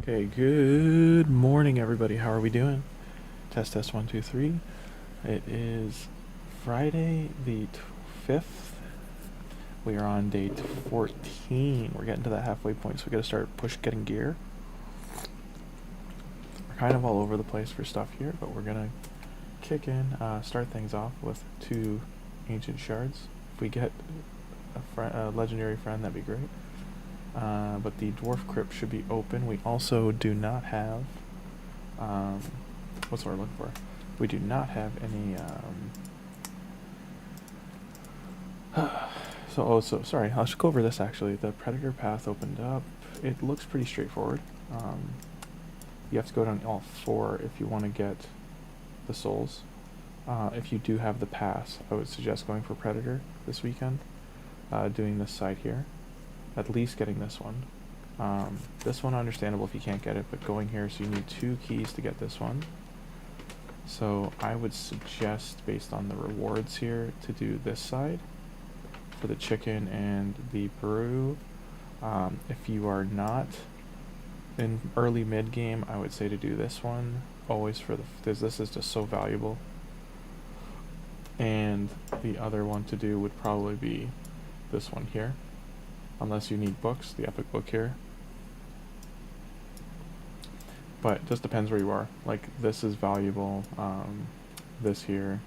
Okay, good morning everybody. How are we doing? Test test 1 2 3. It is Friday the 5th. We are on day 14. We're getting to that halfway point, so we got to start getting gear. We're kind of all over the place for stuff here, but we're gonna kick in, start things off with 2 ancient shards. If we get a legendary friend, that'd be great. But the dwarf crypt should be open. We also do not have, what's the word I'm looking for? We do not have any, so sorry, I'll just go over this actually. The predator path opened up. It looks pretty straightforward. You have to go down all 4 if you want to get the souls. If you do have the pass, I would suggest going for predator this weekend, doing this side here. At least getting this one. This one understandable if you can't get it, but going here, so you need 2 keys to get this one. So I would suggest, based on the rewards here, to do this side for the chicken and the brew. If you are not in early mid game, I would say to do this one always for this is just so valuable. And the other one to do would probably be this one here. Unless you need books, the epic book here. But it just depends where you are. Like, this is valuable, this here,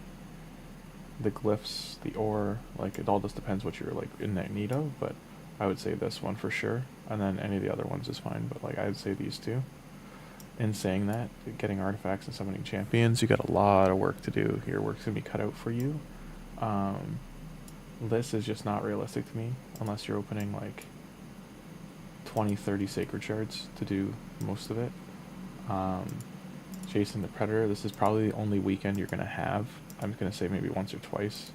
the glyphs, the ore, like, it all just depends what you're, like, in need of, but I would say this one for sure, and then any of the other ones is fine, but, like, I'd say these 2. In saying that, getting artifacts and summoning champions, you got a lot of work to do. Your work's gonna be cut out for you. This is just not realistic to me, unless you're opening like 20-30 sacred shards to do most of it. Chasing the predator, this is probably the only weekend you're going to have. I'm going to say maybe once or twice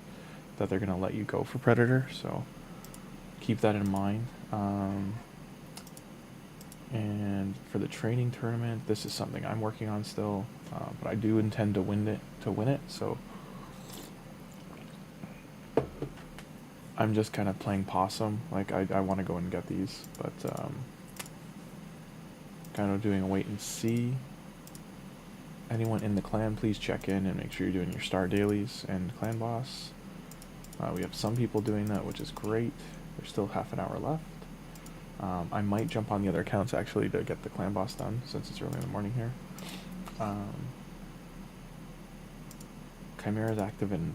that they're going to let you go for predator, so keep that in mind. And for the training tournament, this is something I'm working on still, but I do intend to win it, so I'm just kind of playing possum. Like, I want to go and get these, but kind of doing a wait and see. Anyone in the clan, please check in and make sure you're doing your star dailies and clan boss. We have some people doing that, which is great. There's still half an hour left. I might jump on the other accounts actually to get the clan boss done, since it's early in the morning here. Chimera is active in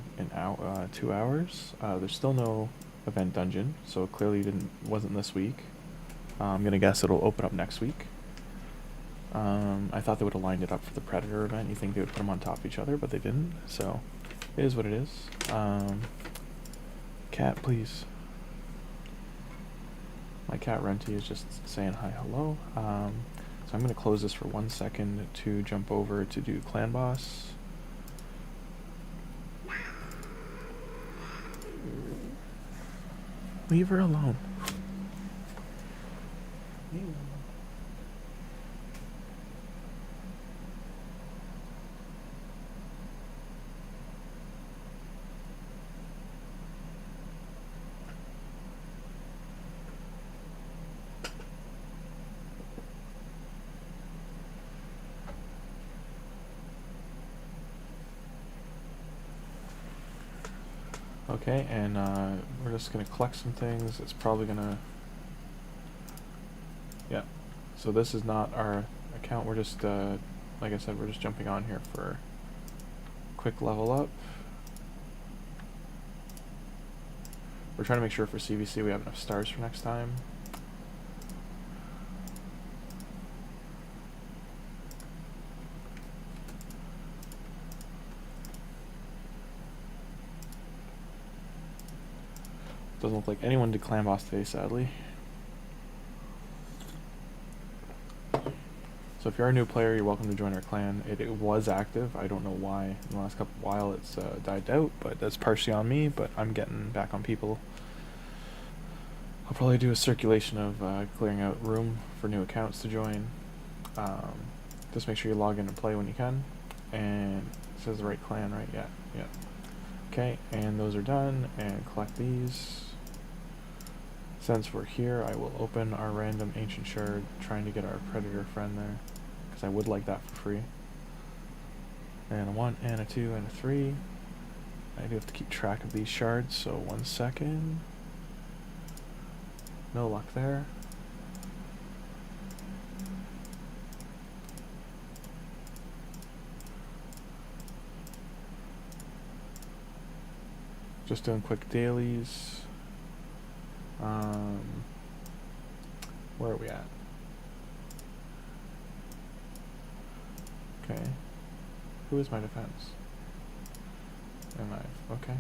2 hours. There's still no event dungeon, so clearly wasn't this week. I'm gonna guess it'll open up next week. I thought they would have lined it up for the predator event. You think they would put them on top of each other, but they didn't. So it is what it is. Cat, please. My cat Renty is just saying hi, hello. So I'm gonna close this for 1 second to jump over to do clan boss. Leave her alone. Leave her alone. Okay, and we're just gonna collect some things. It's probably gonna, yeah. So this is not our account. We're just, like I said, we're just jumping on here for quick level up. We're trying to make sure for CVC we have enough stars for next time. Doesn't look like anyone did clan boss today, sadly. So if you're a new player, you're welcome to join our clan. It was active. I don't know why in the last while it's died out, but that's partially on me, but I'm getting back on people. I'll probably do a circulation of clearing out room for new accounts to join. Just make sure you log in and play when you can. And it says the right clan, right? Yeah, yeah. Okay, and those are done, and collect these. Since we're here, I will open our random ancient shard, trying to get our predator friend there, because I would like that for free. And a 1, and a 2, and a 3. I do have to keep track of these shards, so 1 second. No luck there. Just doing quick dailies. Where are we at? Okay. Who is my defense? Am I? Okay.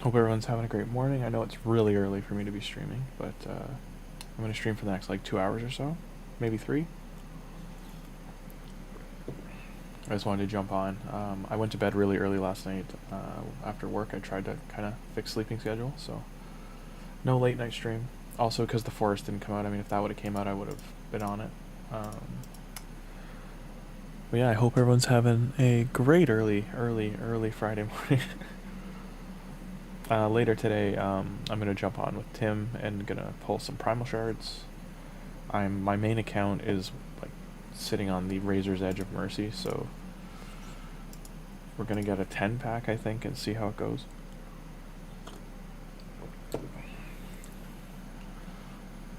Hope everyone's having a great morning. I know it's really early for me to be streaming, but I'm going to stream for the next like 2 hours or so. Maybe 3. I just wanted to jump on. I went to bed really early last night. After work, I tried to kind of fix sleeping schedule, so no late night stream. Also, because the forest didn't come out. I mean, if that would have came out, I would have been on it. But yeah, I hope everyone's having a great early Friday morning. Later today, I'm gonna jump on with Tim and gonna pull some primal shards. My main account is like sitting on the razor's edge of mercy, so we're gonna get a 10-pack, I think, and see how it goes.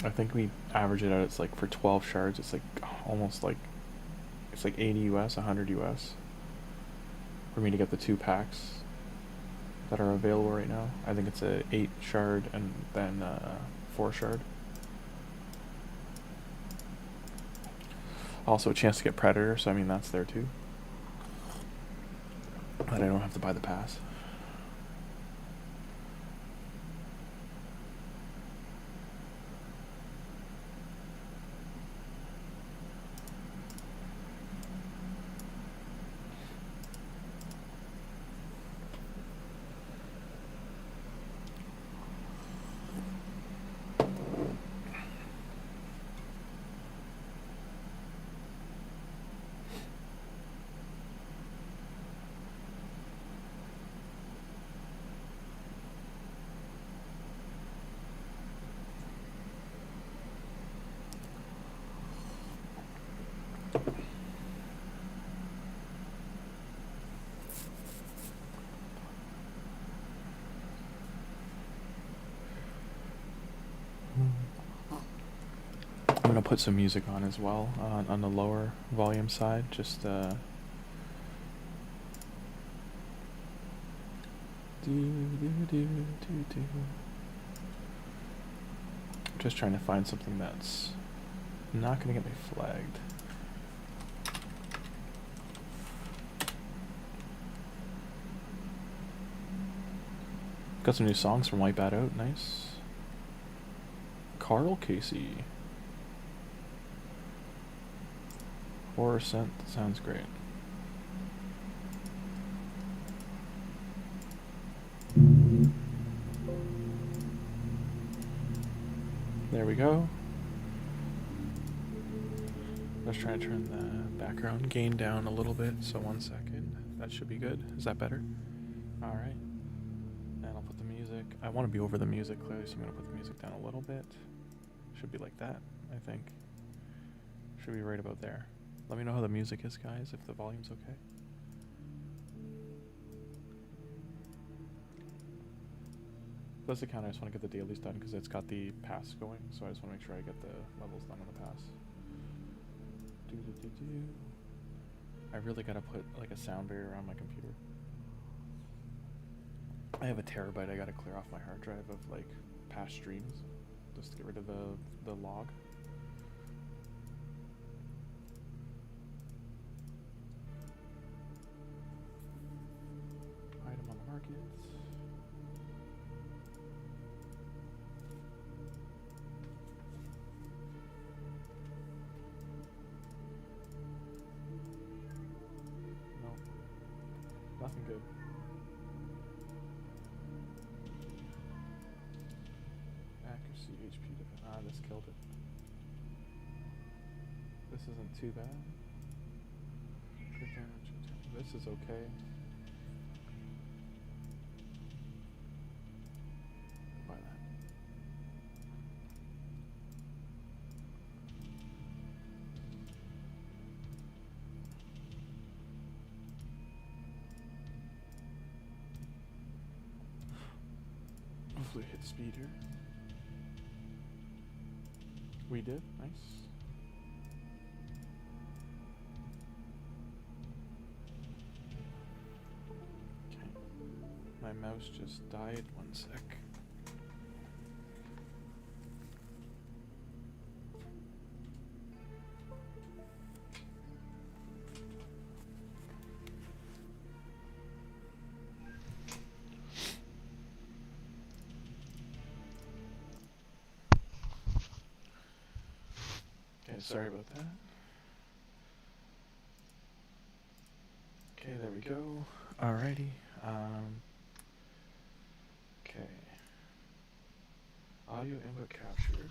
I think we average it out. It's like for 12 shards, it's like almost like it's like 80 US, 100 US for me to get the 2 packs that are available right now. I think it's a 8 shard and then 4 shard. Also a chance to get Predator, so I mean that's there too. But I don't have to buy the pass. I'm gonna put some music on as well on the lower volume side, just just trying to find something that's not gonna get me flagged. Got some new songs from White Bat out, nice. Carl Casey. Horror scent, sounds great. There we go. Let's try and turn the background gain down a little bit, so 1 second. That should be good. Is that better? Alright. And I'll put the music. I want to be over the music clearly, so I'm going to put the music down a little bit. Should be like that, I think. Should be right about there. Let me know how the music is, guys, if the volume's okay. This account, I just want to get the dailies done because it's got the pass going, so I just want to make sure I get the levels done on the pass. I really gotta put like a sound barrier around my computer. I have a terabyte I gotta clear off my hard drive of like past streams, just to get rid of the log. Item on the market. Nothing good. Accuracy, HP defense. Ah, this killed it. This isn't too bad. This is okay. hopefully hit speed here. We did, nice. Okay, my mouse just died, 1 sec. Okay, sorry about that. Okay, there we go. Alrighty. Okay. Audio input captured.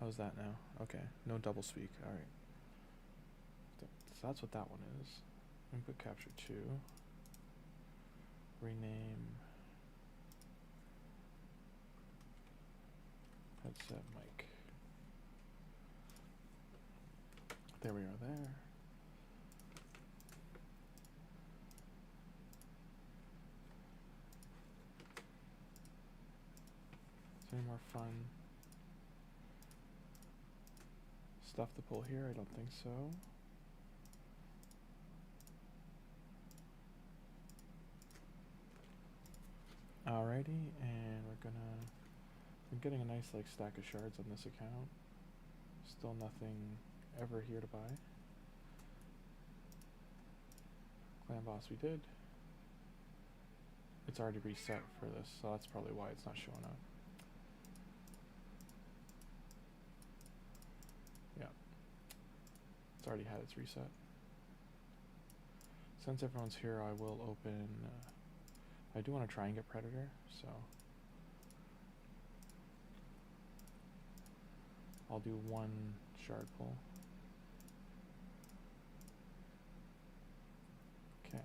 How's that now? Okay, no double speak. Alright. So that's what that one is. Input capture 2. Rename headset mic. There we are there. Is there any more fun stuff to pull here? I don't think so. Alrighty, and we're getting a nice like stack of shards on this account. Still nothing ever here to buy. Clan boss we did. It's already reset for this, so that's probably why it's not showing up. Yeah. It's already had its reset. Since everyone's here, I will open... I do want to try and get Predator, so... I'll do 1 shard pull. Okay.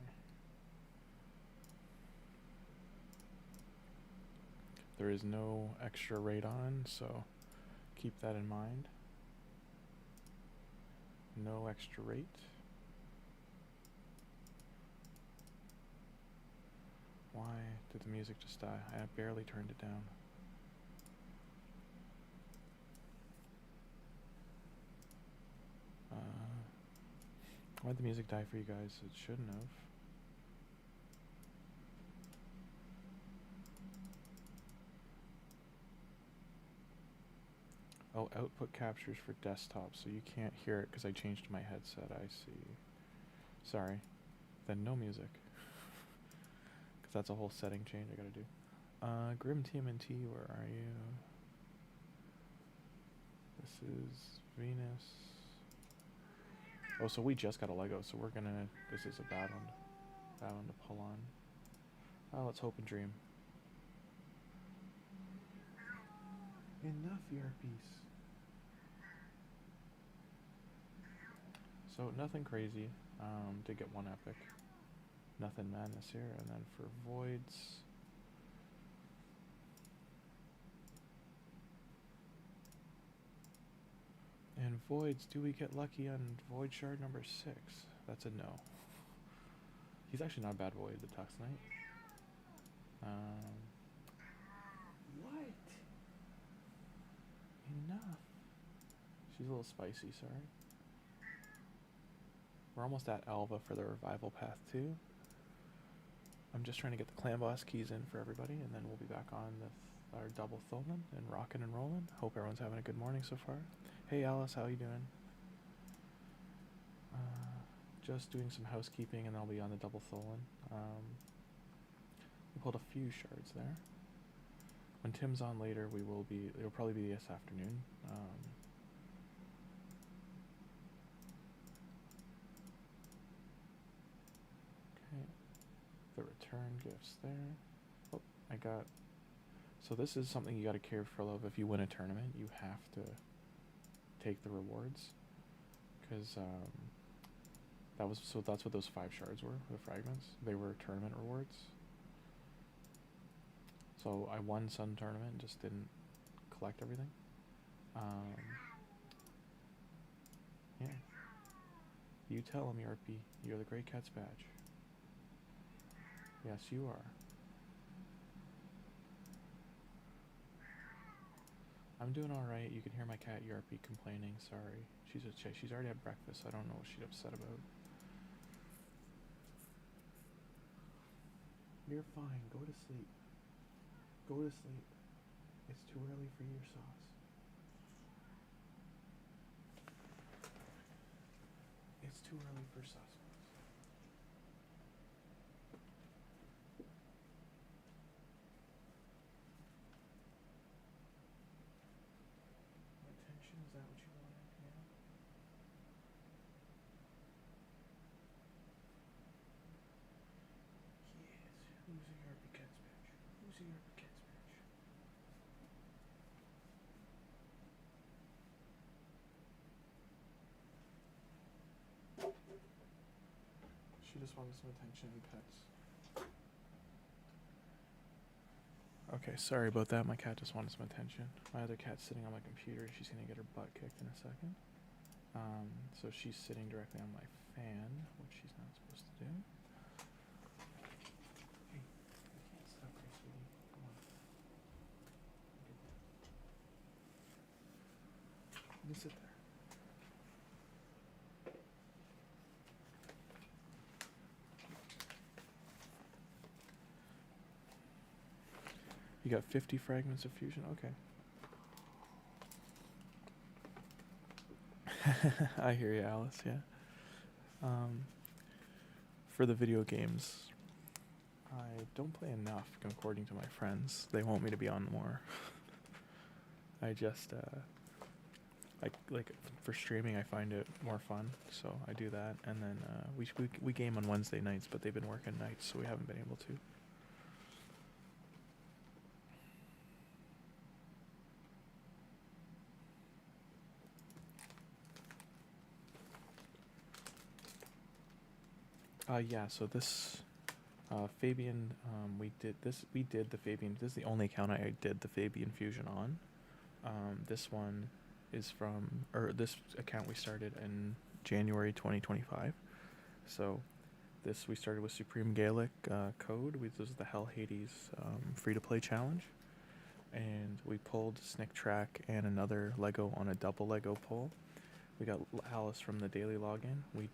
There is no extra rate on, so keep that in mind. No extra rate. Why did the music just die? I barely turned it down. Why'd the music die for you guys? It shouldn't have. Oh, output captures for desktop, so you can't hear it because I changed my headset. I see. Sorry. Then no music. Because that's a whole setting change I gotta do. Grim TMNT, where are you? This is Venus. Oh, so we just got a Lego, so we're gonna... This is a bad one. Bad one to pull on. Let's hope and dream. Enough earpiece. So nothing crazy. Did get 1 epic. Nothing madness here. And then for voids... And voids, do we get lucky on void shard number 6? That's a no. He's actually not a bad void, the Tux Knight. What? Enough. She's a little spicy, sorry. We're almost at Alva for the revival path too. I'm just trying to get the clan boss keys in for everybody, and then we'll be back on with our double Tholin and rocking and rolling. Hope everyone's having a good morning so far. Hey Alice, how you doing? Just doing some housekeeping and I'll be on the double Tholin. We pulled a few shards there. When Tim's on later, it'll probably be this afternoon. Okay, the return gifts there. Oh, so this is something you gotta careful of. If you win a tournament, you have to take the rewards, because that's what those 5 shards were, the fragments. They were tournament rewards. So I won some tournament and just didn't collect everything. Yeah. You tell him, Yarpy. You're the Great Cat's badge. Yes, you are. I'm doing alright. You can hear my cat Yarpy complaining. Sorry. She's already had breakfast, so I don't know what she's upset about. You're fine. Go to sleep. Go to sleep. It's too early for your sauce. It's too early for sauce. Attention, is that what you wanted? Yeah. Yes. Who's a Yarpy Cat's bitch? Who's a Yarpy Cat's bitch? She just wanted some attention and pets. Okay, sorry about that. My cat just wanted some attention. My other cat's sitting on my computer. She's gonna get her butt kicked in a second. So she's sitting directly on my fan, which she's not supposed to do. Hey, you can't stop there, sweetie. Come on. You sit there. You got 50 fragments of fusion? Okay. I hear you, Alice, yeah. For the video games, I don't play enough according to my friends. They want me to be on more. I just, like for streaming, I find it more fun, so I do that. And then we game on Wednesday nights, but they've been working nights, so we haven't been able to. Yeah, so this Fabian, we did the Fabian. This is the only account I did the Fabian fusion on. This one is this account we started in January 2025. So we started with Supreme Gaelic code. This is the Hell Hades free-to-play challenge. And we pulled Snick Track and another Lego on a double Lego pull. We got Alice from the daily login. We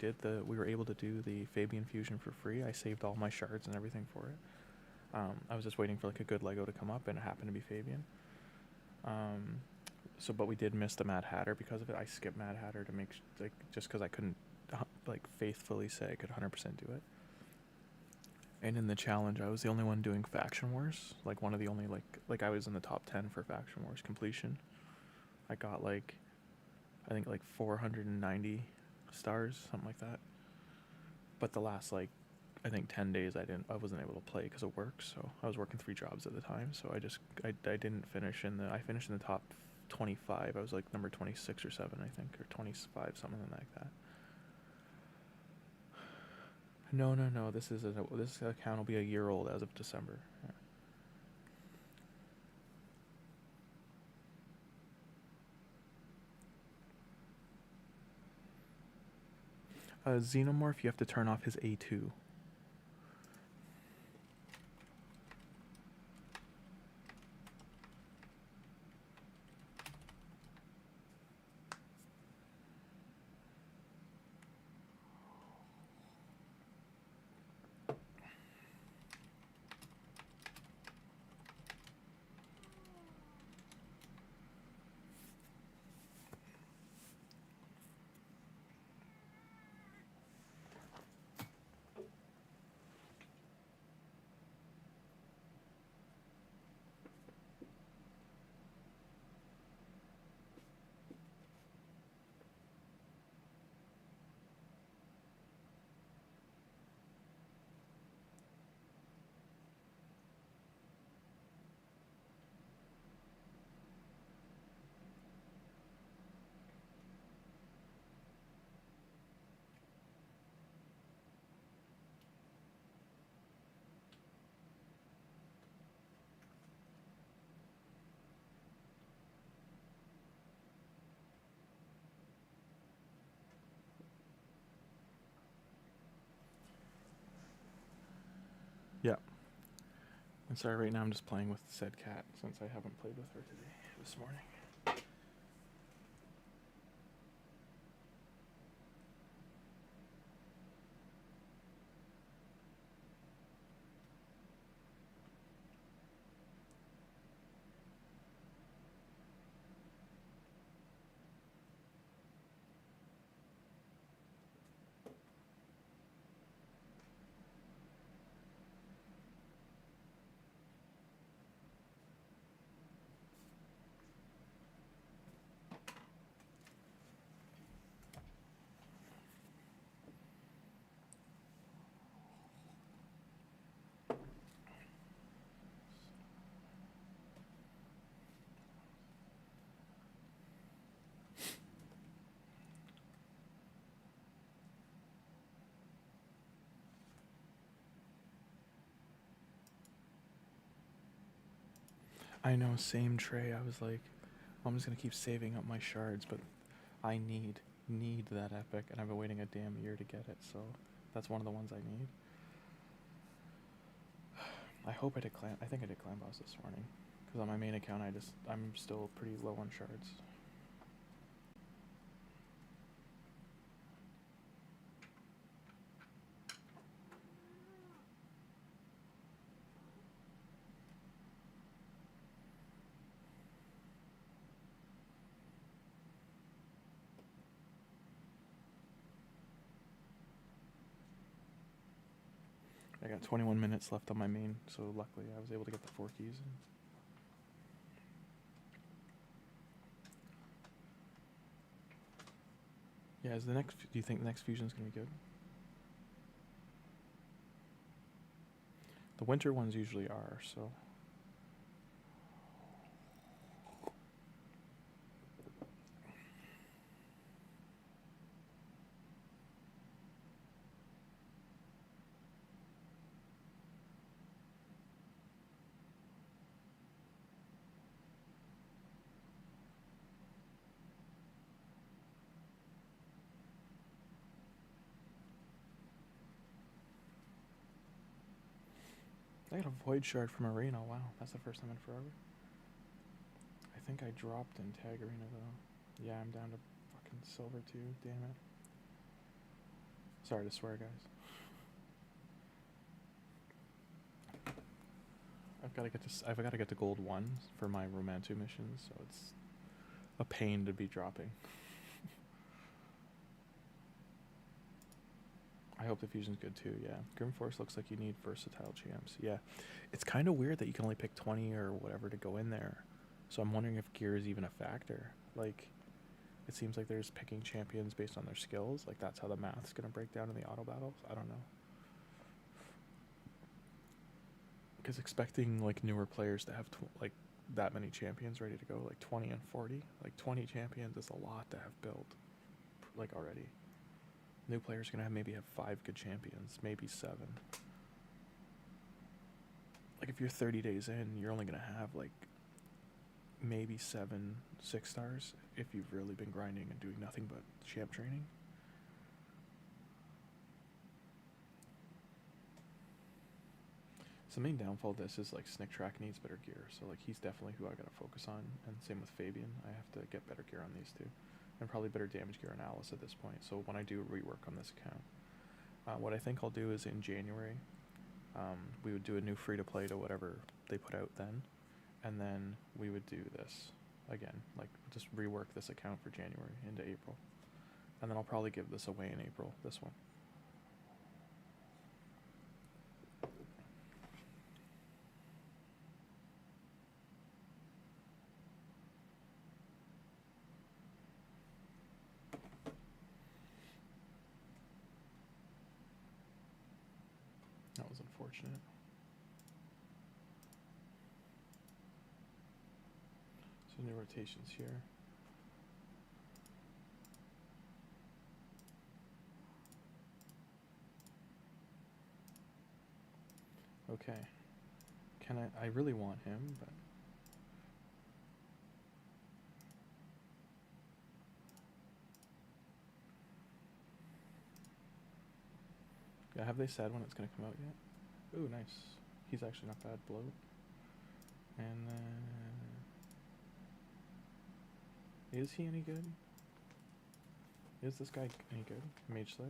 were able to do the Fabian fusion for free. I saved all my shards and everything for it. I was just waiting for like a good Lego to come up, and it happened to be Fabian. But we did miss the Mad Hatter because of it. I skipped Mad Hatter to just because I couldn't faithfully say I could 100% do it. And in the challenge, I was the only one doing Faction Wars. Like one of the only I was in the top 10 for Faction Wars completion. I got I think 490 stars, something like that. But the last I think 10 days I wasn't able to play because of work, so I was working 3 jobs at the time, so I didn't finish I finished in the top 25. I was like number 26 or 7, I think, or 25, something like that. No, this account will be a year old as of December. Yeah. Xenomorph, you have to turn off his A2. Yeah. I'm sorry, right now I'm just playing with said cat since I haven't played with her this morning. I know, same tray. I was like, I'm just gonna keep saving up my shards, but I need that epic, and I've been waiting a damn year to get it, so that's one of the ones I need. I hope I did clan. I think I did clan boss this morning, because on my main account I'm still pretty low on shards. I got 21 minutes left on my main, so luckily I was able to get the 4 keys. Yeah, do you think the next fusion's gonna be good? The winter ones usually are, so. I got a void shard from Arena. Wow, that's the first time in forever. I think I dropped in Tag Arena though. Yeah, I'm down to fucking silver too. Damn it. Sorry to swear, guys. I've got to get to gold 1 for my Romantu missions, so it's a pain to be dropping. I hope the fusion's good too, yeah. Grimforce looks like you need versatile champs. Yeah. It's kind of weird that you can only pick 20 or whatever to go in there. So I'm wondering if gear is even a factor. Like, it seems like they're just picking champions based on their skills. Like, that's how the math's going to break down in the auto battles. I don't know. Because expecting, like, newer players to have, like, that many champions ready to go, like 20 and 40. Like, 20 champions is a lot to have built, like, already. New players are going to maybe have 5 good champions, maybe 7. Like, if you're 30 days in, you're only going to have, like, maybe 7 6-stars if you've really been grinding and doing nothing but champ training. So the main downfall of this is, like, Snick Track needs better gear. So, like, he's definitely who I got to focus on. And same with Fabian. I have to get better gear on these two. And probably better damage gear on Alice at this point. So when I do rework on this account, what I think I'll do is in January, we would do a new free-to-play to whatever they put out then, and then we would do this again, like just rework this account for January into April, and then I'll probably give this away in April, this one. That was unfortunate. So new rotations here. Okay. I really want him, but yeah, have they said when it's gonna come out yet? Ooh, nice. He's actually not bad. Bloat. And then is he any good? Is this guy any good? Mage Slayer?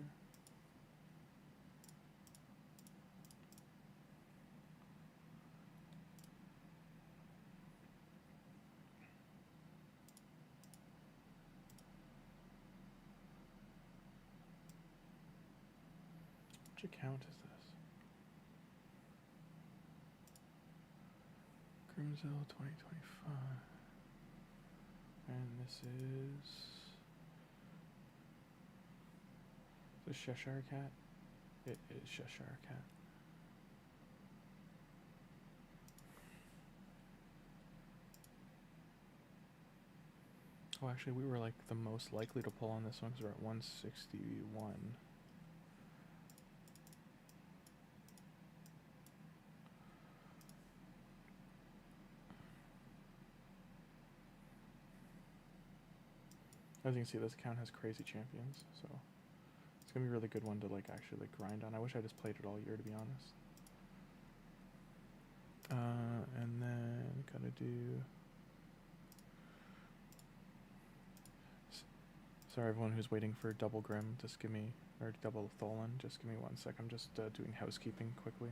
Which account is this? Grimmzilla 2025. And this is the Cheshire Cat. It is Cheshire Cat. Oh, actually, we were like the most likely to pull on this one because we're at 161. As you can see, this account has crazy champions, so it's gonna be a really good one to like actually like grind on. I wish I just played it all year, to be honest. And then gotta do. Sorry, everyone who's waiting for double Grim. Just give me, or double Tholin. Just give me 1 sec. I'm just doing housekeeping quickly.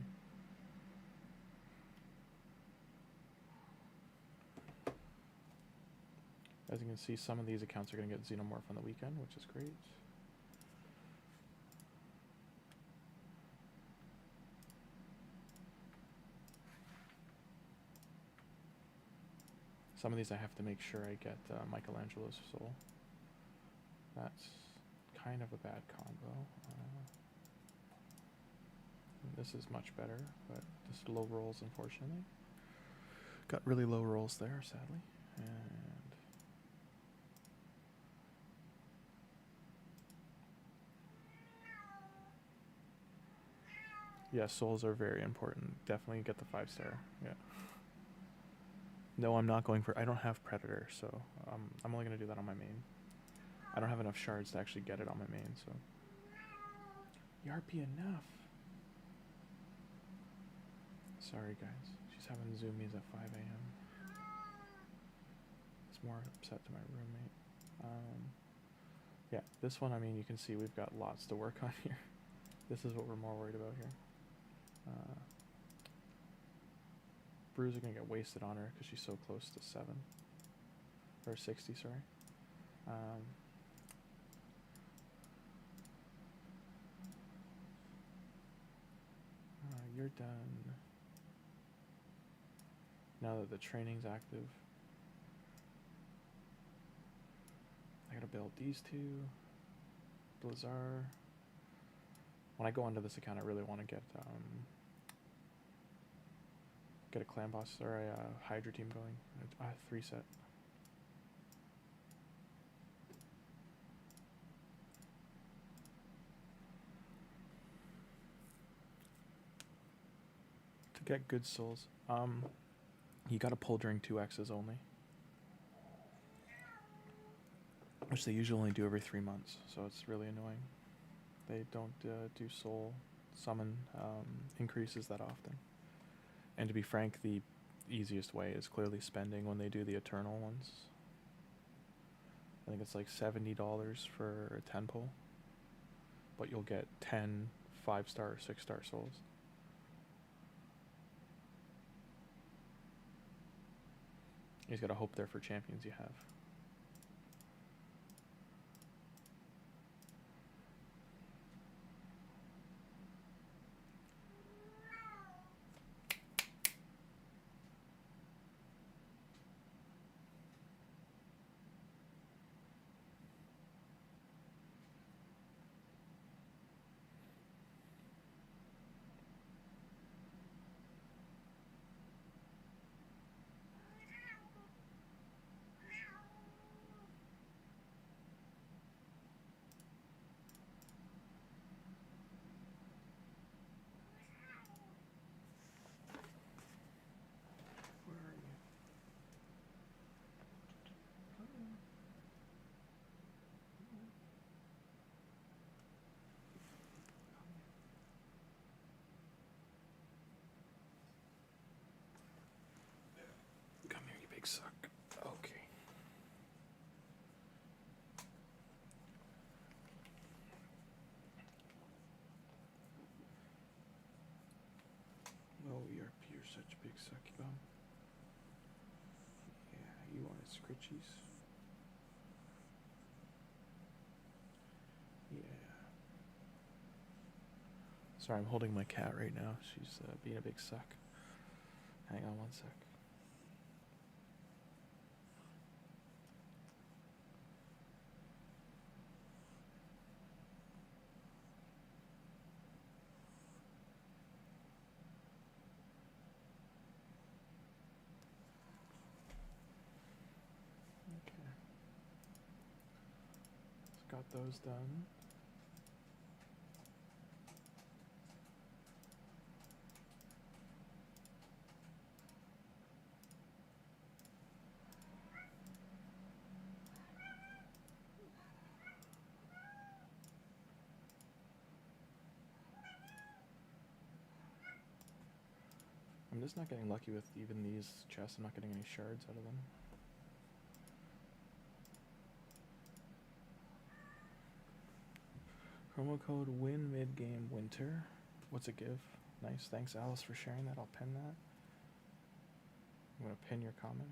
As you can see, some of these accounts are going to get Xenomorph on the weekend, which is great. Some of these I have to make sure I get Michelangelo's soul. That's kind of a bad combo. This is much better, but just low rolls, unfortunately. Got really low rolls there, sadly. And yeah, souls are very important. Definitely get the 5-star. Yeah. No, I'm not going for... I don't have Predator, so I'm only going to do that on my main. I don't have enough shards to actually get it on my main, so... Yarpy, enough! Sorry, guys. She's having zoomies at 5 a.m. It's more upset to my roommate. Yeah, this one, I mean, you can see we've got lots to work on here. This is what we're more worried about here. Brews are going to get wasted on her because she's so close to 7. Or 60, sorry. You're done. Now that the training's active, I gotta build these two. Blizzard. When I go onto this account, I really want to get a clan boss or a Hydra team going. 3-set. To get good souls, you gotta pull during 2x's only, which they usually only do every 3 months, so it's really annoying. They don't do soul summon increases that often. And to be frank, the easiest way is clearly spending when they do the eternal ones. I think it's like $70 for a 10 pull, but you'll get 10 5-star or 6-star souls. You just gotta hope they're for champions you have. Come here, you big suck. Okay. Oh, you're such a big sucky bum. Yeah, you wanted scritchies. Yeah. Sorry, I'm holding my cat right now. She's being a big suck. Hang on 1 sec. Okay. Just got those done. just not getting lucky with even these chests. I'm not getting any shards out of them. Promo code WIN mid-game winter. What's it give? Nice. Thanks, Alice, for sharing that. I'll pin that. I'm going to pin your comment.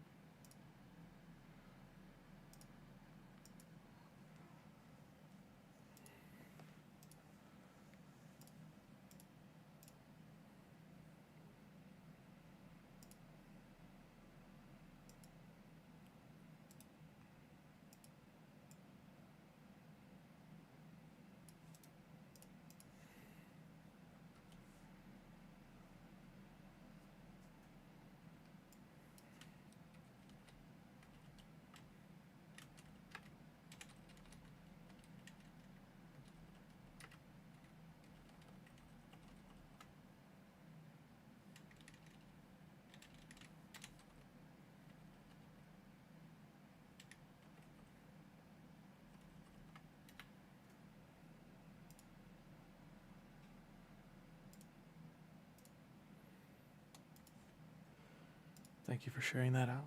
Thank you for sharing that, Alice.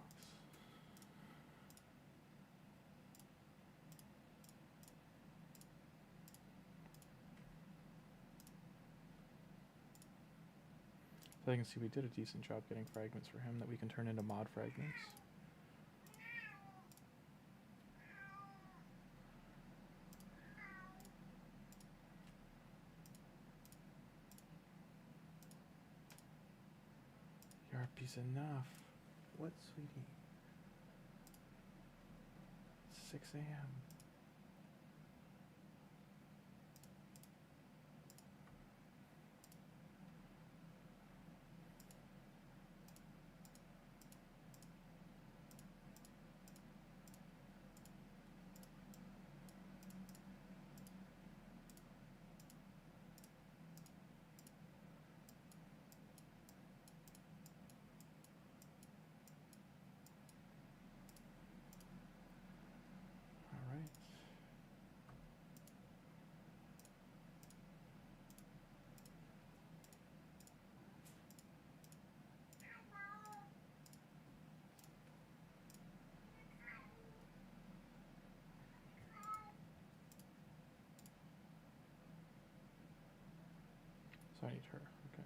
So I can see we did a decent job getting fragments for him that we can turn into mod fragments. Yarpy's enough. What, sweetie? It's 6 a.m. So I need her, okay.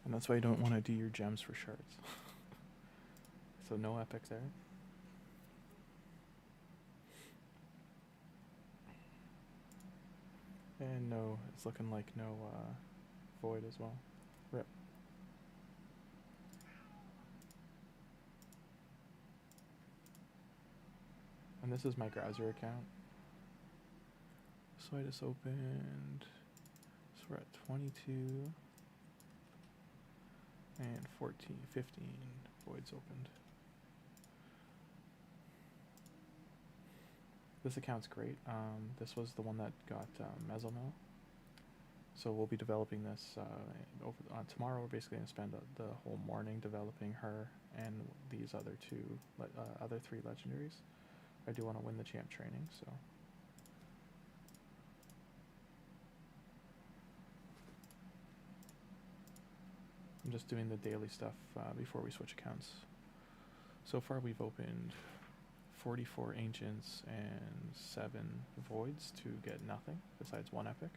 And that's why you don't want to do your gems for shards. So no epic there. And no, it's looking like no void as well. Rip. And this is my Growser account. So I just opened, so we're at 22 and 14, 15 voids opened. This account's great. This was the one that got Mesomill. So we'll be developing this over tomorrow. We're basically going to spend the whole morning developing her and these other other 3 legendaries. I do want to win the champ training, so. I'm just doing the daily stuff before we switch accounts. So far we've opened 44 ancients and 7 voids to get nothing besides 1 epic.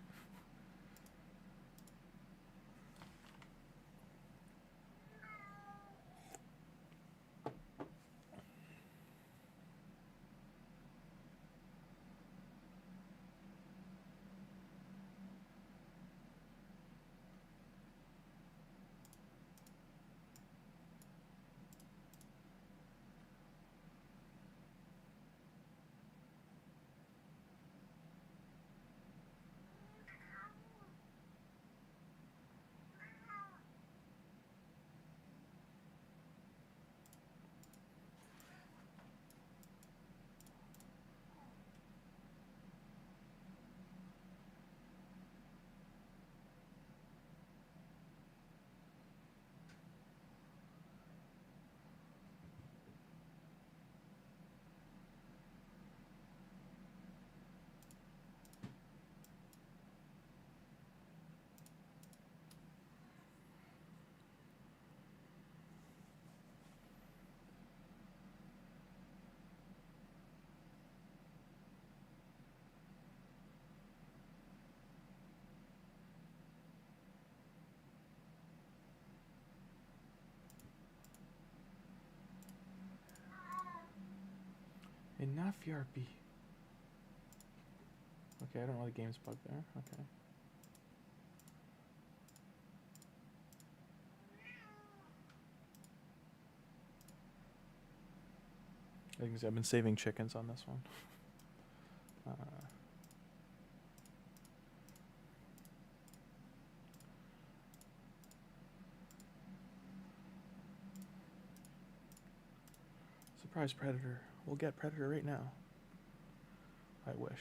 Enough, Yarpy. Okay, I don't know the game's bugged there. Okay. I've been saving chickens on this one. Surprise Predator. We'll get Predator right now. I wish.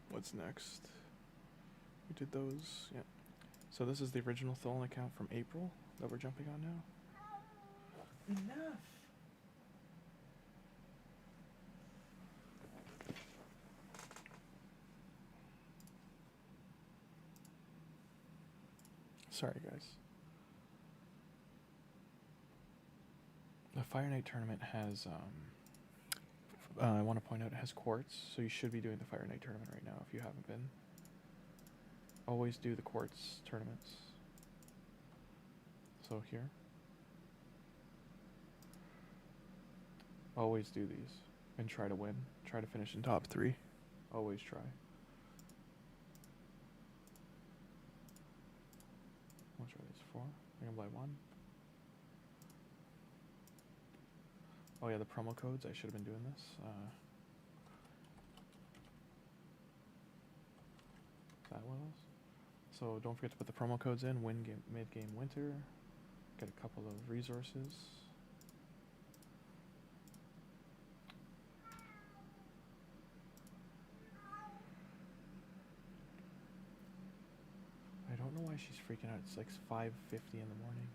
What's next? We did those, yeah. So this is the original Tholin account from April that we're jumping on now. Enough! Sorry, guys. The Fire Knight tournament has, I want to point out it has quartz, so you should be doing the Fire Knight tournament right now if you haven't been. Always do the quartz tournaments. So here. Always do these and try to win. Try to finish in top 3. Always try. What are these for? I can buy 1. Oh yeah, the promo codes. I should have been doing this. That was. So don't forget to put the promo codes in. Win game, mid game, winter. Get a couple of resources. I don't know why she's freaking out. It's like 5:50 in the morning.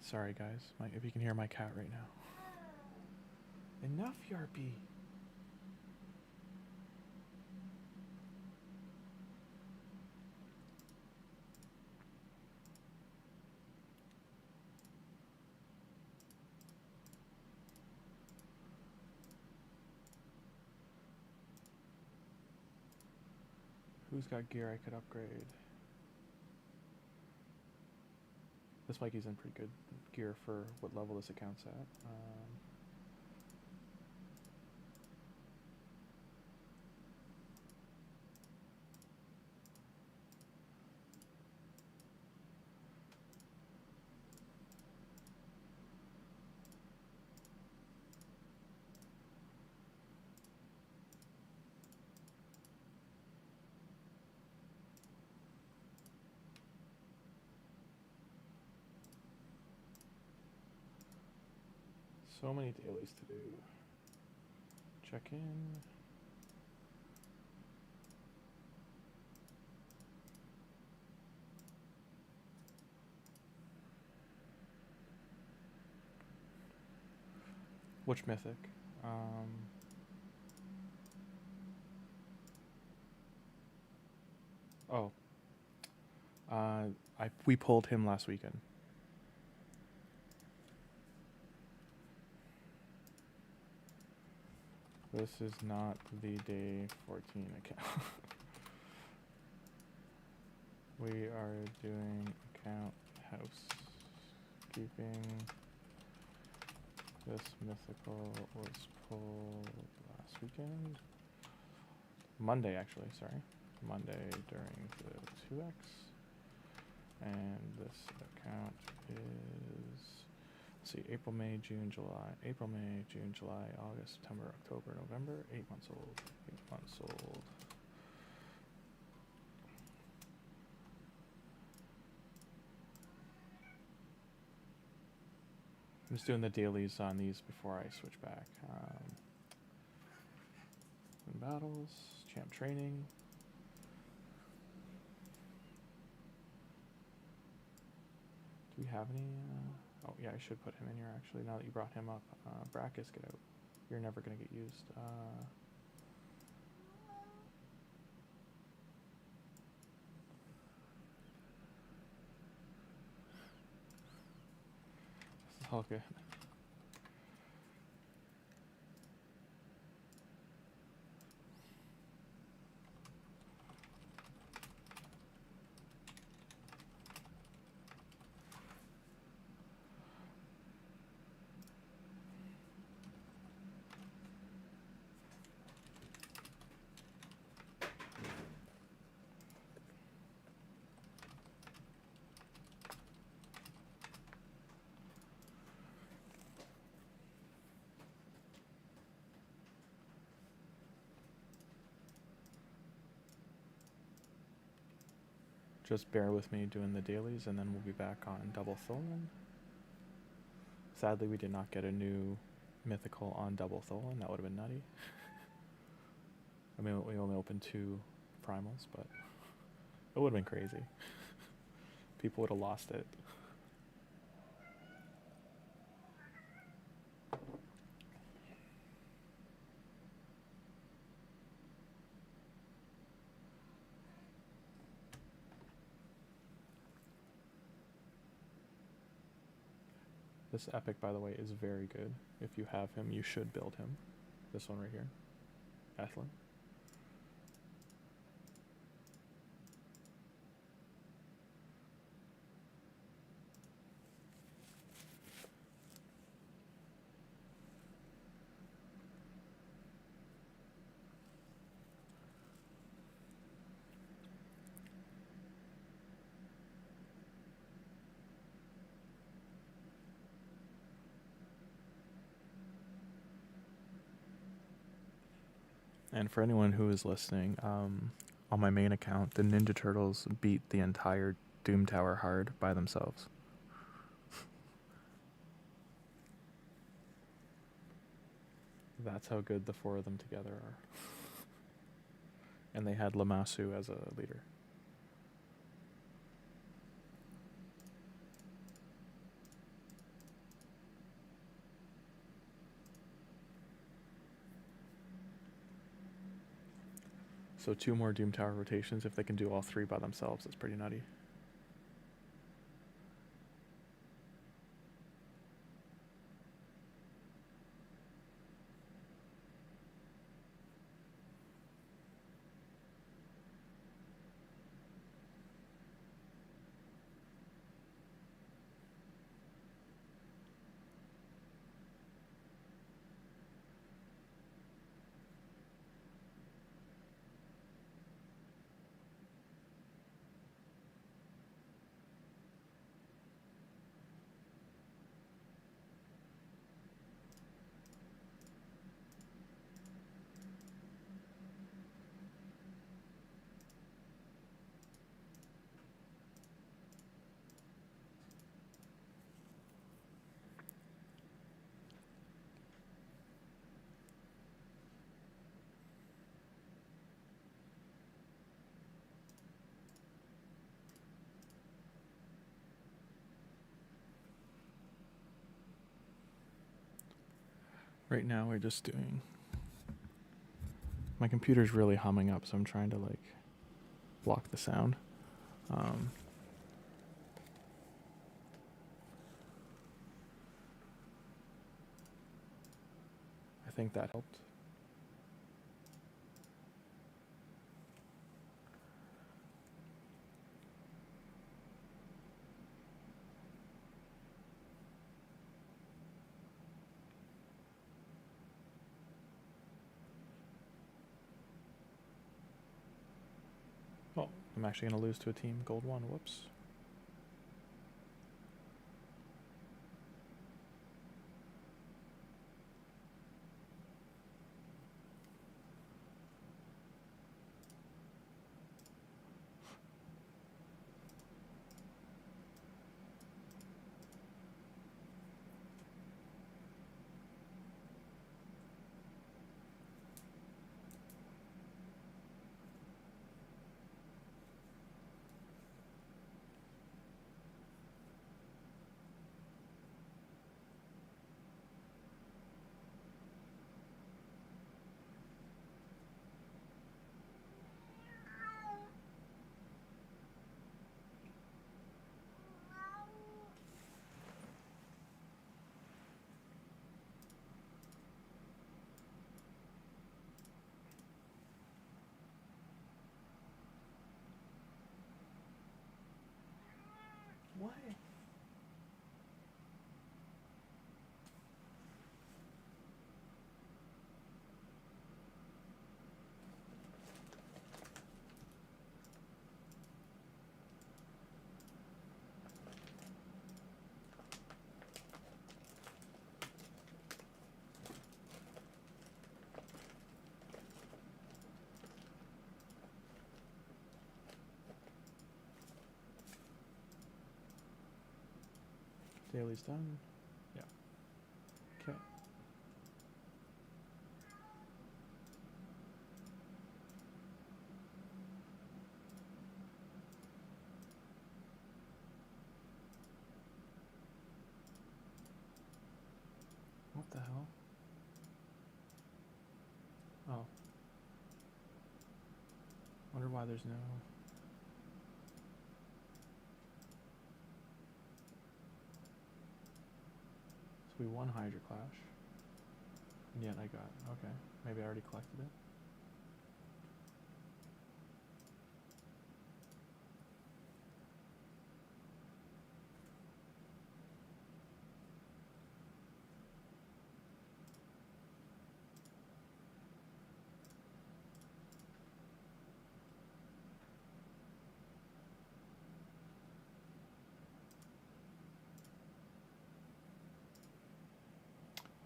Sorry guys, if you can hear my cat right now. Enough, Yarpy. Who's got gear I could upgrade? This Mikey's in pretty good gear for what level this account's at. So many dailies to do. Check in. Which mythic? We pulled him last weekend. This is not the day 14 account. We are doing account housekeeping. This mythical was pulled last weekend. Monday, actually, sorry. Monday during the 2x. And this account is, let's see, April, May, June, July. April, May, June, July, August, September, October, November. 8 months old. 8 months old. I'm just doing the dailies on these before I switch back. Win battles, champ training. Do we have any? Oh yeah, I should put him in here actually. Now that you brought him up, Brackus, get out. You're never gonna get used. This is all good. Just bear with me doing the dailies, and then we'll be back on Double Tholin. Sadly, we did not get a new mythical on Double Tholin. That would have been nutty. I mean, we only opened 2 primals, but it would have been crazy. People would have lost it. This epic, by the way, is very good. If you have him, you should build him. This one right here. Ethlin. And for anyone who is listening, on my main account, the Ninja Turtles beat the entire Doom Tower hard by themselves. That's how good the 4 of them together are. And they had Lamassu as a leader. So 2 more Doom Tower rotations. If they can do all 3 by themselves, that's pretty nutty. Right now we're just doing... My computer's really humming up, so I'm trying to like block the sound. I think that helped. Oh, I'm actually going to lose to a team. Gold 1, whoops. What? Daily's done. Yeah. Okay. What the hell? Oh. Wonder why there's no... So we won Hydra Clash. And yet I got... Okay. Maybe I already collected it.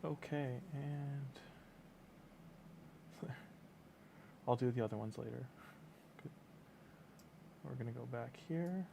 Okay, and I'll do the other ones later. Good. We're gonna go back here.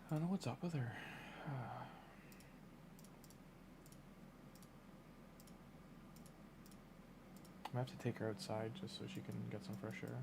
I don't know what's up with her. I'm gonna have to take her outside just so she can get some fresh air.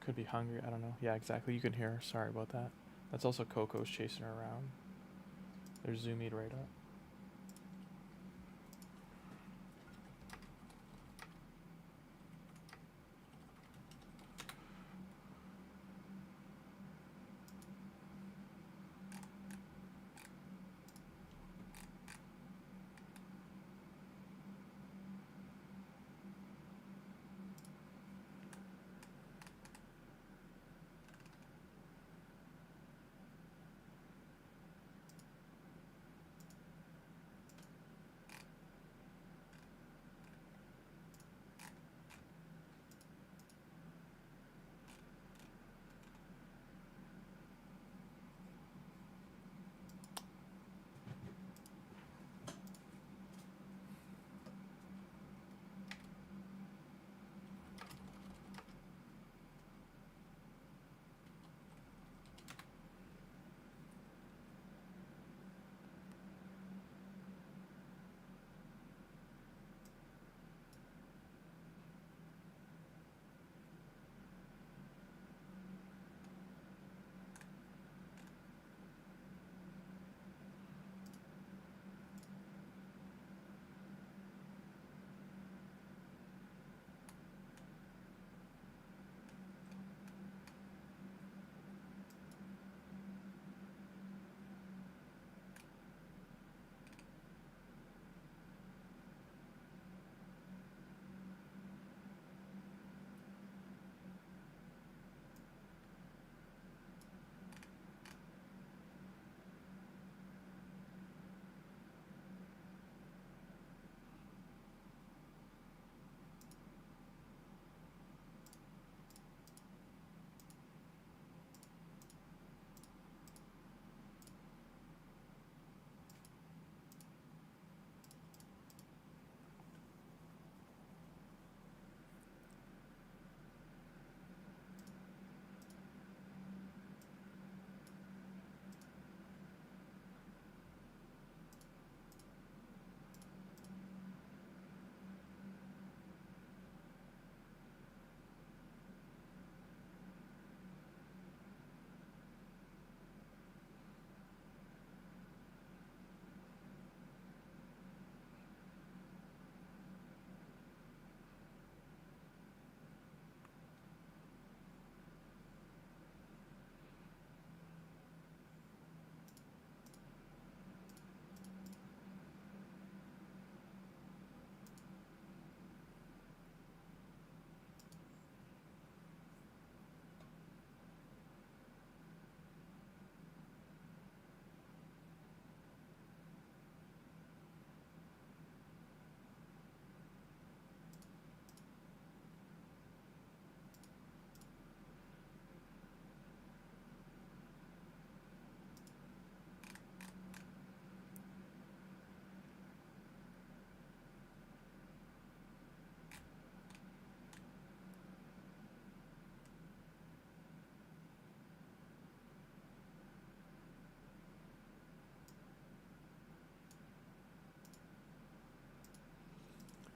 Could be hungry, I don't know. Yeah, exactly, you can hear her. Sorry about that. That's also Coco's chasing her around. There's Zoomied right up.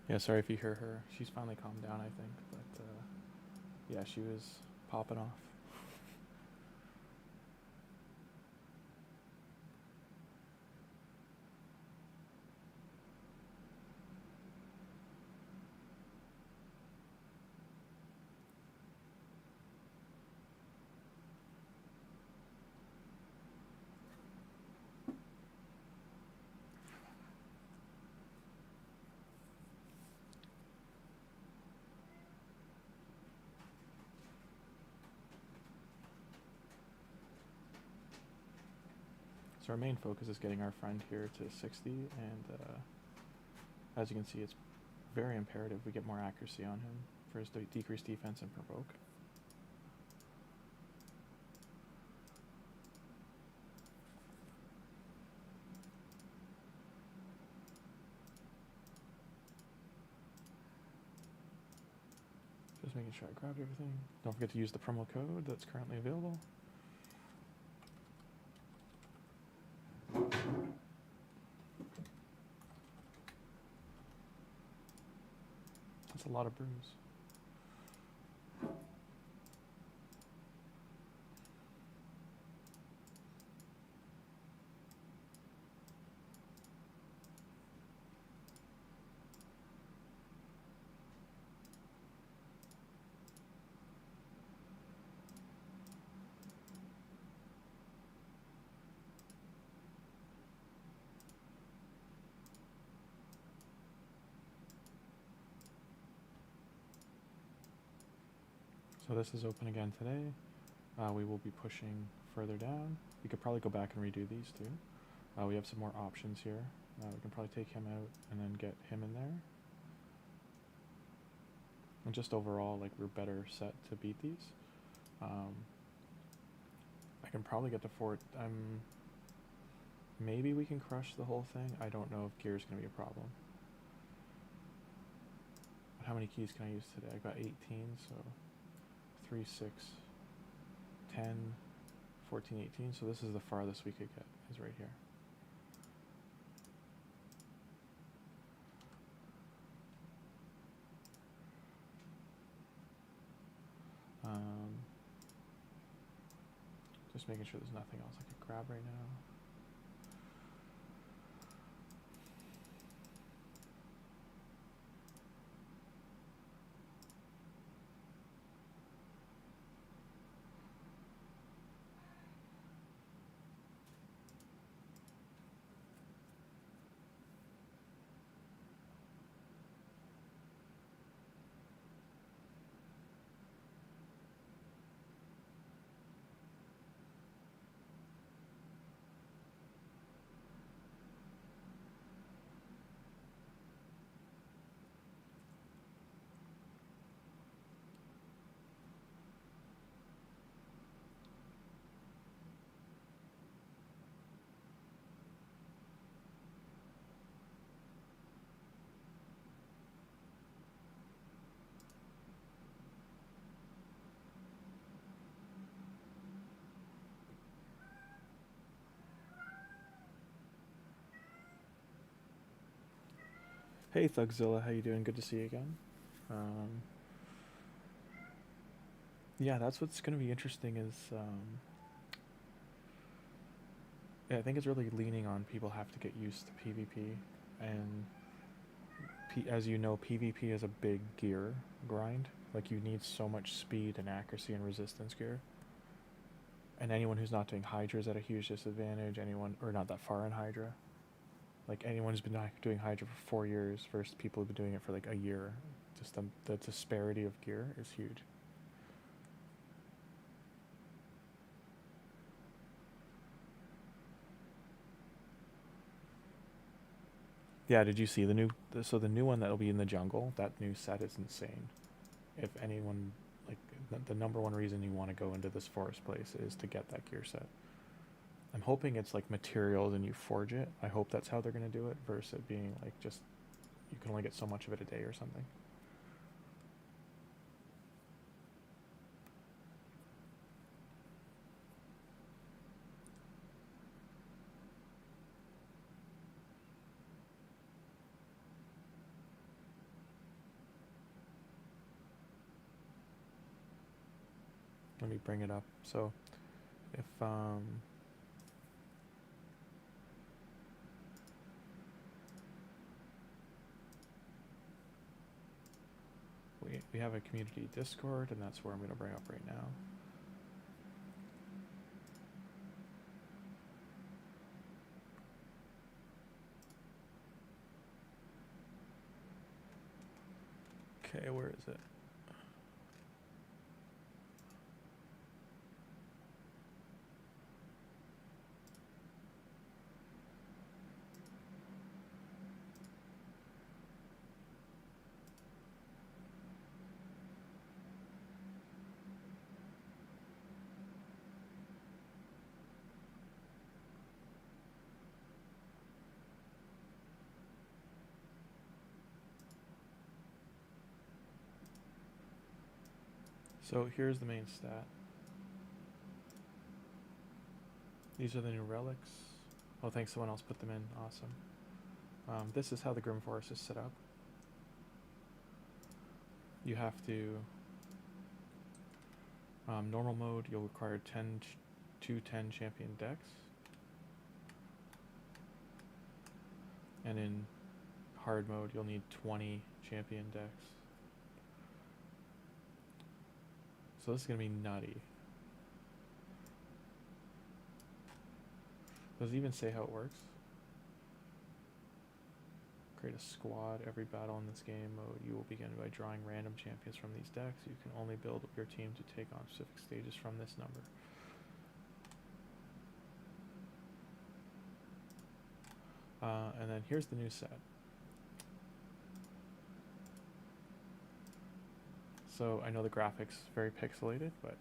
Yeah, sorry if you hear her. She's finally calmed down, I think. But yeah, she was popping off. So our main focus is getting our friend here to 60, and as you can see, it's very imperative we get more accuracy on him for his decreased defense and provoke. Just making sure I grabbed everything. Don't forget to use the promo code that's currently available. That's a lot of brews. So this is open again today. We will be pushing further down. We could probably go back and redo these too. We have some more options here. We can probably take him out and then get him in there. And just overall, like, we're better set to beat these. I can probably get to fort. Maybe we can crush the whole thing. I don't know if gear is going to be a problem. But how many keys can I use today? I've got 18, so 3, 6, 10, 14, 18. So this is the farthest we could get, is right here. Just making sure there's nothing else I could grab right now. Hey Thugzilla, how you doing? Good to see you again. Yeah, that's what's going to be interesting is, yeah, I think it's really leaning on people have to get used to PvP, and as you know, PvP is a big gear grind. Like, you need so much speed and accuracy and resistance gear. And anyone who's not doing Hydra is at a huge disadvantage. Anyone, or not that far in Hydra. Like, anyone who's been doing Hydra for 4 years versus people who've been doing it for like a year. Just the disparity of gear is huge. Yeah, did you see the new... So the new one that'll be in the jungle, that new set is insane. If anyone... Like, the number one reason you want to go into this forest place is to get that gear set. I'm hoping it's like materials and you forge it. I hope that's how they're going to do it, versus it being like just... You can only get so much of it a day or something. let me bring it up. So if we have a community Discord, and that's where I'm going to bring up right now. Okay, where is it? So here's the main stat. These are the new relics. Oh, thanks, someone else put them in. Awesome. This is how the Grim Forest is set up. You have to... normal mode, you'll require 10 champion decks. And in hard mode, you'll need 20 champion decks. So this is going to be nutty. Does it even say how it works? Create a squad. Every battle in this game mode, you will begin by drawing random champions from these decks. You can only build your team to take on specific stages from this number. And then here's the new set. So I know the graphics very pixelated, but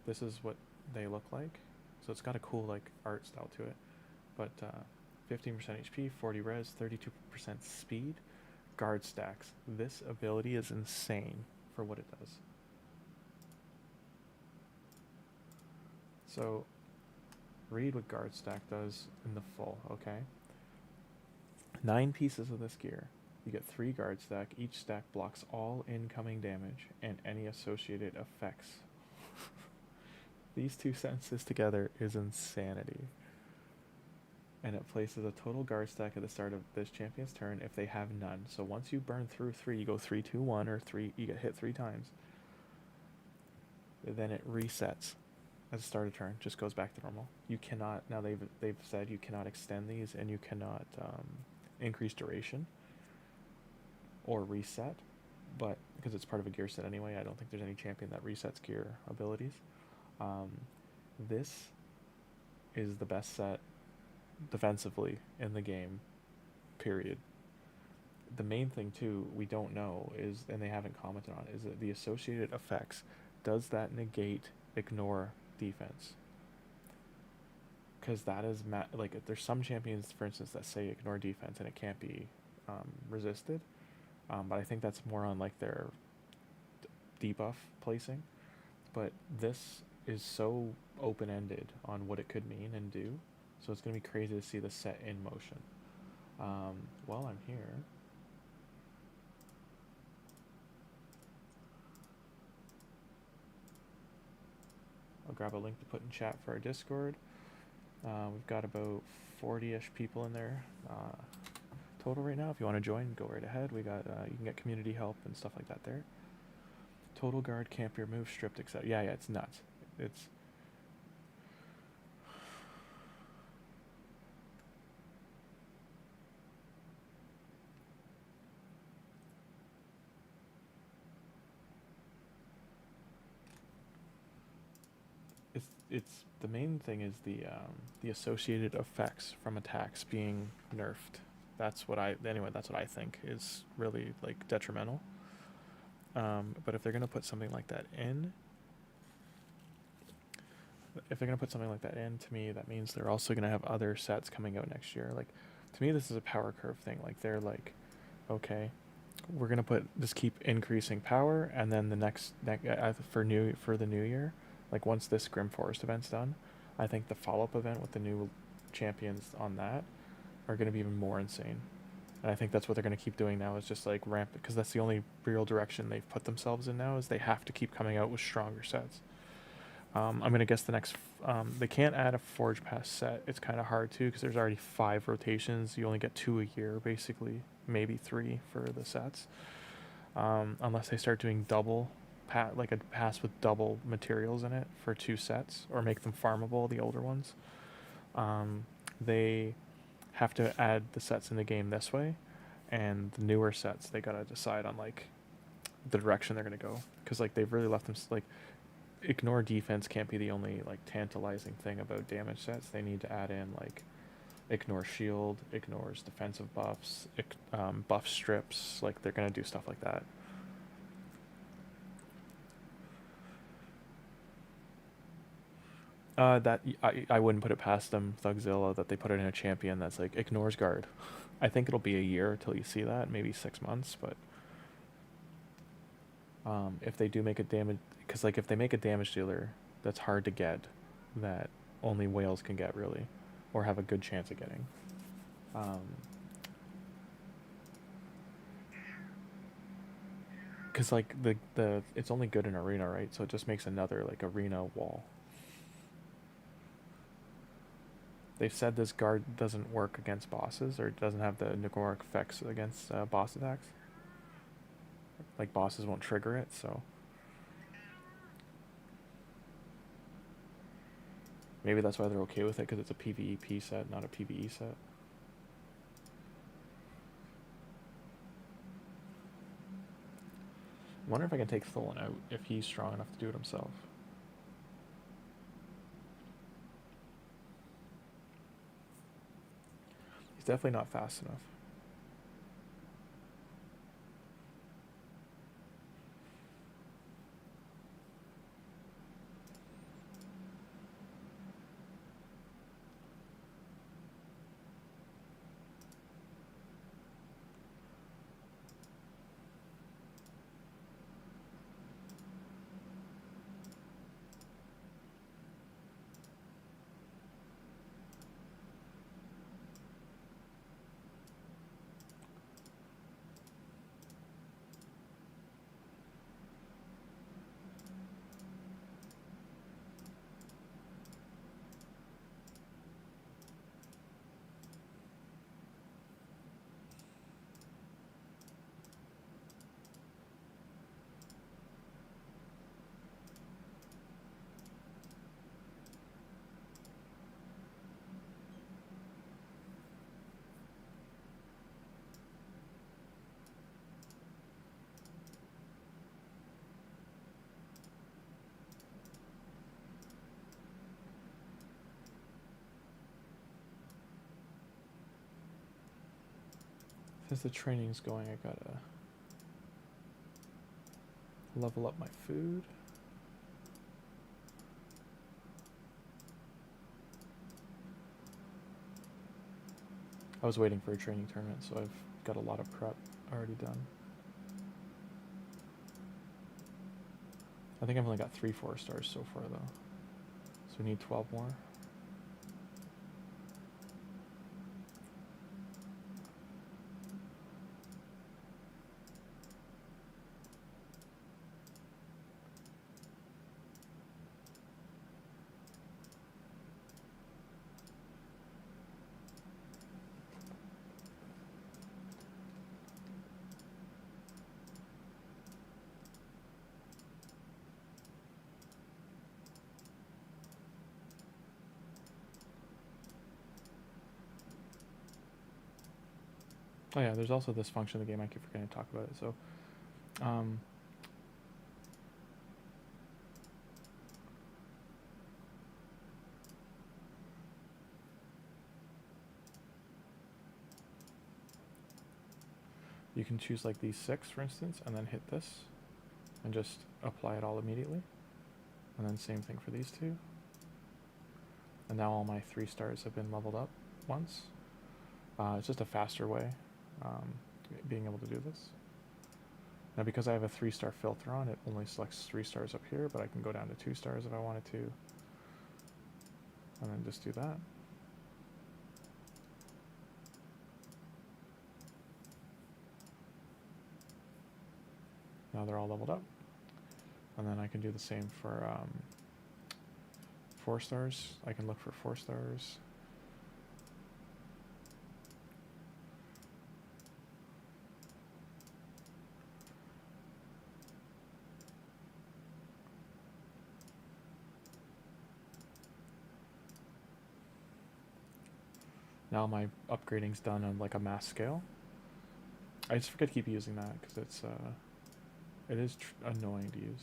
this is what they look like. So it's got a cool like art style to it. But 15% HP, 40 res, 32% speed, guard stacks. This ability is insane for what it does. So read what guard stack does in the full, okay? 9 pieces of this gear. You get 3 guard stack. Each stack blocks all incoming damage and any associated effects. These two sentences together is insanity. And it places a total guard stack at the start of this champion's turn if they have none. So once you burn through 3, you go 3, 2, 1, or 3, you get hit 3 times. Then it resets at the start of turn, just goes back to normal. You cannot, now they've said you cannot extend these, and you cannot increase duration or reset, but because it's part of a gear set anyway, I don't think there's any champion that resets gear abilities. This is the best set defensively in the game, period. The main thing too we don't know is, and they haven't commented on, is that the associated effects, does that negate ignore defense? Because that is like, there's some champions, for instance, that say ignore defense and it can't be resisted, but I think that's more on like their debuff placing. But this is so open-ended on what it could mean and do, so it's going to be crazy to see the set in motion. While I'm here, I'll grab a link to put in chat for our Discord. We've got about 40-ish people in there total right now. If you want to join, go right ahead. We got you can get community help and stuff like that there. Total guard, camp your move, stripped, etc. Yeah, it's nuts. It's the main thing is the associated effects from attacks being nerfed. That's what I think is really like detrimental. But if they're gonna put something like that in, to me that means they're also gonna have other sets coming out next year. Like, to me this is a power curve thing. Like, they're like, okay, we're gonna just keep increasing power, and then the next for the new year, like once this Grim Forest event's done, I think the follow-up event with the new champions on that are going to be even more insane. And I think that's what they're going to keep doing now, is just like ramp it, because that's the only real direction they've put themselves in now, is they have to keep coming out with stronger sets. I'm going to guess the next... they can't add a Forge Pass set. It's kind of hard, too, because there's already 5 rotations. You only get 2 a year, basically. Maybe 3 for the sets. Unless they start doing double... like a pass with double materials in it for 2 sets. Or make them farmable, the older ones. They have to add the sets in the game this way. And the newer sets, they got to decide on, like, the direction they're going to go. Because, like, they've really left them... like, ignore defense can't be the only like tantalizing thing about damage sets. They need to add in like ignore shield, ignores defensive buffs, buff strips. Like they're gonna do stuff like that. That I wouldn't put it past them, Thugzilla, that they put it in a champion that's like ignores guard. I think it'll be a year till you see that, maybe 6 months, but if they do make a damage, because like if they make a damage dealer that's hard to get, that only whales can get really, or have a good chance of getting. Because like the it's only good in arena, right? So it just makes another like arena wall. They've said this guard doesn't work against bosses, or doesn't have the Nagoric effects against boss attacks. Like bosses won't trigger it, so maybe that's why they're okay with it, because it's a PvP set, not a PvE set. I wonder if I can take Tholin out if he's strong enough to do it himself. He's definitely not fast enough. As the training's going, I gotta level up my food. I was waiting for a training tournament, so I've got a lot of prep already done. I think I've only got 3 4-stars so far, though. So we need 12 more. Oh yeah, there's also this function in the game, I keep forgetting to talk about it, so you can choose like these 6 for instance, and then hit this and just apply it all immediately, and then same thing for these 2, and now all my 3 stars have been leveled up once. It's just a faster way being able to do this. Now because I have a 3-star filter on, it only selects 3 stars up here, but I can go down to 2 stars if I wanted to, and then just do that. Now they're all leveled up, and then I can do the same for 4 stars. I can look for 4 stars. Now my upgrading's done on like a mass scale. I just forget to keep using that because it is annoying to use.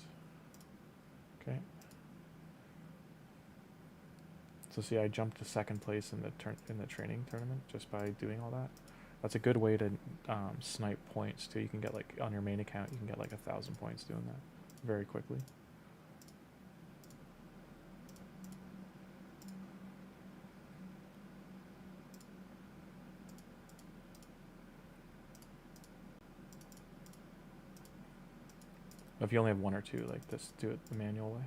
Okay. So see, I jumped to 2nd place in the training tournament just by doing all that. That's a good way to snipe points too. You can get like on your main account, you can get like 1,000 points doing that very quickly. If you only have 1 or 2, like this, do it the manual way.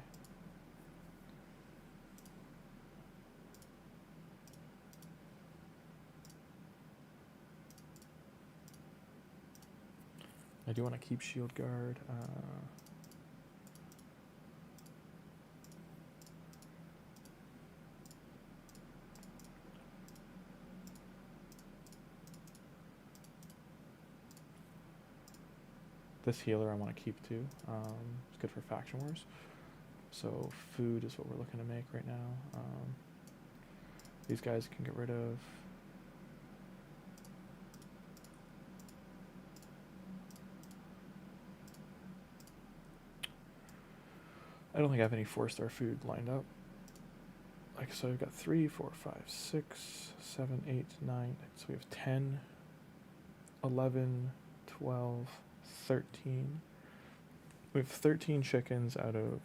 I do want to keep shield guard. This healer I want to keep too. It's good for faction wars. So food is what we're looking to make right now. These guys can get rid of. I don't think I have any 4-star food lined up. Like, so I've got 3, 4, 5, 6, 7, 8, 9. So we have 10, 11, 12, 13. We have 13 chickens out of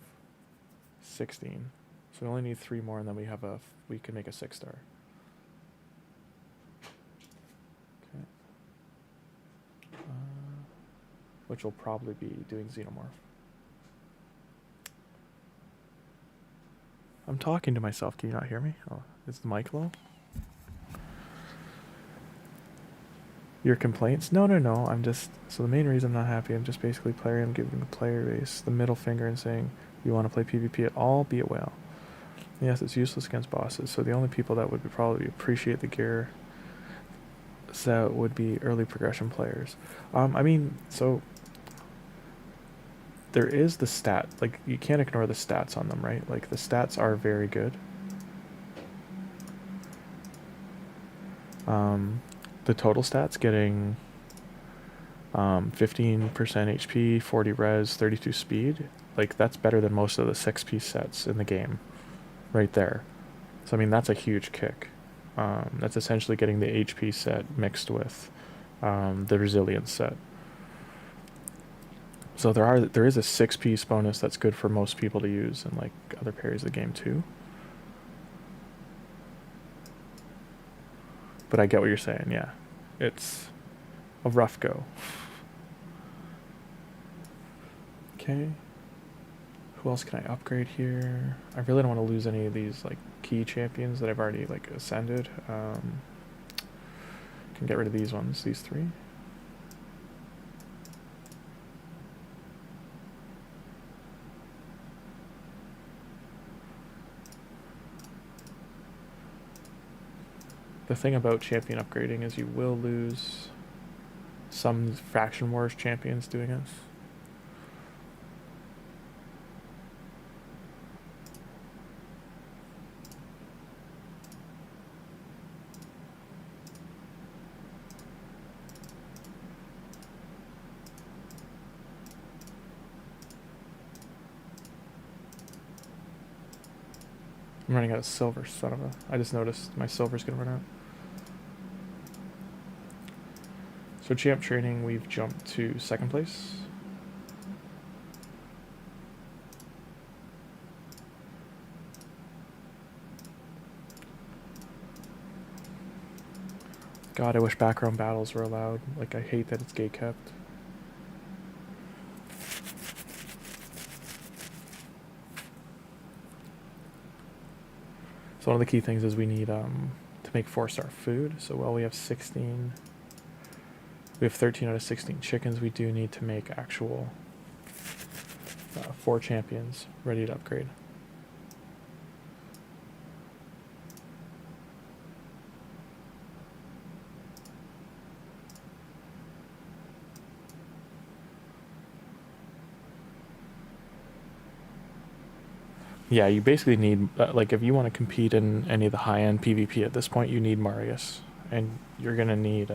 16. So we only need 3 more, and then we can make a 6-star. Okay. Which will probably be doing xenomorph. I'm talking to myself. Can you not hear me? Oh, is the mic low? Your complaints? No. I'm just, so the main reason I'm not happy, I'm just basically I'm giving the player base the middle finger and saying, you want to play PvP at all, be a whale. Yes, it's useless against bosses, so the only people that would probably appreciate the gear set would be early progression players. I mean, so there is the stat, like, you can't ignore the stats on them, right? Like, the stats are very good. The total stats getting 15% HP, 40 res, 32 speed, like, that's better than most of the 6-piece sets in the game, right there. So, I mean, that's a huge kick. That's essentially getting the HP set mixed with the resilience set. So there is a 6-piece bonus that's good for most people to use in like other parries of the game too. But I get what you're saying, yeah. It's a rough go. Okay. Who else can I upgrade here? I really don't want to lose any of these like key champions that I've already like ascended. Can get rid of these ones, these 3. The thing about champion upgrading is you will lose some faction wars champions doing this. I'm running out of silver, son of a... I just noticed my silver's gonna run out. So champ training, we've jumped to 2nd place. God, I wish background battles were allowed. Like, I hate that it's gate kept. So one of the key things is we need to make 4-star food. So while we have 16, we have 13 out of 16 chickens, we do need to make actual 4 champions ready to upgrade. Yeah, you basically need, like, if you want to compete in any of the high-end PvP at this point, you need Marius. And you're going to need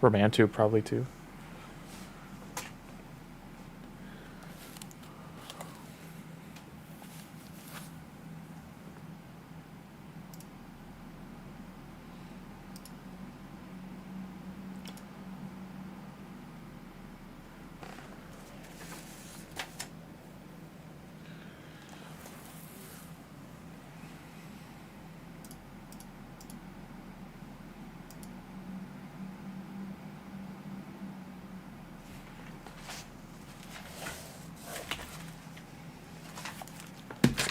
Romantu probably too.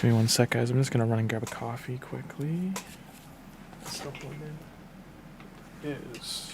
Give me 1 sec, guys. I'm just gonna run and grab a coffee quickly. Still plugged in. Is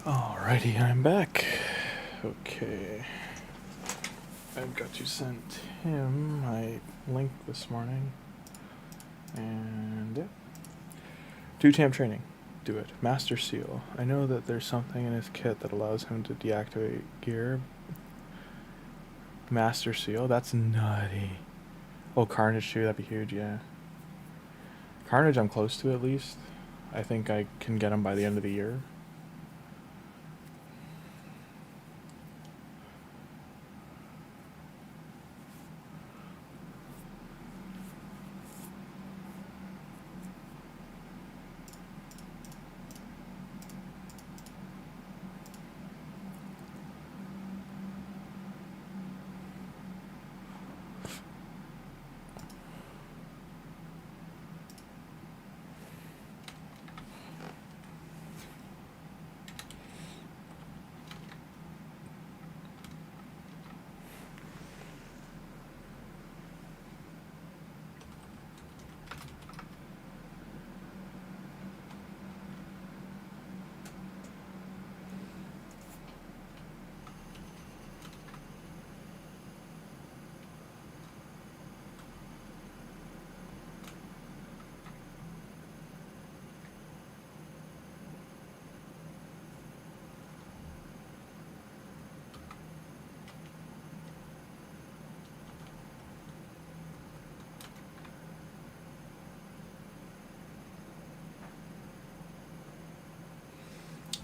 Alrighty, I'm back. Okay. I've got to send him my link this morning. And yeah. 2-tam training. Do it. Master Seal. I know that there's something in his kit that allows him to deactivate gear. Master Seal? That's nutty. Oh, Carnage too, that'd be huge, yeah. Carnage I'm close to at least. I think I can get him by the end of the year.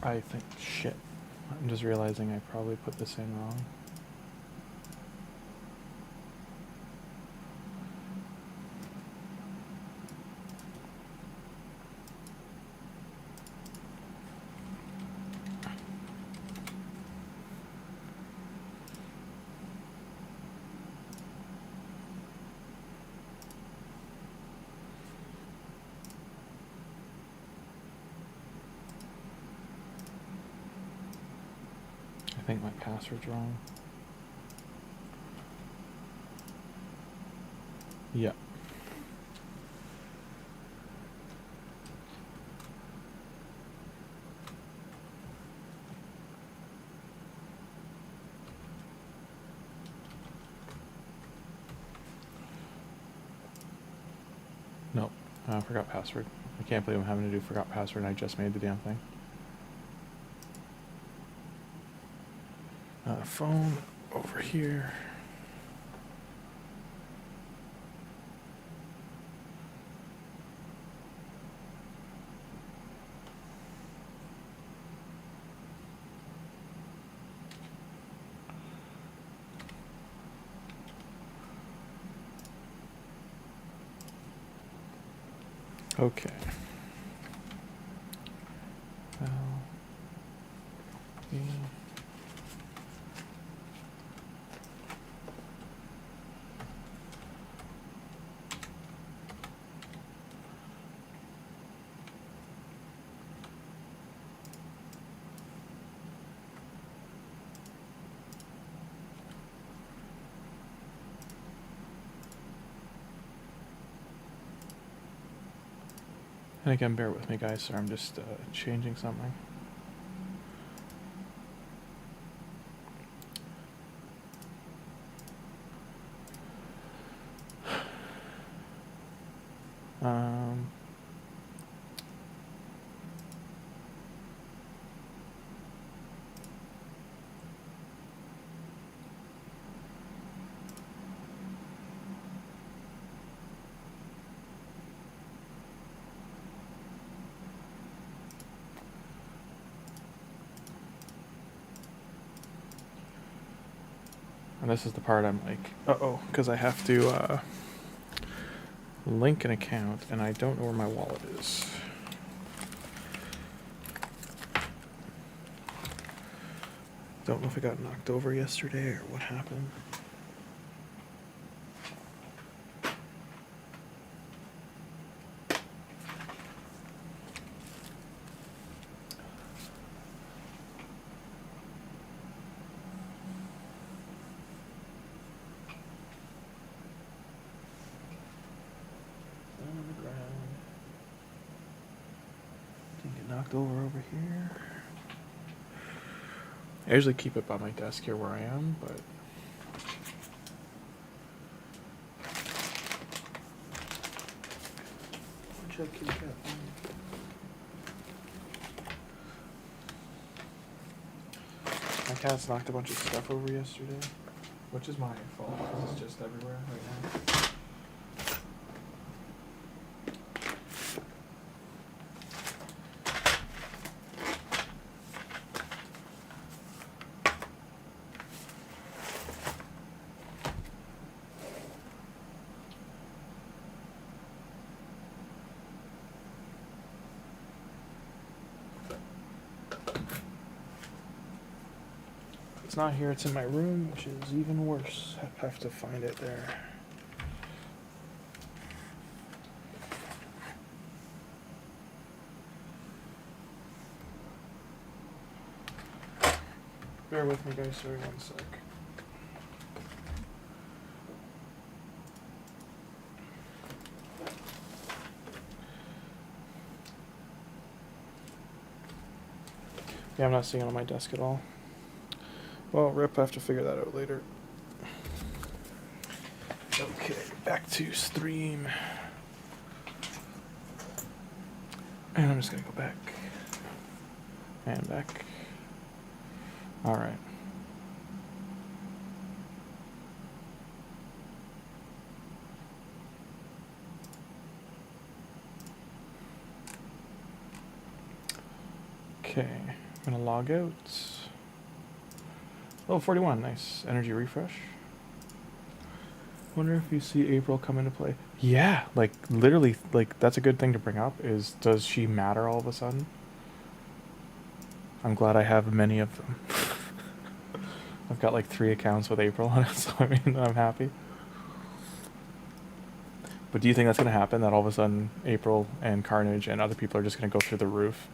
I think, shit. I'm just realizing I probably put this in wrong. I think my password's wrong. Yeah. Nope. Forgot password. I can't believe I'm having to do forgot password and I just made the damn thing. Phone over here. Okay. And again, bear with me, guys. So I'm just changing something. And this is the part I'm like, uh-oh, because I have to link an account, and I don't know where my wallet is. Don't know if I got knocked over yesterday or what happened. Knocked over here. I usually keep it by my desk here where I am, but my cat's knocked a bunch of stuff over yesterday, which is my fault because it's just everywhere right now. It's not here, it's in my room, which is even worse. I have to find it there. Bear with me, guys, sorry, 1 sec. Yeah, I'm not seeing it on my desk at all. Well, rip, I have to figure that out later. Okay, back to stream. And I'm just gonna go back. And back. Alright. Okay, I'm gonna log out. Oh, 41, nice. Energy refresh. Wonder if you see April come into play. Yeah, like, literally, like, that's a good thing to bring up, is does she matter all of a sudden? I'm glad I have many of them. I've got like 3 accounts with April on it, so I mean, I'm happy. But do you think that's going to happen, that all of a sudden April and Carnage and other people are just going to go through the roof?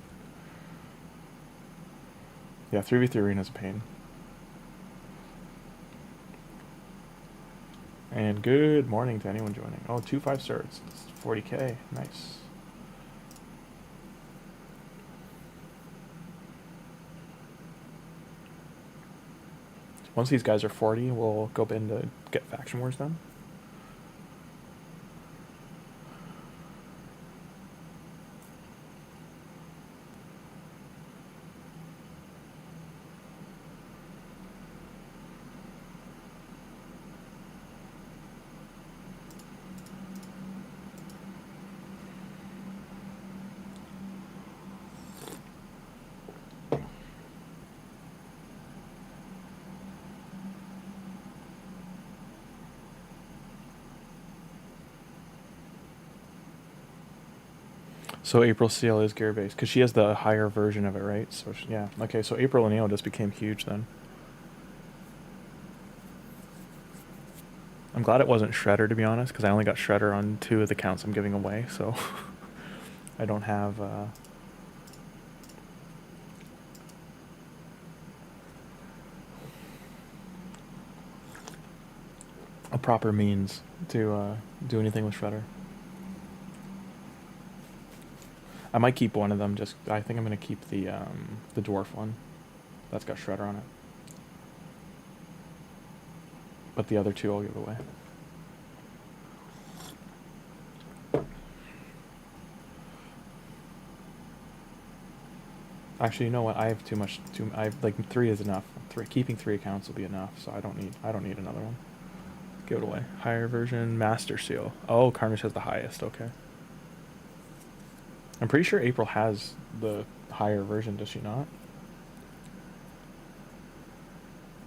Yeah, 3v3 arena is a pain. And good morning to anyone joining. Oh, 2 5-stars. It's 40k. Nice. Once these guys are 40, we'll go in to get faction wars done. So April CL is gear based because she has the higher version of it, right? So she, yeah, okay. So April and Neo just became huge then. I'm glad it wasn't Shredder, to be honest, because I only got Shredder on 2 of the counts I'm giving away, so I don't have a proper means to do anything with Shredder. I might keep one of them. Just I think I'm gonna keep the dwarf one. That's got Shredder on it. But the other 2 I'll give away. Actually, you know what? I have too much. I like 3 is enough. Keeping 3 accounts will be enough. So I don't need another one. Give it away. Higher version, Master Seal. Oh, Carnage has the highest. Okay. I'm pretty sure April has the higher version, does she not?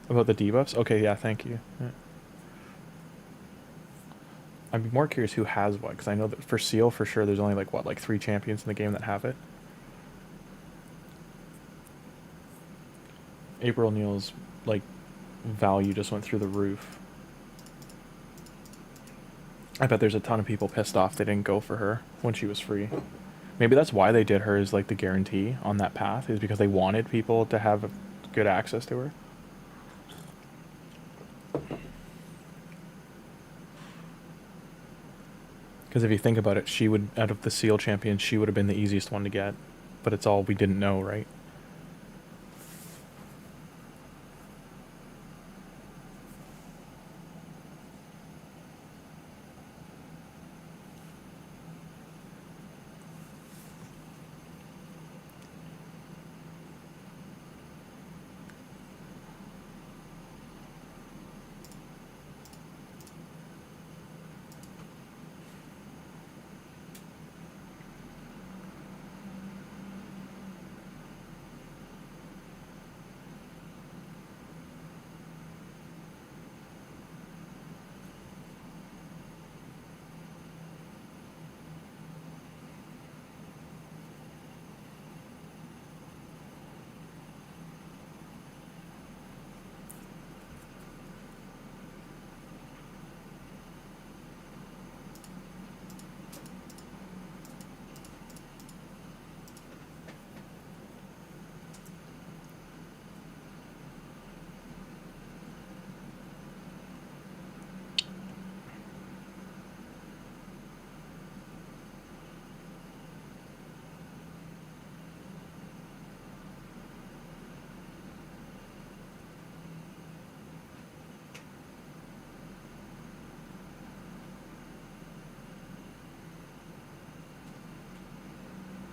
About the debuffs? Okay, yeah, thank you. Yeah. I'm more curious who has what, because I know that for Seal, for sure, there's only like, what, like 3 champions in the game that have it? April O'Neil's, like, value just went through the roof. I bet there's a ton of people pissed off they didn't go for her when she was free. Maybe that's why they did her as like the guarantee on that path, is because they wanted people to have good access to her. Because if you think about it, she would, out of the Seal champions, she would have been the easiest one to get. But it's all we didn't know, right?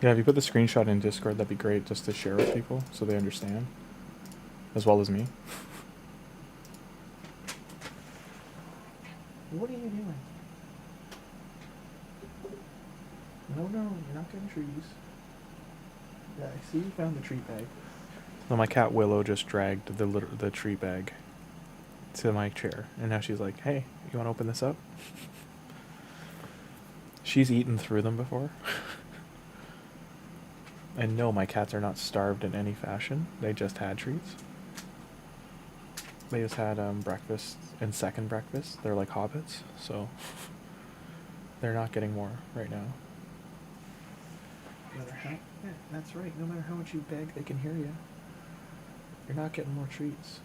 Yeah, if you put the screenshot in Discord, that'd be great just to share with people so they understand. As well as me. What are you doing? No, you're not getting trees. Yeah, I see you found the treat bag. No, my cat Willow just dragged the treat bag to my chair, and now she's like, "Hey, you want to open this up?" She's eaten through them before. And no, my cats are not starved in any fashion. They just had treats. They just had breakfast and second breakfast. They're like hobbits, so they're not getting more right now. No matter how, yeah, that's right. No matter how much you beg, they can hear you. You're not getting more treats.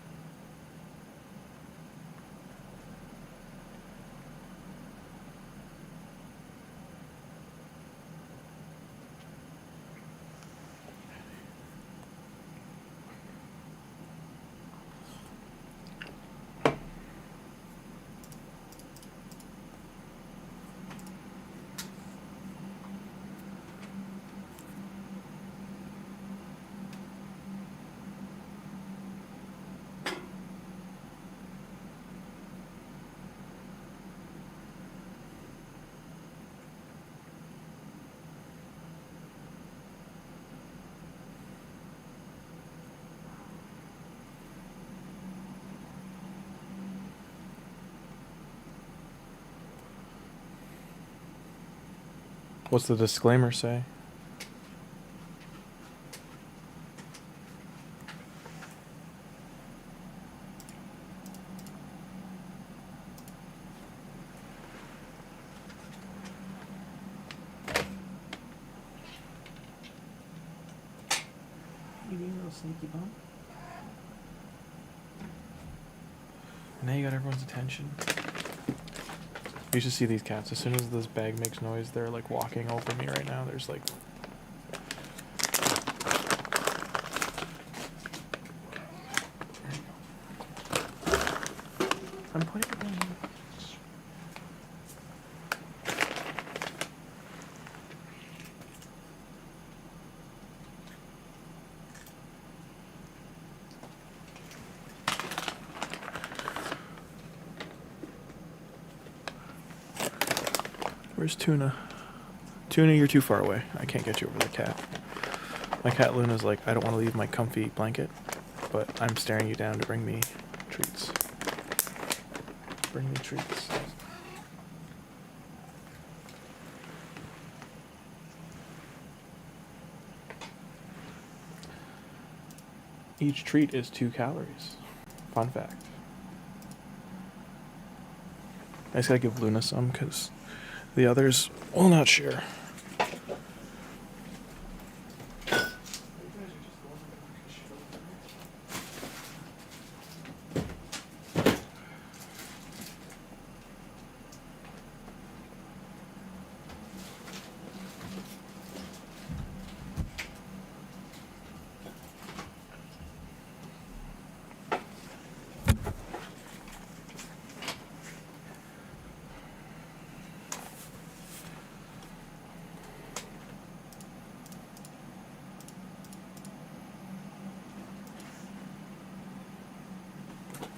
What's the disclaimer say? You being a little sneaky bum? Now you got everyone's attention. You should see these cats. As soon as this bag makes noise, they're like walking over me right now. There's like... I'm putting it down. Where's Tuna? Tuna, you're too far away. I can't get you over the cat. My cat Luna's like, I don't want to leave my comfy blanket, but I'm staring you down to bring me treats. Bring me treats. Each treat is 2 calories. Fun fact. I just gotta give Luna some because the others will not share.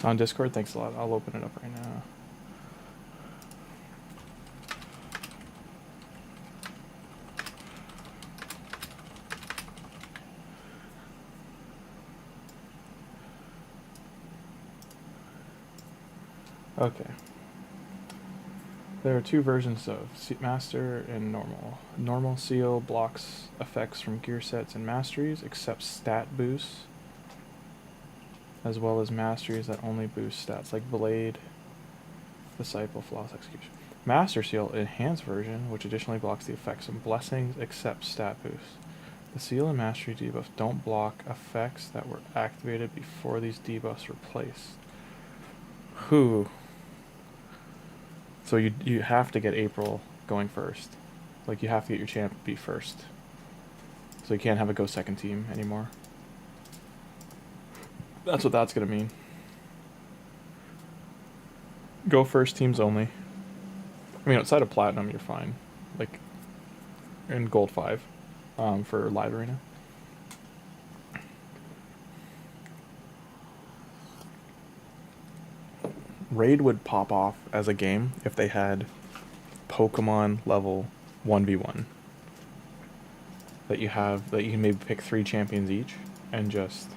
On Discord, thanks a lot. I'll open it up right now. Okay. There are 2 versions of Master and Normal. Normal Seal blocks effects from gear sets and masteries, except stat boosts, as well as masteries that only boost stats, like Blade, Disciple, Flawless Execution. Master Seal Enhanced version, which additionally blocks the effects of Blessings, except stat boosts. The Seal and Mastery debuffs don't block effects that were activated before these debuffs were placed. Whew. So you have to get April going first. Like, you have to get your champ be first. So you can't have it go second team anymore. That's what that's gonna mean. Go first teams only. I mean, outside of Platinum, you're fine. Like, in Gold 5. for live arena. Raid would pop off as a game if they had Pokemon level 1v1. That you can maybe pick 3 champions each and just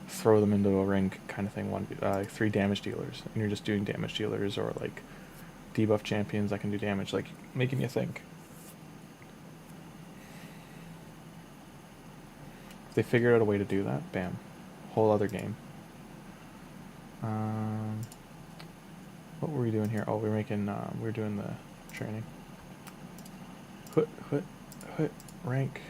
throw them into a ring kind of thing. 3 damage dealers, and you're just doing damage dealers, or like debuff champions that can do damage, like making you think. If they figured out a way to do that, bam, whole other game. What were we doing here? Oh, we were doing the training. Hut, rank.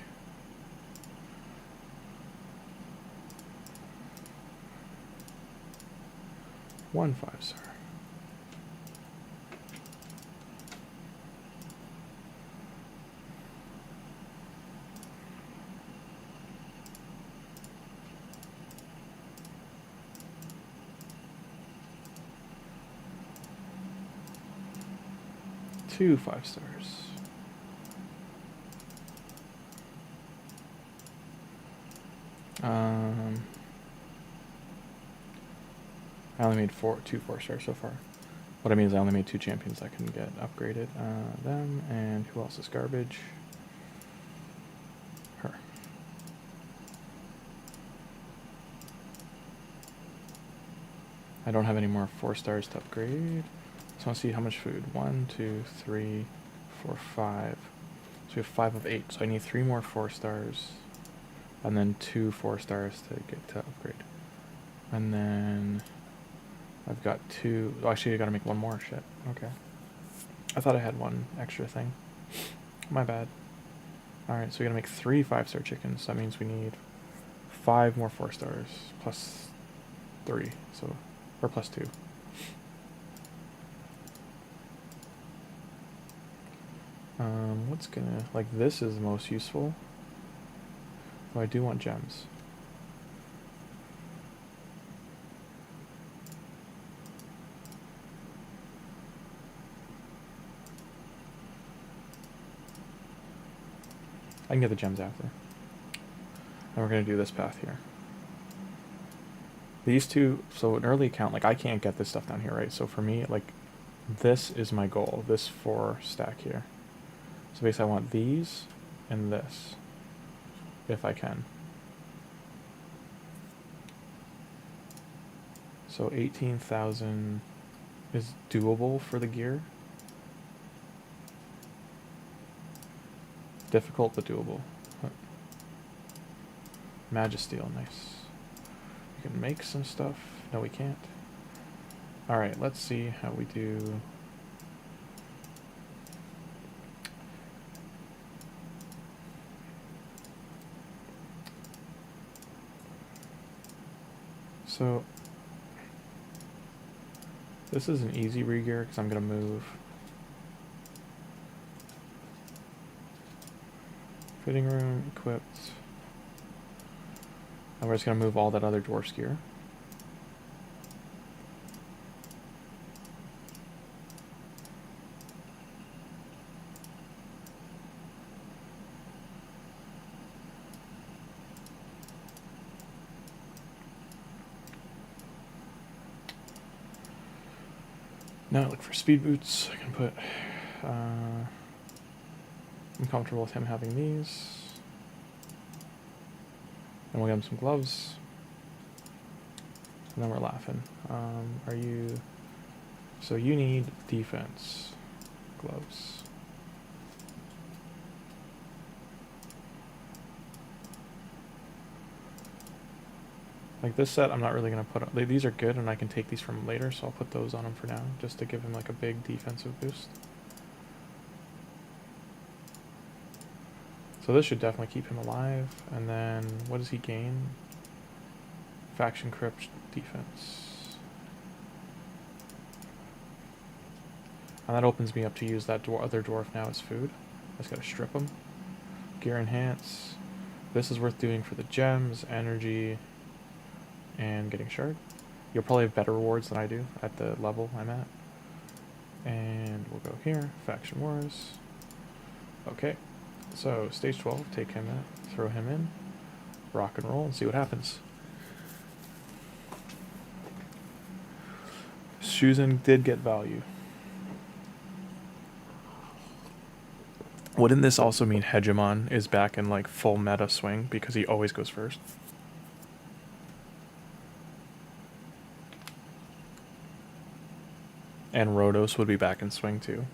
One 5-star. Two 5-stars. I only made 2 4-stars so far. What I mean is I only made 2 champions that can get upgraded. Them, and who else is garbage? Her. I don't have any more 4-stars to upgrade. So I want to see how much food. 1, 2, 3, 4, 5. So we have 5 of 8. So I need 3 more 4-stars. And then 2 4-stars to get to upgrade. And then I've got 2. Oh, actually, I gotta make 1 more. Shit. Okay. I thought I had 1 extra thing. My bad. Alright, so we gotta make 3 5-star chickens. So that means we need 5 more 4-stars. Plus 3. So, or plus 2. What's gonna, like, this is the most useful. Oh, I do want gems. I can get the gems after. And we're gonna do this path here. These two, so an early account, like, I can't get this stuff down here, right? So for me, like, this is my goal, this 4 stack here. So basically I want these and this, if I can. So 18,000 is doable for the gear. Difficult but doable. Magisteel, nice. We can make some stuff. No, we can't. Alright, let's see how we do. So this is an easy regear because I'm going to move fitting room, equipped, and we're just going to move all that other dwarf's gear. Now look for speed boots. I can put, I'm comfortable with him having these. And we'll get him some gloves. And then we're laughing. Are you, so you need defense gloves. Like this set, I'm not really going to put, these are good and I can take these from later, so I'll put those on him for now, just to give him like a big defensive boost. So this should definitely keep him alive, and then what does he gain? Faction Crypt defense. And that opens me up to use that other dwarf now as food. I just gotta strip him. Gear enhance. This is worth doing for the gems, energy, and getting shard. You'll probably have better rewards than I do at the level I'm at. And we'll go here, Faction Wars. Okay, So stage 12, take him in, throw him in, rock and roll, and see what happens. Shuzin did get value. Wouldn't this also mean Hegemon is back in like full meta swing because he always goes first? And Rhodos would be back in swing too.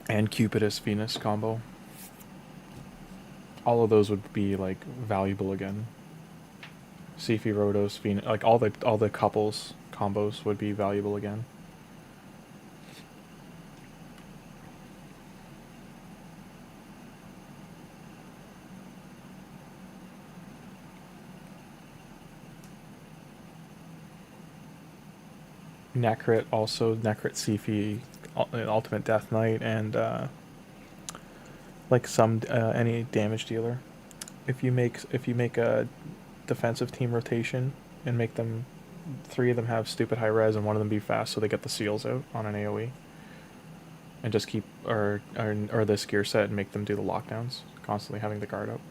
And Cupidus Venus combo. All of those would be like valuable again. Sifi Rhodos Venus, like all the couples combos would be valuable again. Necrit also, Necrit Sifi, Ultimate Death Knight, and like some any damage dealer. If you make a defensive team rotation and make them 3 of them have stupid high res and 1 of them be fast, so they get the seals out on an AOE, and just keep or this gear set and make them do the lockdowns, constantly having the guard up.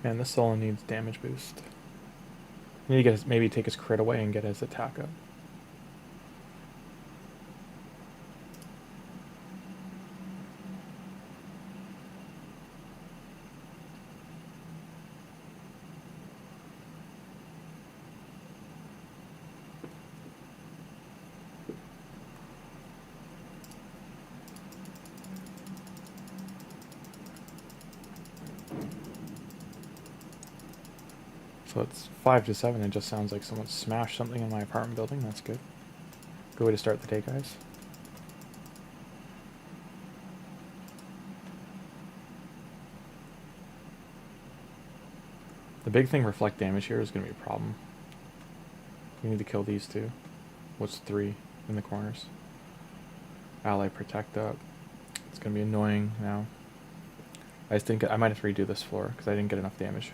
Man, this Tholin needs damage boost. You need to get his, maybe take his crit away and get his attack up. So it's 5 to 7. It just sounds like someone smashed something in my apartment building. That's good. Good way to start the day, guys. The big thing, reflect damage here, is going to be a problem. We need to kill these 2. What's 3 in the corners? Ally protect up. It's going to be annoying now. I just think I might have to redo this floor because I didn't get enough damage.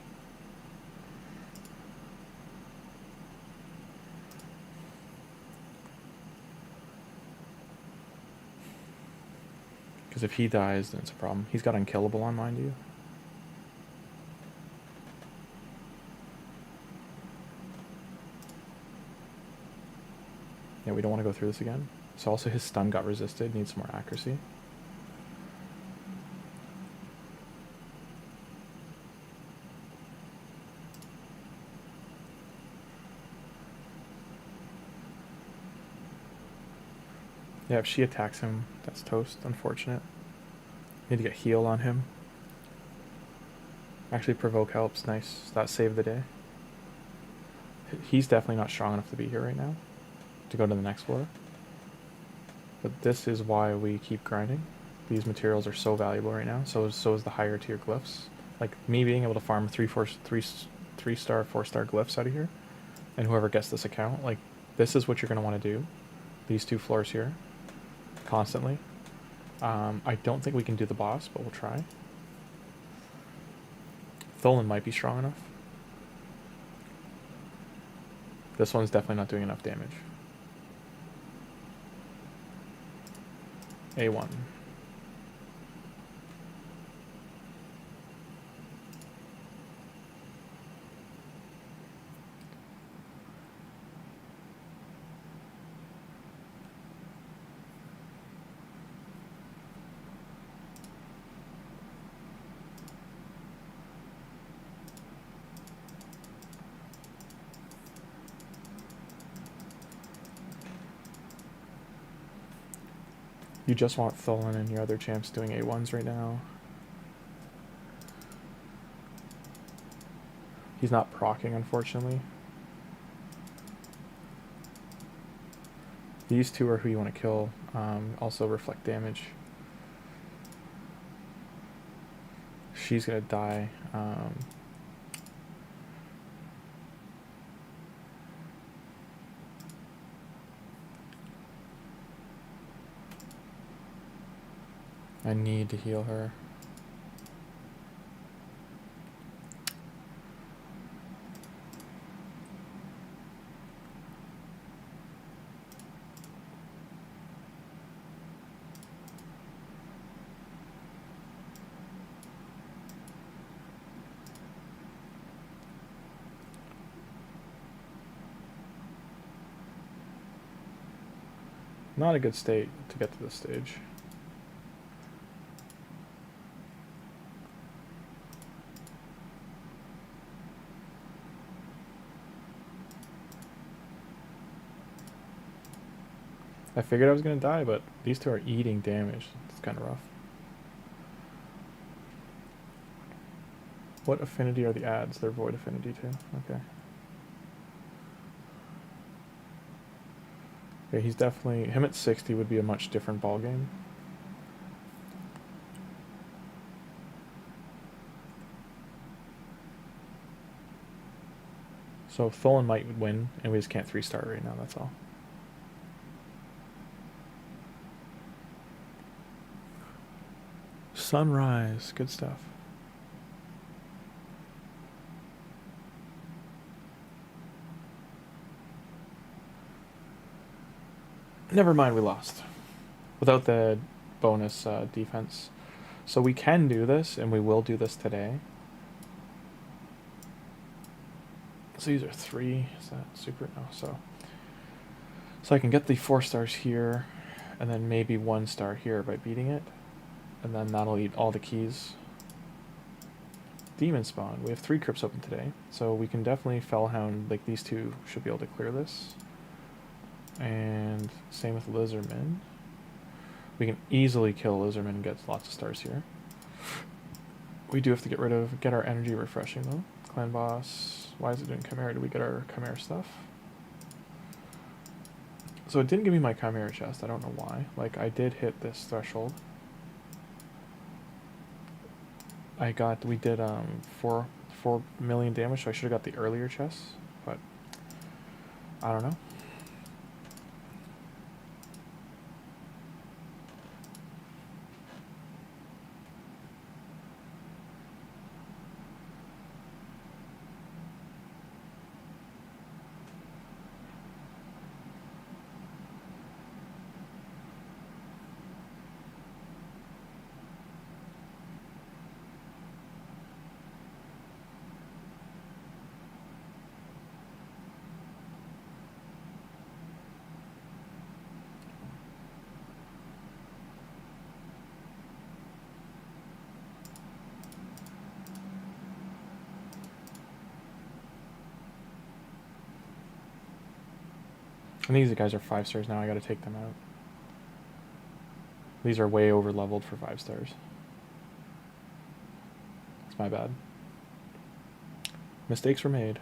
Because if he dies, then it's a problem. He's got unkillable on, mind you. Yeah, we don't want to go through this again. So also his stun got resisted. Needs some more accuracy. Yeah, if she attacks him, that's toast. Unfortunate. Need to get heal on him. Actually, provoke helps. Nice. That saved the day. He's definitely not strong enough to be here right now, to go to the next floor. But this is why we keep grinding. These materials are so valuable right now. So is the higher tier glyphs. Like me being able to farm 3-star, 4-star glyphs out of here, and whoever gets this account, like this is what you're gonna want to do. These 2 floors here. Constantly. I don't think we can do the boss, but we'll try. Tholin might be strong enough. This one's definitely not doing enough damage. A1. You just want Tholin and your other champs doing A1s right now. He's not proccing, unfortunately. These 2 are who you want to kill. Also reflect damage. she's gonna die. I need to heal her. Not a good state to get to this stage. I figured I was going to die, but these two are eating damage. It's kind of rough. What affinity are the adds? They're void affinity too. Okay. Yeah, he's definitely... Him at 60 would be a much different ballgame. So Tholin might win, and we just can't 3-star right now, that's all. Sunrise, good stuff. Never mind, we lost. Without the bonus defense. So we can do this, and we will do this today. So these are 3. Is that super? No, so I can get the 4 stars here, and then maybe 1 star here by beating it. And then that'll eat all the keys. Demon spawn. We have 3 crypts open today, so we can definitely Fellhound. Like, these two should be able to clear this. And same with Lizardman. We can easily kill Lizardman and get lots of stars here. We do have to get our energy refreshing though. Clan boss. Why is it doing Chimera? Did we get our Chimera stuff? So it didn't give me my Chimera chest. I don't know why. Like, I did hit this threshold. We did 4 million damage, so I should have got the earlier chests, but I don't know. And these guys are 5 stars now. I gotta take them out. These are way over leveled for 5 stars. It's my bad. Mistakes were made.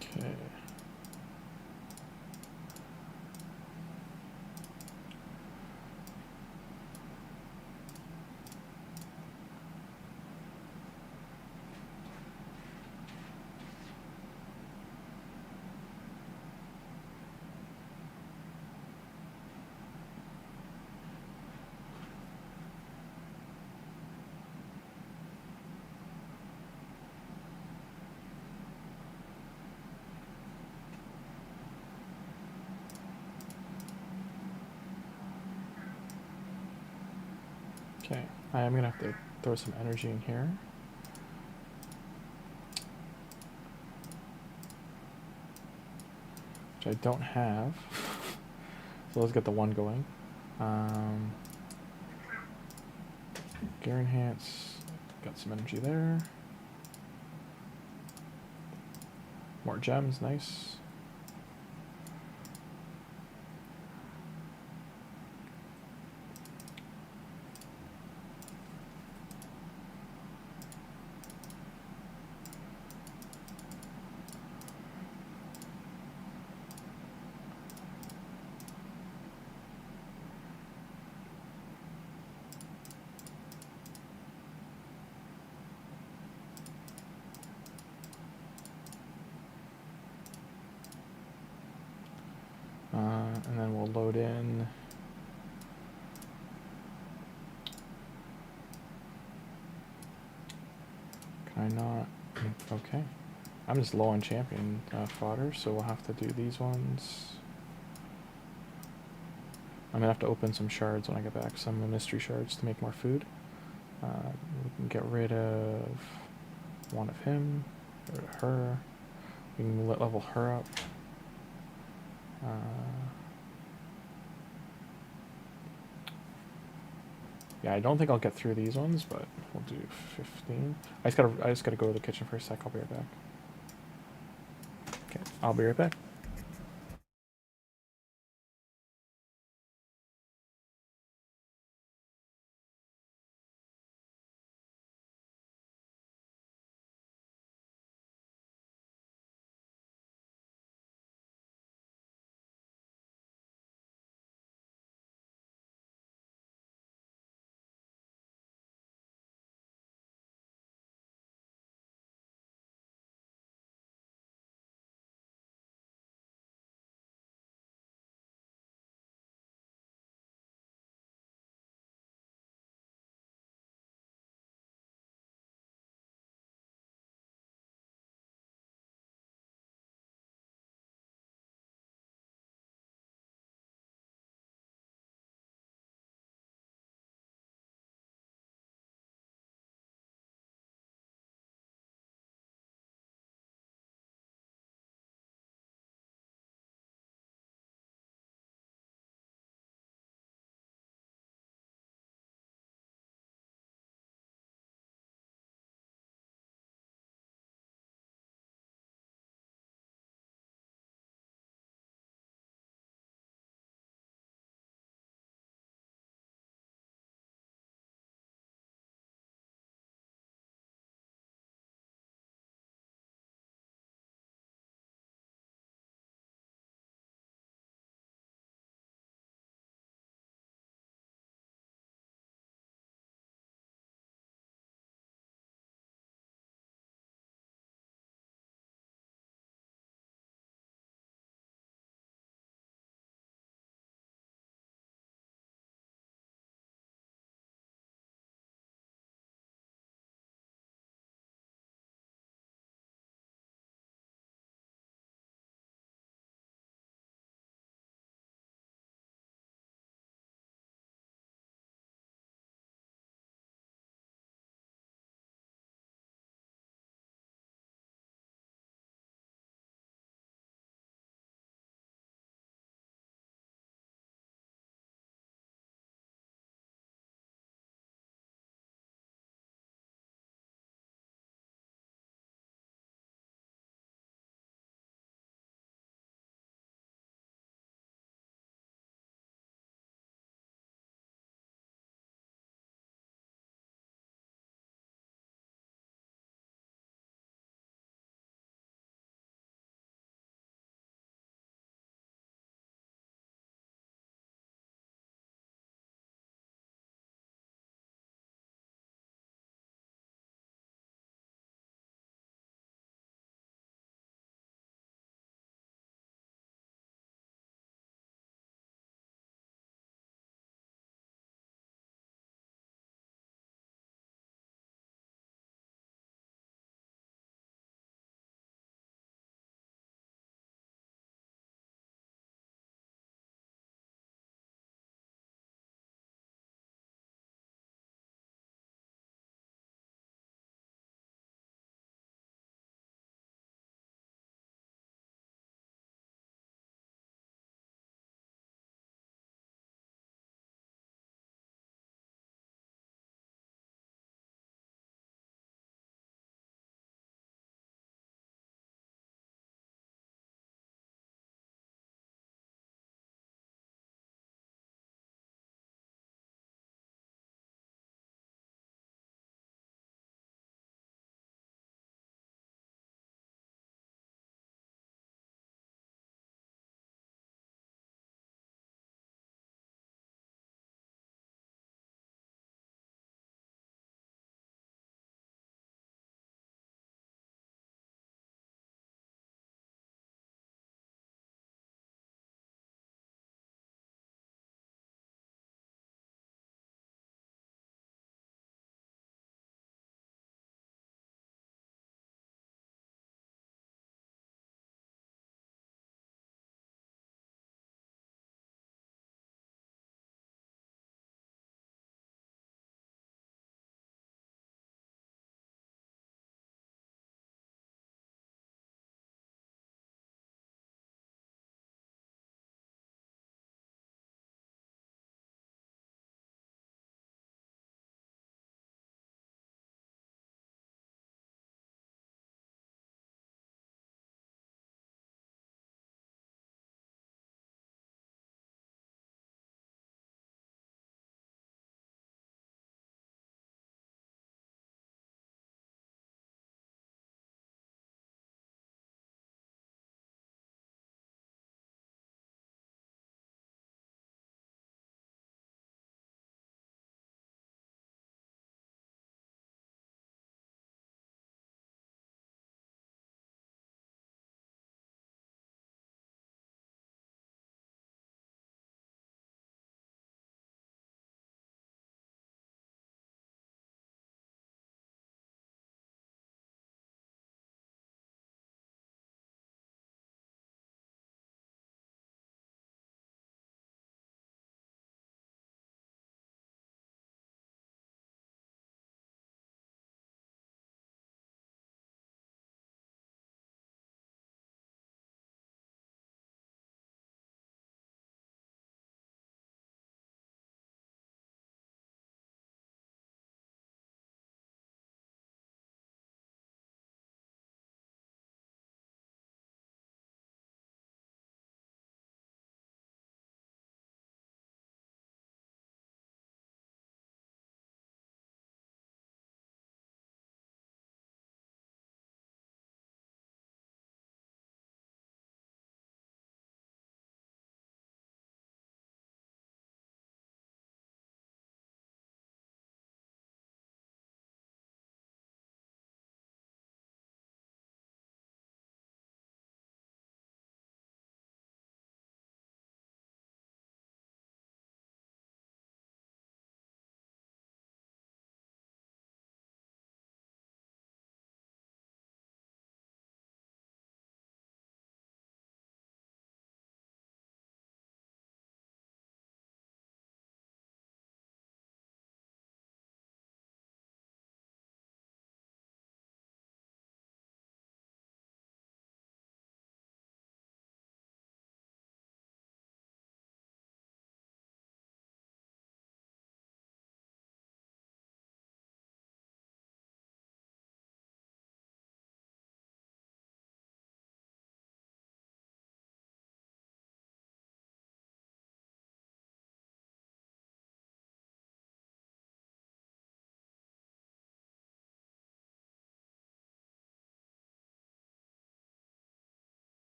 Okay. Okay, I am gonna have to throw some energy in here. Which I don't have. So let's get the 1 going. Gear enhance, got some energy there. More gems, nice. And then we'll load in. Can I not? Okay. I'm just low on champion fodder, so we'll have to do these ones. I'm gonna have to open some shards when I get back, some mystery shards to make more food. We can get rid of one of him, get rid of her. We can level her up. Yeah, I don't think I'll get through these ones, but we'll do 15. I just gotta go to the kitchen for a sec. I'll be right back. Okay, I'll be right back.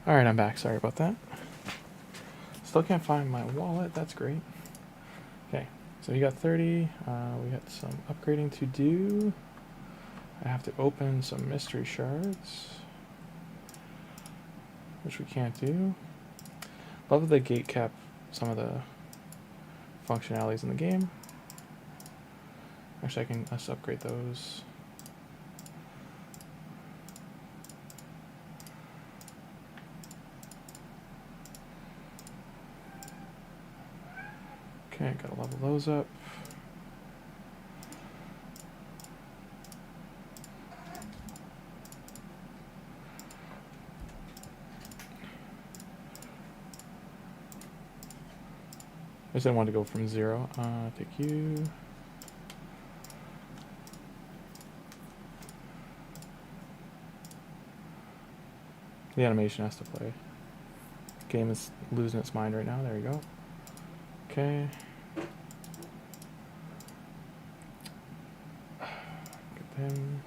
Alright, I'm back. Sorry about that. Still can't find my wallet. That's great. Okay, so you got 30. We got some upgrading to do. I have to open some mystery shards, which we can't do. Love that they gate cap some of the functionalities in the game. Actually, let's upgrade those. Okay, gotta level those up. I just didn't want to go from 0. Take you. The animation has to play. Game is losing its mind right now. There you go. Okay. Get them.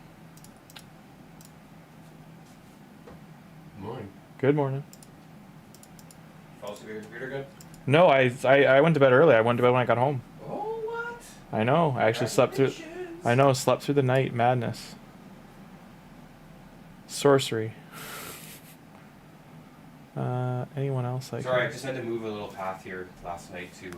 Morning. Good morning. Fall asleep at your computer good? No, I went to bed early. I went to bed when I got home. Oh, what? I know. I actually slept through. I know. Slept through the night. Madness. Sorcery. Anyone else? Sorry, I just had to move a little path here last night to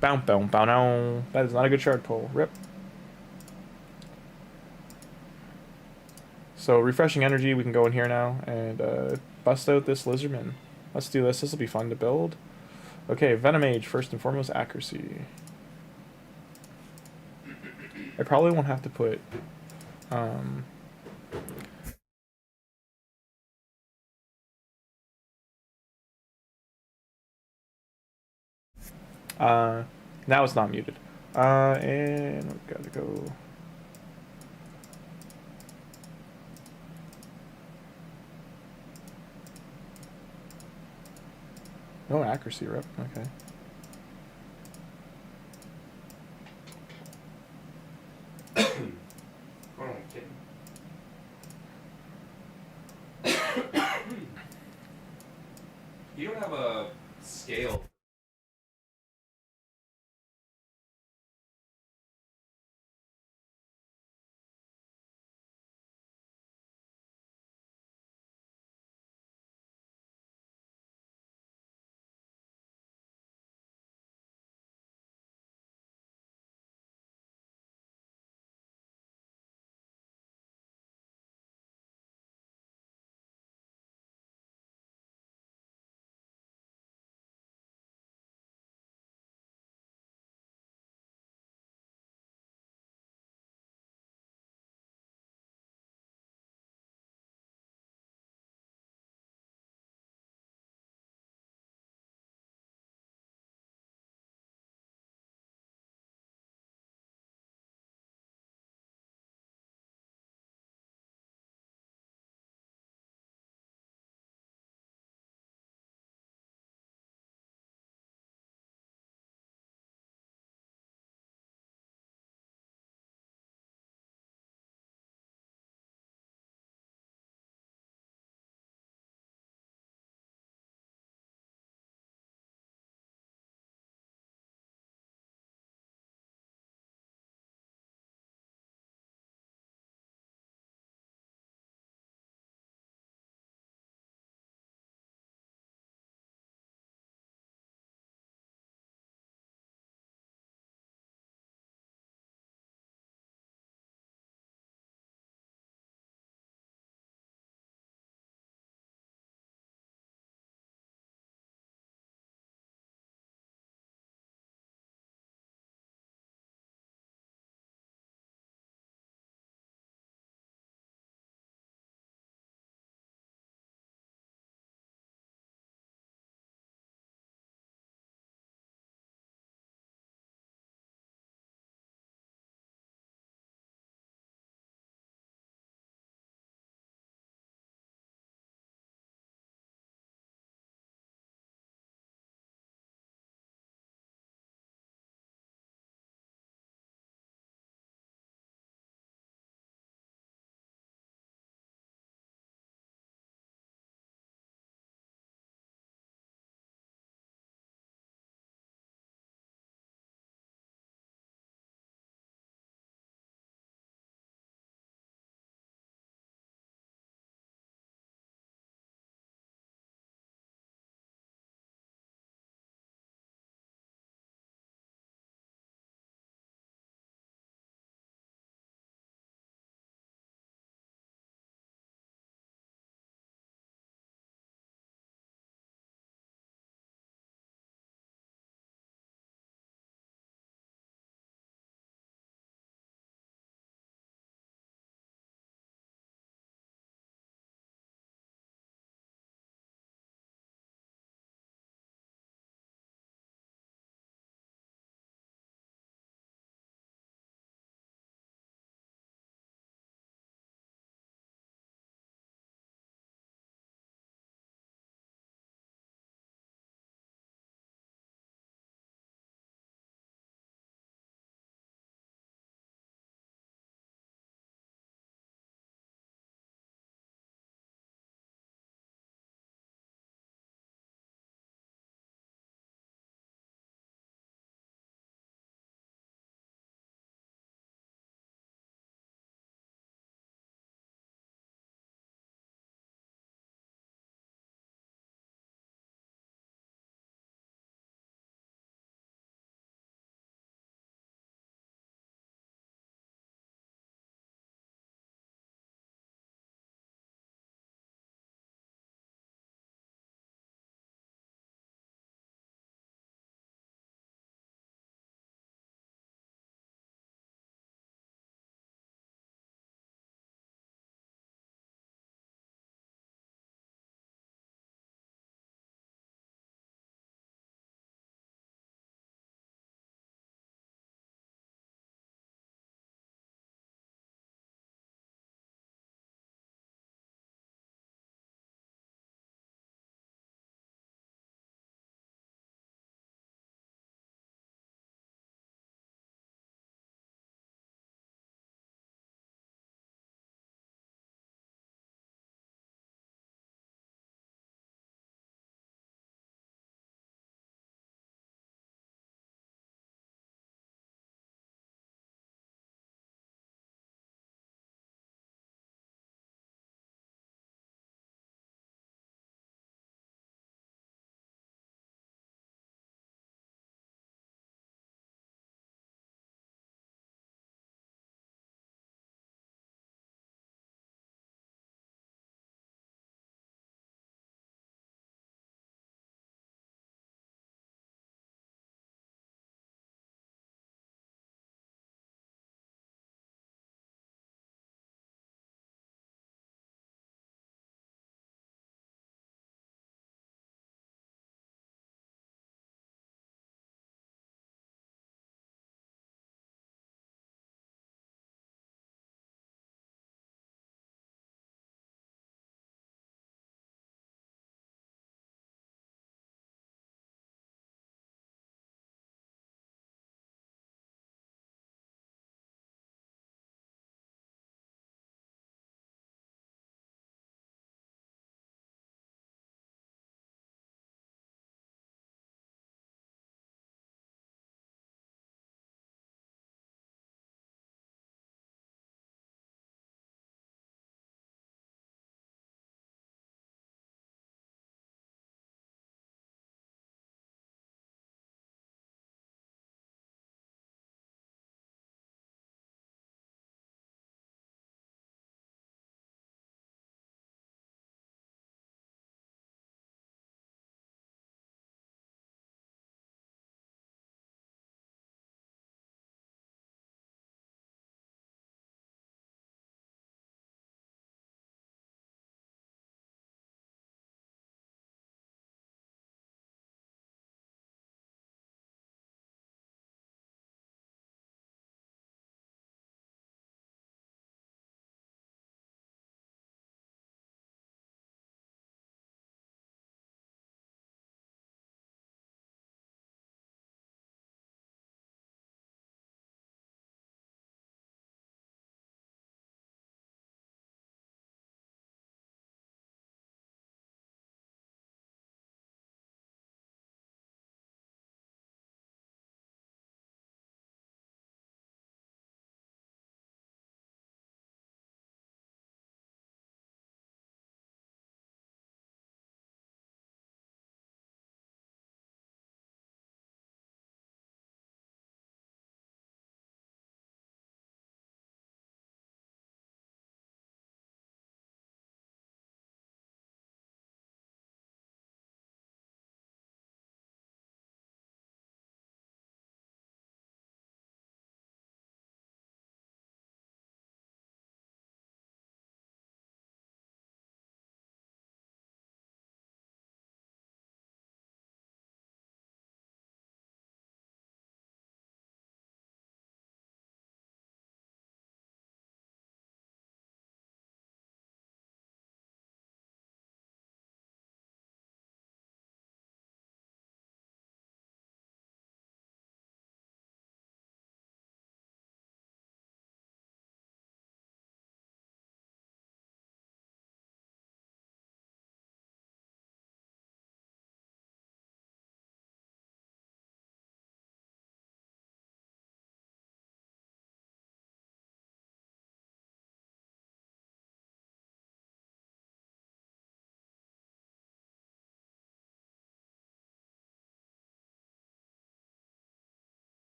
Bow, bow, bow, now. That is not a good shard pull. Rip. So refreshing energy, we can go in here now and bust out this lizardman. Let's do this. This will be fun to build. Okay, Venom Mage, first and foremost, accuracy. I probably won't have to put... now it's not muted. And we gotta go... No accuracy rep, okay. Hold on, kitten. You don't have a scale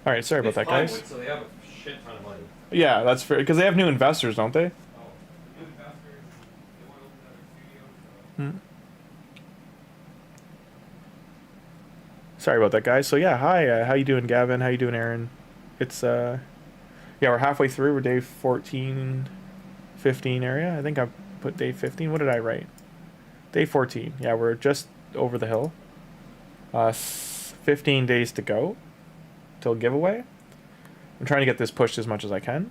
All right, sorry about that, guys. So they have a shit ton of money. Yeah, that's fair because they have new investors, don't they? Oh, new investors. They want to open another studio. So. Hmm. Sorry about that, guys. So yeah, hi. How you doing, Gavin? How you doing, Aaron? It's yeah, we're halfway through. We're day 14, 15 area. I think I put day 15. What did I write? Day 14. Yeah, we're just over the hill. 15 days to go till giveaway. I'm trying to get this pushed as much as I can.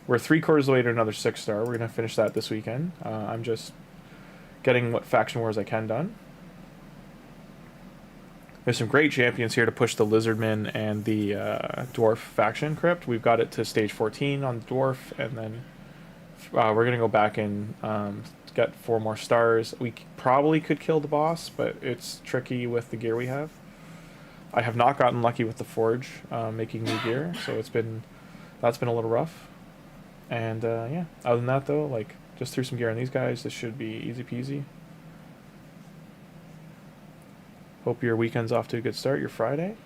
We're 3/4 away to another 6-star. We're gonna finish that this weekend. I'm just getting what faction wars I can done. There's some great champions here to push the Lizardman and the Dwarf faction crypt. We've got it to stage 14 on Dwarf, and then we're going to go back and get 4 more stars. We probably could kill the boss, but it's tricky with the gear we have. I have not gotten lucky with the Forge making new gear, so that's been a little rough. And yeah, other than that though, like just threw some gear on these guys. This should be easy peasy. Hope your weekend's off to a good start, your Friday.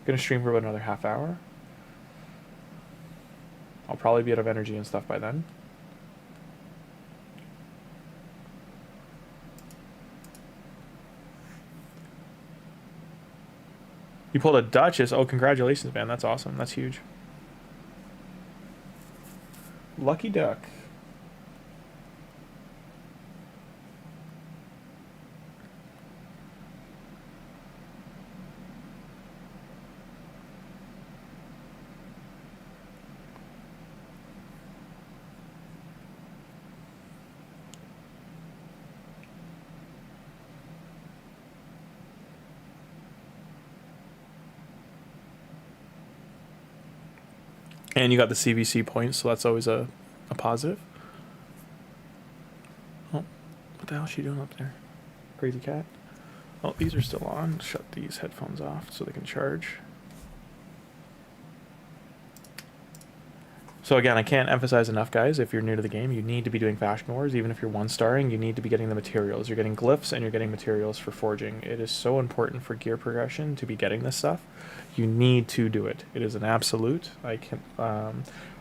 Gonna stream for about another half hour. I'll probably be out of energy and stuff by then. You pulled a Duchess. Oh, congratulations, man. That's awesome. That's huge. Lucky duck. And you got the CVC points, so that's always a positive. Oh, what the hell is she doing up there? Crazy cat. Oh, these are still on. Shut these headphones off so they can charge. So again, I can't emphasize enough, guys, if you're new to the game, you need to be doing Faction Wars. Even if you're 1-starring, you need to be getting the materials. You're getting glyphs and you're getting materials for forging. It is so important for gear progression to be getting this stuff. You need to do it. It is an absolute. I can,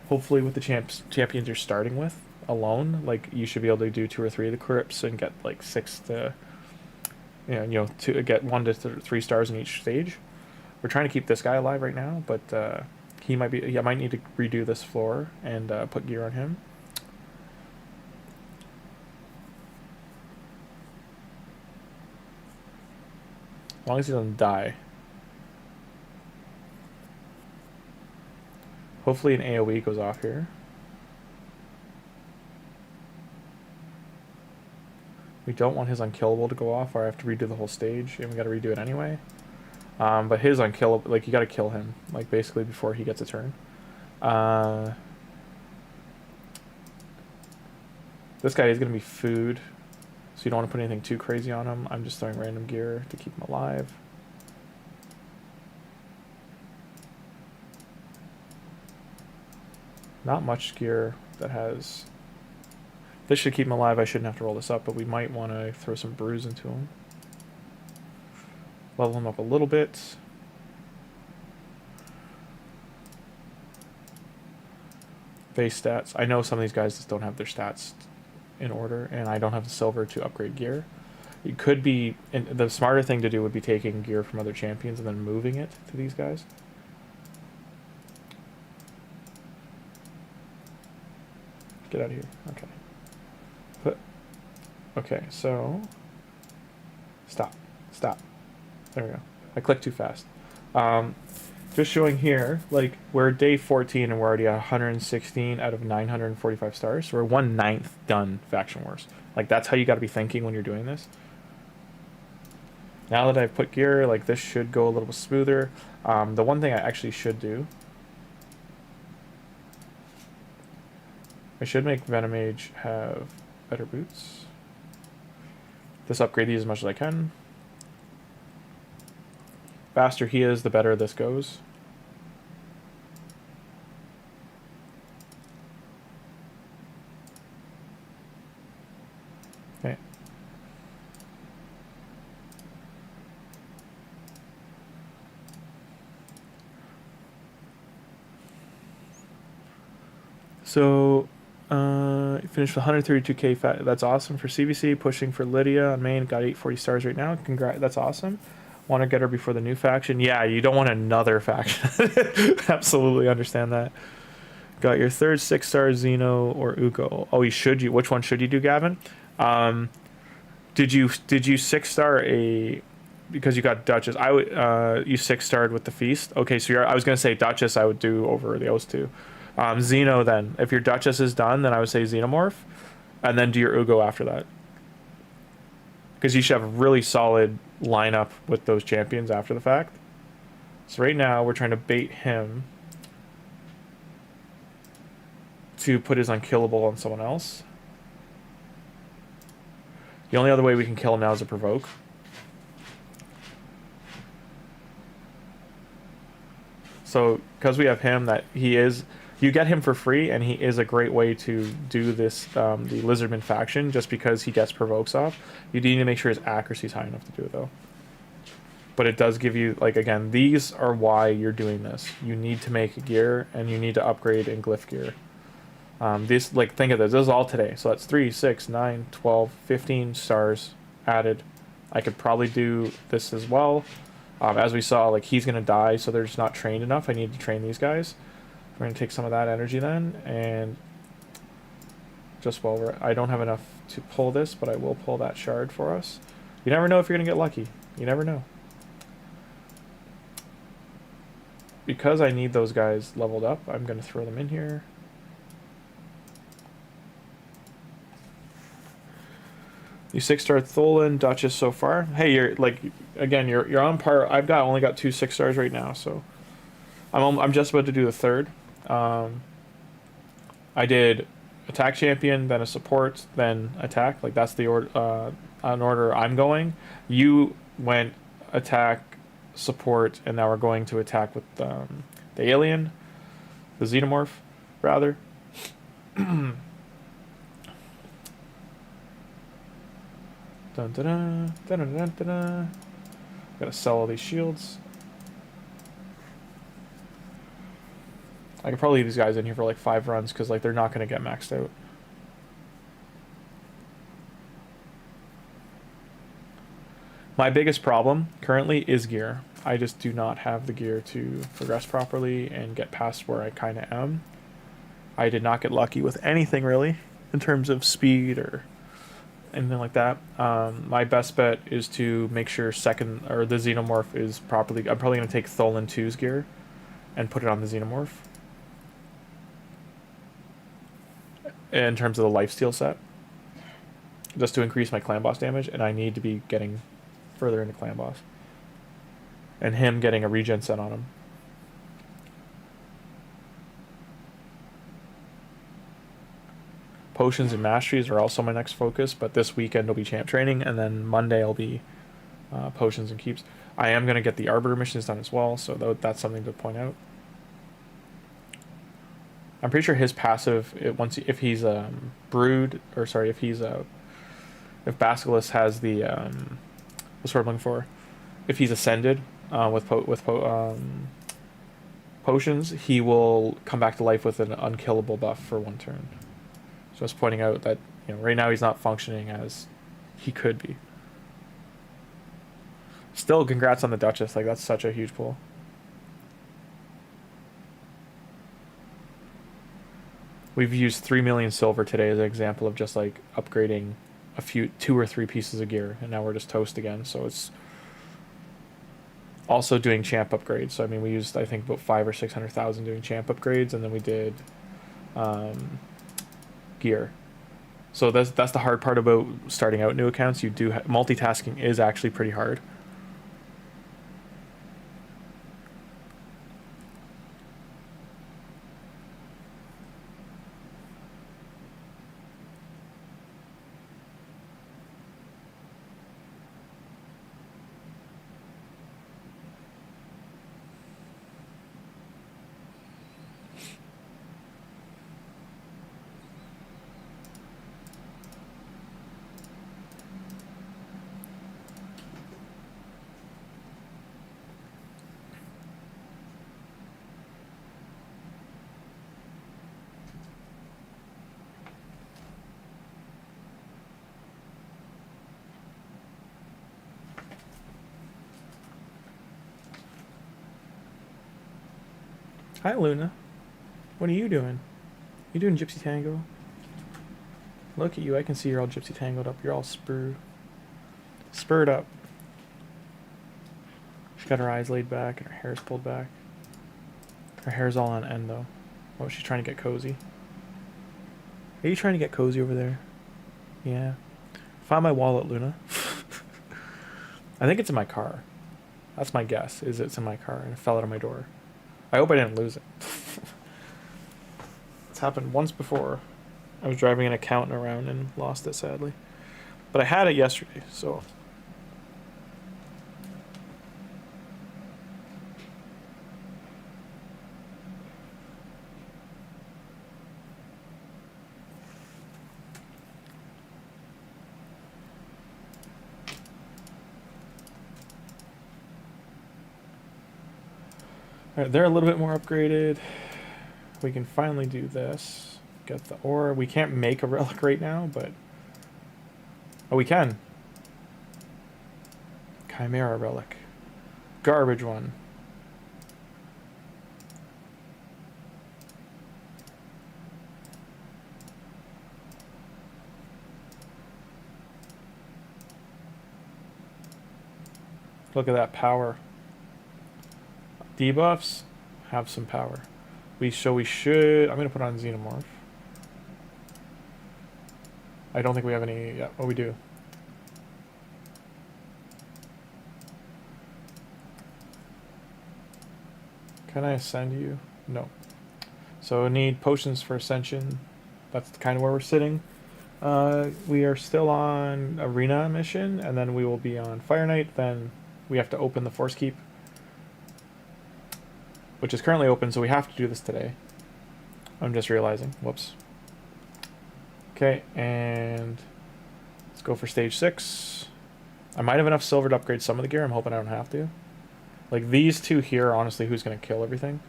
hopefully with the champions you're starting with alone, like you should be able to do 2 or 3 of the crypts and get like 6 to, to get 1 to 3 stars in each stage. We're trying to keep this guy alive right now, but I might need to redo this floor and put gear on him. As long as he doesn't die. Hopefully an AoE goes off here. We don't want his unkillable to go off or I have to redo the whole stage, and we gotta redo it anyway. But his unkillable, like, you gotta kill him, like, basically before he gets a turn. This guy is gonna be food, so you don't want to put anything too crazy on him. I'm just throwing random gear to keep him alive. Not much gear that has... This should keep him alive. I shouldn't have to roll this up, but we might want to throw some brews into him. Level him up a little bit. Base stats. I know some of these guys just don't have their stats in order, and I don't have the silver to upgrade gear. It could be... And the smarter thing to do would be taking gear from other champions and then moving it to these guys. Get out of here. Okay. Okay, so... Stop. There we go. I clicked too fast. Just showing here, like, we're day 14 and we're already at 116 out of 945 stars. So we're 1/9 done Faction Wars. Like, that's how you got to be thinking when you're doing this. Now that I've put gear, like, this should go a little bit smoother. The one thing I actually should do... I should make Venom Mage have better boots. Just upgrade these as much as I can. Faster he is, the better this goes. Okay. So, finished with 132k fat. That's awesome for CVC. Pushing for Lydia on main. Got 840 stars right now. Congrats. That's awesome. Want to get her before the new faction. Yeah, you don't want another faction. Absolutely understand that. Got your third 6-star Xeno or Ugo. Oh, which one should you do, Gavin? Did you 6-star a, because you got Duchess? I would you 6-starred with the Feast. Okay, so I was gonna say Duchess. I would do over those two. Xeno then. If your Duchess is done, then I would say Xenomorph, and then do your Ugo after that. Because you should have a really solid lineup with those champions after the fact. So right now we're trying to bait him to put his unkillable on someone else. The only other way we can kill him now is a provoke. So because we have him, you get him for free, and he is a great way to do this, the Lizardman faction, just because he gets provokes off. You need to make sure his accuracy is high enough to do it, though. But it does give you, like, again, these are why you're doing this. You need to make gear, and you need to upgrade in glyph gear. Think of this is all today. So that's 3, 6, 9, 12, 15 stars added. I could probably do this as well. As we saw, like, he's going to die, so they're just not trained enough. I need to train these guys. We're going to take some of that energy then, and just while I don't have enough to pull this, but I will pull that shard for us. You never know if you're going to get lucky. You never know. Because I need those guys leveled up, I'm going to throw them in here. You 6-star Tholin, Duchess so far. Hey, you're like, again, you're on par. I've only got 2 6-stars right now, so I'm just about to do the third. I did attack champion, then a support, then attack. Like that's the order, an order I'm going. You went attack, support, and now we're going to attack with the alien, the xenomorph, rather. Dun, dun, dun, dun, dun, dun, dun, dun. Gotta sell all these shields. I could probably leave these guys in here for like 5 runs because like they're not gonna get maxed out. My biggest problem currently is gear. I just do not have the gear to progress properly and get past where I kind of am. I did not get lucky with anything really in terms of speed or anything like that. My best bet is to make sure the xenomorph is properly. I'm probably going to take Tholin 2's gear and put it on the xenomorph in terms of the lifesteal set, just to increase my clan boss damage, and I need to be getting further into clan boss and him getting a regen set on him. Potions and masteries are also my next focus, but this weekend will be champ training, and then Monday will be potions and keeps. I am going to get the arbiter missions done as well, so that's something to point out. I'm pretty sure his passive, if he's brood, or sorry, if Basilisk has the what's what I'm looking for, if he's ascended with potions, he will come back to life with an unkillable buff for 1 turn. Just pointing out that, right now he's not functioning as he could be. Still, congrats on the Duchess. Like, that's such a huge pull. We've used 3 million silver today as an example of just like upgrading 2 or 3 pieces of gear, and now we're just toast again. So it's also doing champ upgrades. So I mean, we used, I think, about 500,000 or 600,000 doing champ upgrades, and then we did gear. So that's the hard part about starting out new accounts. You do multitasking is actually pretty hard. Hi, Luna. What are you doing? You doing Gypsy Tango? Look at you. I can see you're all Gypsy Tangled up. You're all spurred up. She's got her eyes laid back and her hair's pulled back. Her hair's all on end, though. Oh, she's trying to get cozy. Are you trying to get cozy over there? Yeah. Found my wallet, Luna. I think it's in my car. That's my guess, is it's in my car and it fell out of my door. I hope I didn't lose it. It's happened once before. I was driving an accountant around and lost it, sadly. But I had it yesterday, so... Alright, they're a little bit more upgraded. We can finally do this. Get the ore. We can't make a relic right now, but... Oh, we can. Chimera relic. Garbage one. Look at that power. Debuffs have some power. We should. I'm gonna put on Xenomorph. I don't think we have any. Yeah, oh, we do. Can I ascend you? No. So I need potions for ascension. That's kind of where we're sitting. We are still on arena mission, and then we will be on Fire Knight. Then we have to open the Force Keep, which is currently open, so we have to do this today. I'm just realizing. Whoops. Okay, and let's go for stage 6. I might have enough silver to upgrade some of the gear. I'm hoping I don't have to. Like, these two here, honestly, who's going to kill everything?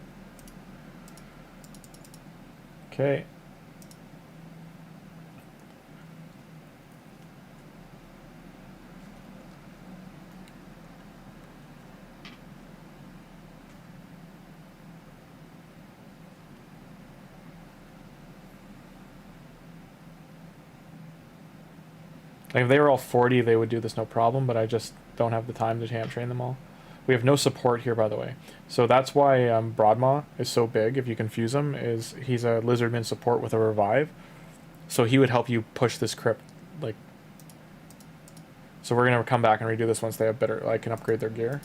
Okay. Like, if they were all 40, they would do this no problem, but I just don't have the time to hamp train them all. We have no support here, by the way. So that's why Broadmaw is so big, if you confuse him, is he's a Lizardman support with a revive. So he would help you push this crypt, like... So we're going to come back and redo this once they have better, like, can upgrade their gear.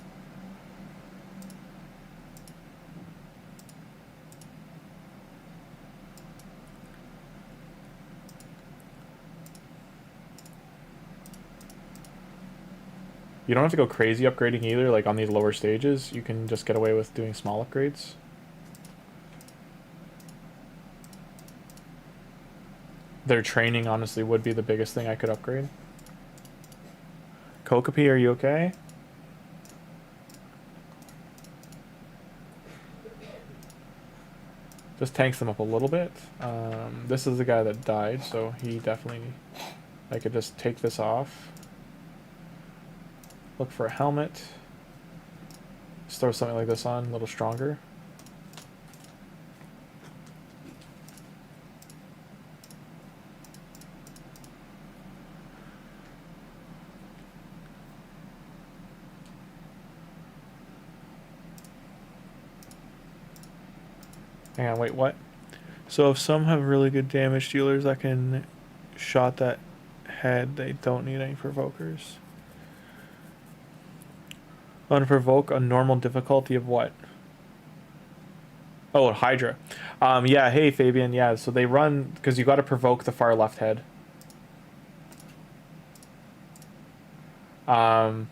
You don't have to go crazy upgrading either, like on these lower stages. You can just get away with doing small upgrades. Their training, honestly, would be the biggest thing I could upgrade. Kokopi, are you okay? Just tanks them up a little bit. This is the guy that died, so he definitely... I could just take this off. Look for a helmet. Just throw something like this on, a little stronger. Hang on, wait, what? So if some have really good damage dealers that can shot that head, they don't need any provokers. Unprovoke a normal difficulty of what? Oh, Hydra. Yeah, hey Fabian, yeah, so they run, because you got to provoke the far left head. That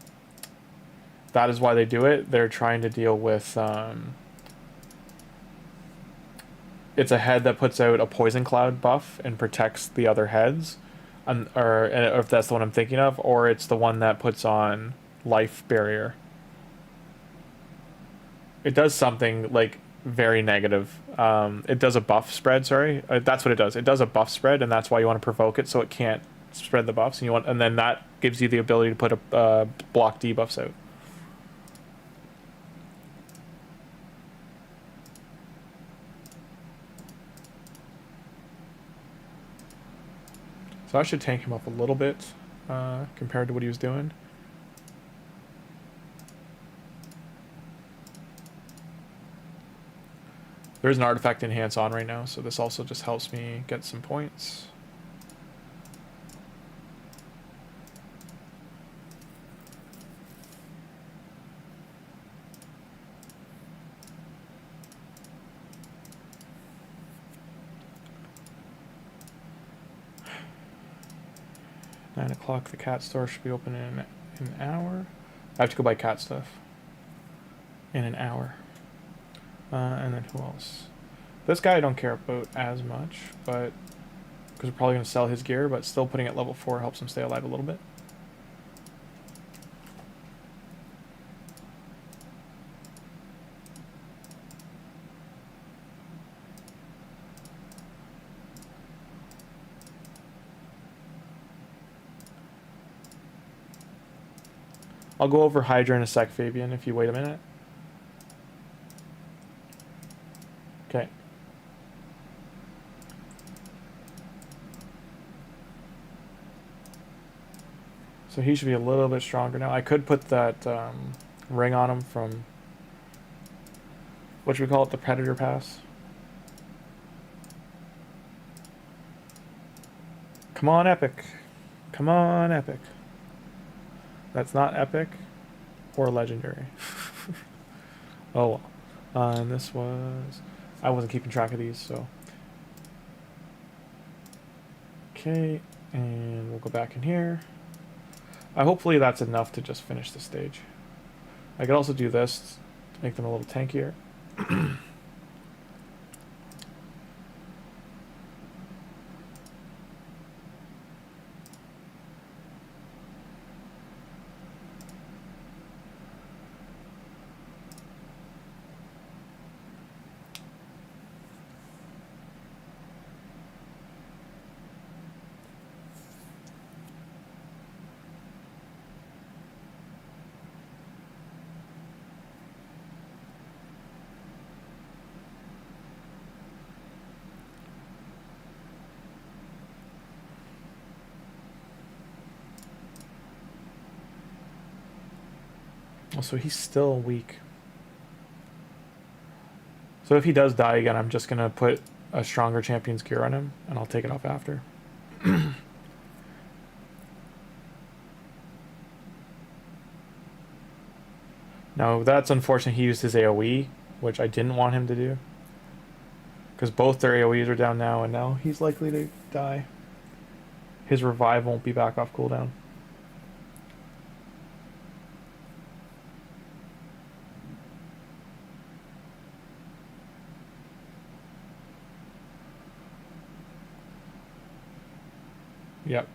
is why they do it. They're trying to deal with, it's a head that puts out a poison cloud buff and protects the other heads. Or if that's the one I'm thinking of, or it's the one that puts on life barrier. It does something, like, very negative. It does a buff spread, sorry. That's what it does. It does a buff spread, and that's why you want to provoke it, so it can't spread the buffs. And then that gives you the ability to put a block debuffs out. So I should tank him up a little bit compared to what he was doing. There's an artifact enhance on right now, so this also just helps me get some points. Nine o'clock, the cat store should be open in an hour. I have to go buy cat stuff in an hour. And then who else? This guy I don't care about as much, but because we're probably going to sell his gear, but still putting it at level 4 helps him stay alive a little bit. I'll go over Hydra in a sec, Fabian, if you wait a minute. Okay. So he should be a little bit stronger now. I could put that ring on him from, what should we call it, the Predator Pass. Come on, Epic. Come on, Epic. That's not Epic or Legendary. Oh well. And this was... I wasn't keeping track of these, so... Okay, and we'll go back in here. Hopefully that's enough to just finish the stage. I could also do this to make them a little tankier. So he's still weak. So if he does die again, I'm just going to put a stronger champion's gear on him, and I'll take it off after. Now, that's unfortunate he used his AoE, which I didn't want him to do. Because both their AoEs are down now, and now he's likely to die. His revive won't be back off cooldown. Yep.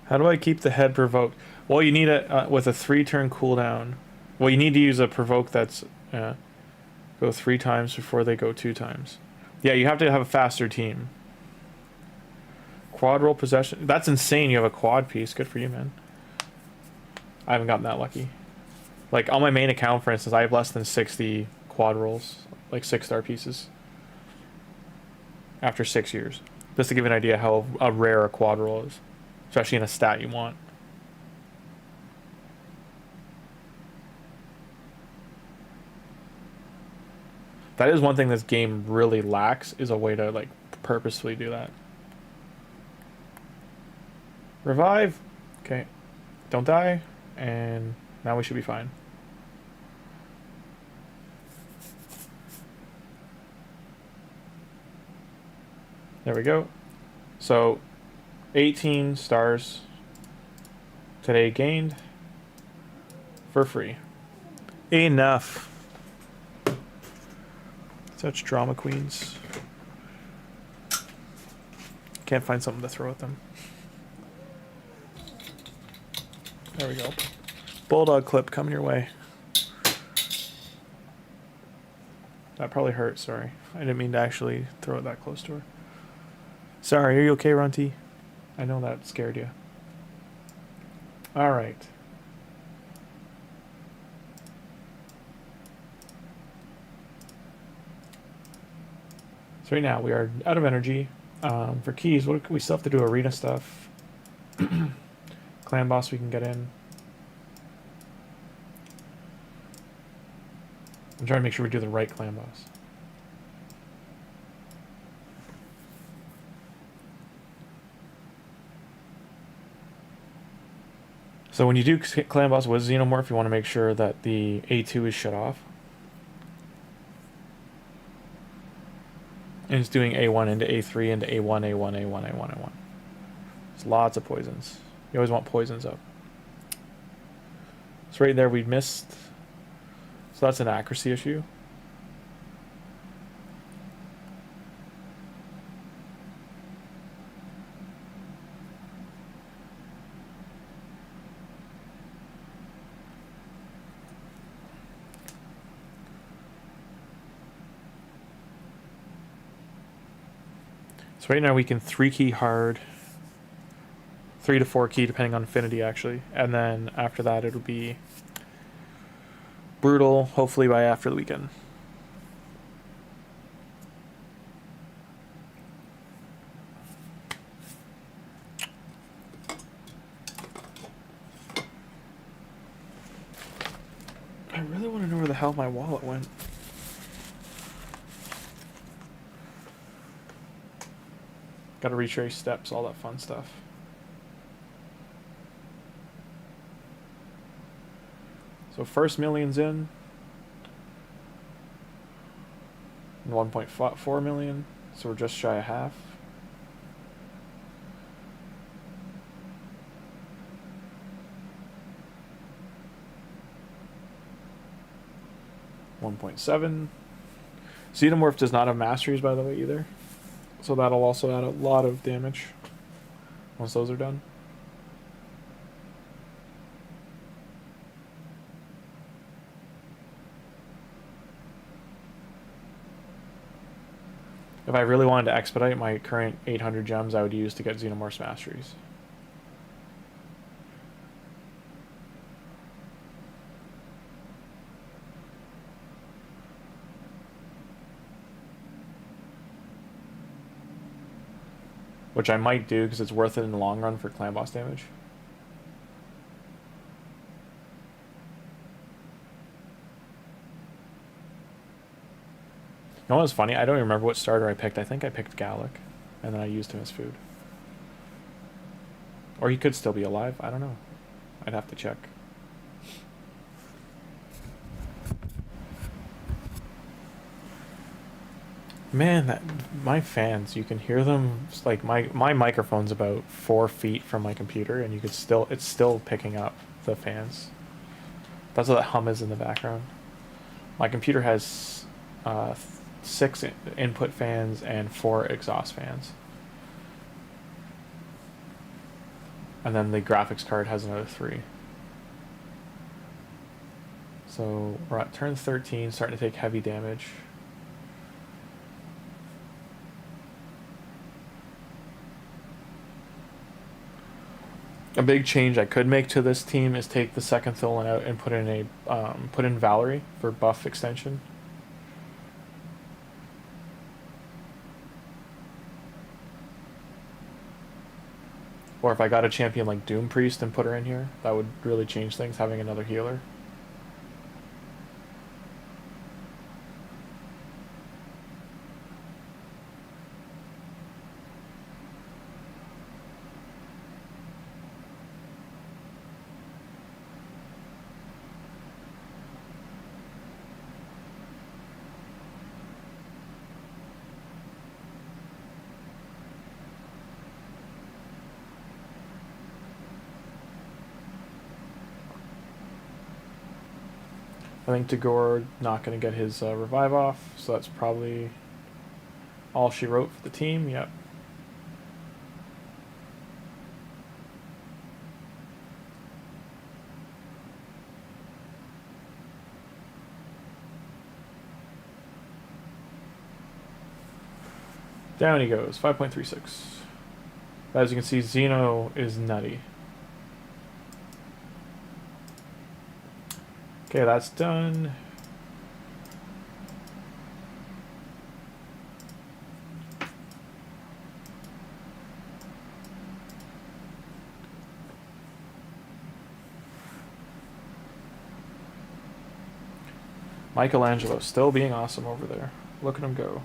How do I keep the head provoked? Well, you need it with a 3-turn cooldown. Well, you need to use a provoke that's go 3 times before they go 2 times. Yeah, you have to have a faster team. Quad roll possession. That's insane. You have a quad piece. Good for you, man. I haven't gotten that lucky. Like on my main account, for instance, I have less than 60 quad rolls, like 6-star pieces. After 6 years, just to give you an idea how rare a quad roll is. Especially in a stat you want. That is one thing this game really lacks, is a way to like purposefully do that. Revive. Okay. Don't die. And now we should be fine. There we go. So 18 stars today gained for free. Enough. Such drama queens. Can't find something to throw at them. There we go. Bulldog clip coming your way. That probably hurt, sorry. I didn't mean to actually throw it that close to her. Sorry, are you okay, Runty? I know that scared you. Alright. So right now we are out of energy. For keys, we still have to do arena stuff. Clan boss we can get in. I'm trying to make sure we do the right clan boss. So when you do clan boss with Xenomorph, you want to make sure that the A2 is shut off. And it's doing A1 into A3 into A1, A1, A1, A1, A1. There's lots of poisons. You always want poisons up. So right there we missed. So that's an accuracy issue. So right now we can 3-key hard, 3 to 4 key depending on affinity actually, and then after that it'll be brutal, hopefully by after the weekend. I really want to know where the hell my wallet went. Gotta retrace steps, all that fun stuff. So first million's in. 1.4 million, so we're just shy of half. $1.7. Xenomorph does not have masteries, by the way, either. So that'll also add a lot of damage once those are done. If I really wanted to expedite my current 800 gems, I would use to get Xenomorph's masteries. Which I might do because it's worth it in the long run for clan boss damage. You know what's funny? I don't even remember what starter I picked. I think I picked Gallic, and then I used him as food. Or he could still be alive. I don't know. I'd have to check. Man, that my fans, you can hear them. It's like my microphone's about 4 feet from my computer, and you could still it's still picking up the fans. That's what that hum is in the background. My computer has 6 input fans and 4 exhaust fans, and then the graphics card has another 3. So we're at turn 13, starting to take heavy damage. A big change I could make to this team is take the second Tholin out and put in Valerie for buff extension. Or if I got a champion like Doom Priest and put her in here, that would really change things, having another healer. I think Tagoar not going to get his revive off, so that's probably all she wrote for the team. Yep. Down he goes, 5.36. As you can see, Xeno is nutty. Okay, that's done. Michelangelo still being awesome over there. Look at him go.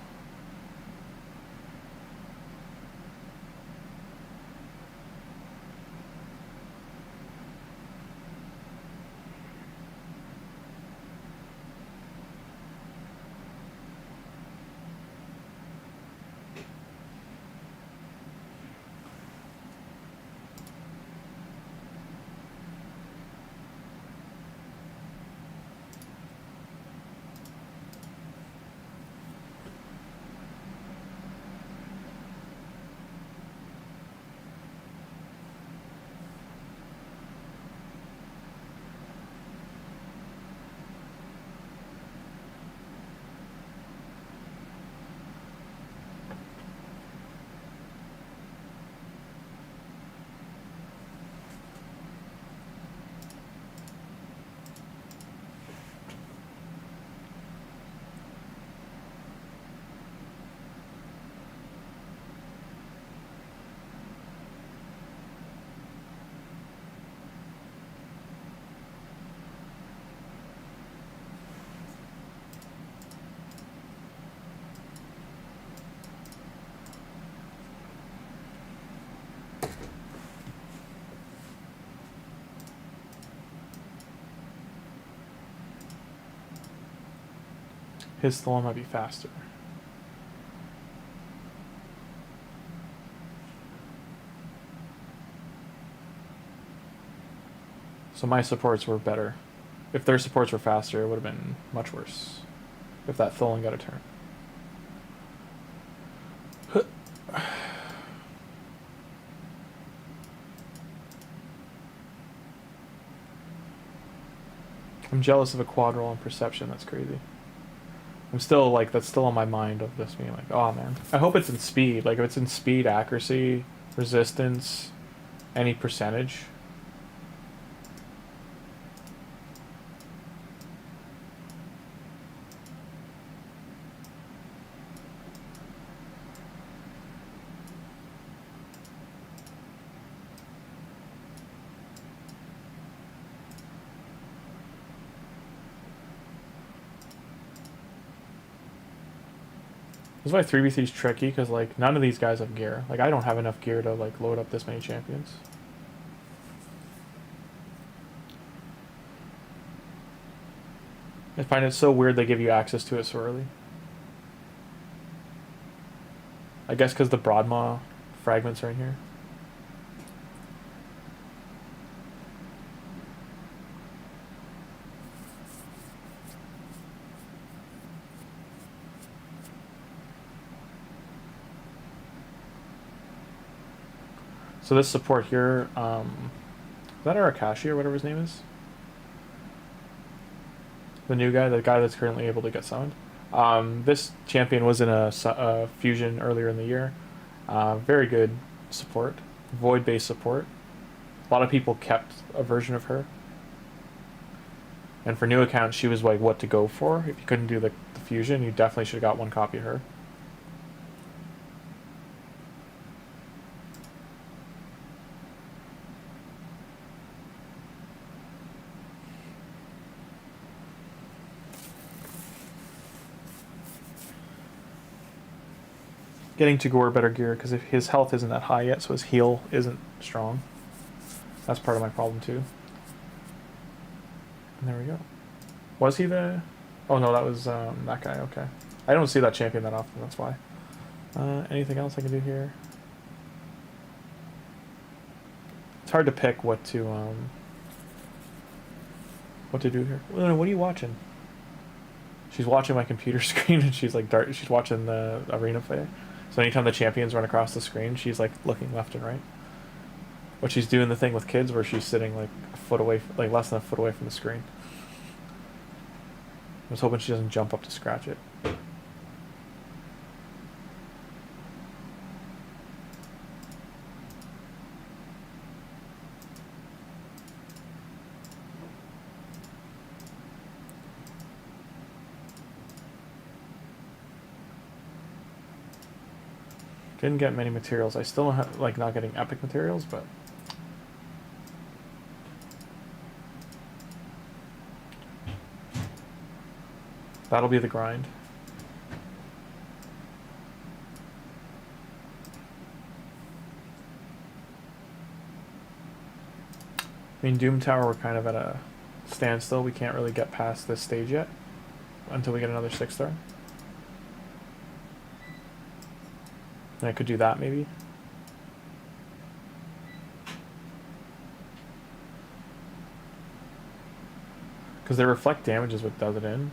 His Tholin might be faster. So my supports were better. If their supports were faster, it would have been much worse. If that Tholin got a turn. I'm jealous of a quad roll on perception, that's crazy. I'm still like, that's still on my mind of this being like, oh man. I hope it's in speed. Like if it's in speed, accuracy, resistance, any percentage. This is why 3v3 is tricky, because like none of these guys have gear. Like I don't have enough gear to like load up this many champions. I find it so weird they give you access to it so early. I guess because the Broadmaw fragments are in here. So this support here, is that Arakashi or whatever his name is? The new guy, the guy that's currently able to get summoned. This champion was in a fusion earlier in the year. Very good support, void-based support. A lot of people kept a version of her. And for new accounts, she was like what to go for. If you couldn't do the fusion, you definitely should have got one copy of her. Getting Tagoar better gear, because if his health isn't that high yet, so his heal isn't strong. That's part of my problem too. And there we go. Was he the... Oh no, that was that guy, okay. I don't see that champion that often, that's why. Anything else I can do here? It's hard to pick what to do here. What are you watching? She's watching my computer screen and she's like she's watching the arena play. So anytime the champions run across the screen, she's like looking left and right. But she's doing the thing with kids where she's sitting like a foot away, like less than a foot away from the screen. I was hoping she doesn't jump up to scratch it. Didn't get many materials. I still like not getting epic materials, but that'll be the grind. I mean, Doom Tower, we're kind of at a standstill. We can't really get past this stage yet until we get another 6-star. And I could do that maybe. Because they reflect damage is what does it in.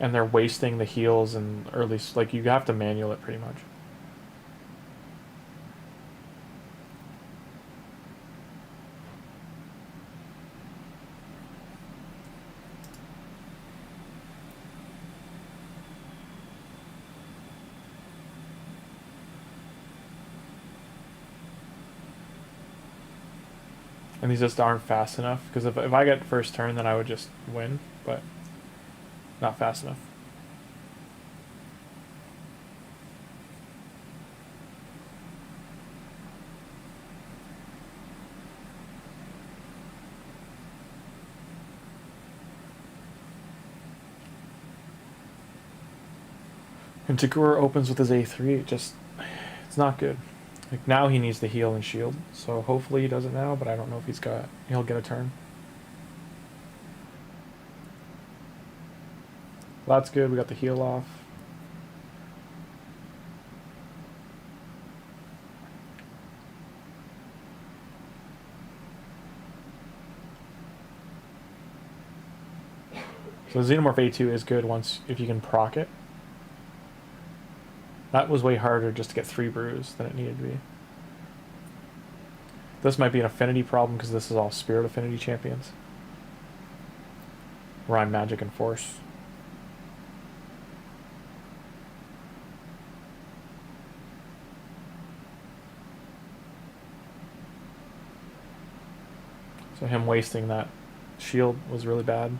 And they're wasting the heals, and or at least like you have to manual it pretty much. And these just aren't fast enough, because if I get first turn, then I would just win, but not fast enough. And Tagoar opens with his A3, it's not good. Like now he needs to heal and shield, so hopefully he does it now, but I don't know if he'll get a turn. Well, that's good, we got the heal off. So Xenomorph A2 is good if you can proc it. That was way harder just to get 3 brews than it needed to be. This might be an affinity problem because this is all spirit affinity champions. Rhyme, magic, and force. So him wasting that shield was really bad.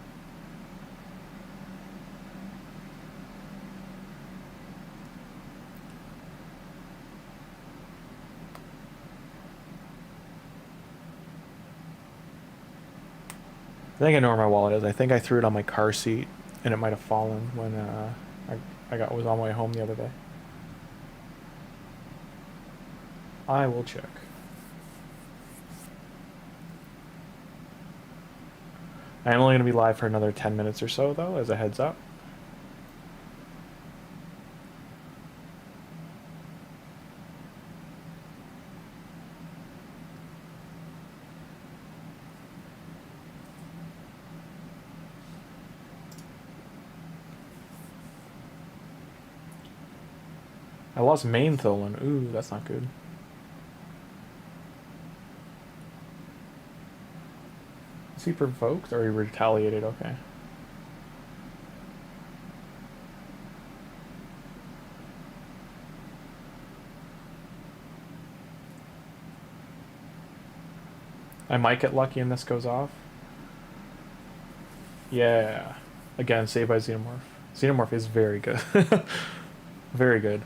I think I know where my wallet is. I think I threw it on my car seat, and it might have fallen when I was on my way home the other day. I will check. I am only going to be live for another 10 minutes or so, though, as a heads up. I lost main Tholin. Ooh, that's not good. Is he provoked or he retaliated? Okay. I might get lucky and this goes off. Yeah. Again, saved by Xenomorph. Xenomorph is very good. Very good.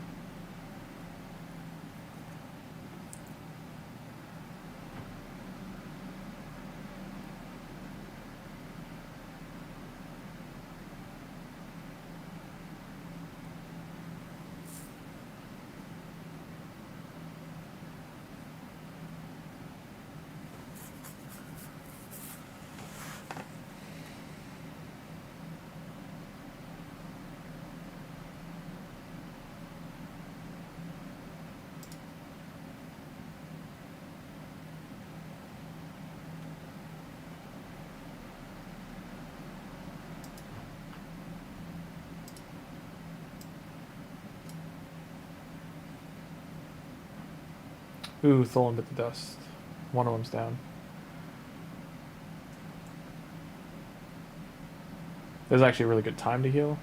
Ooh, Tholin bit the dust. One of them's down. There's actually a really good time to heal.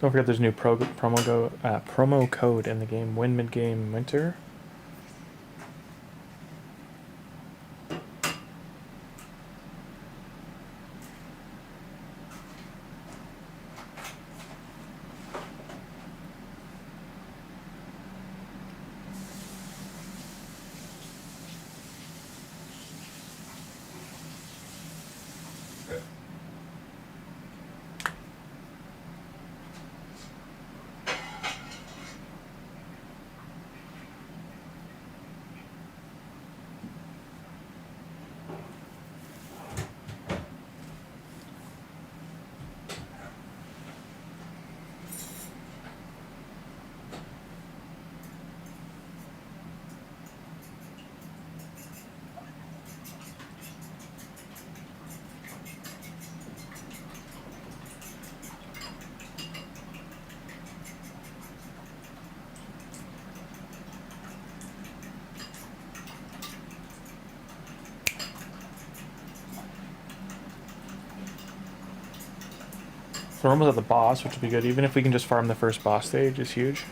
Don't forget there's a new promo code in the game. Win mid-game winter. So we're almost at the boss, which will be good. Even if we can just farm the first boss stage, is huge.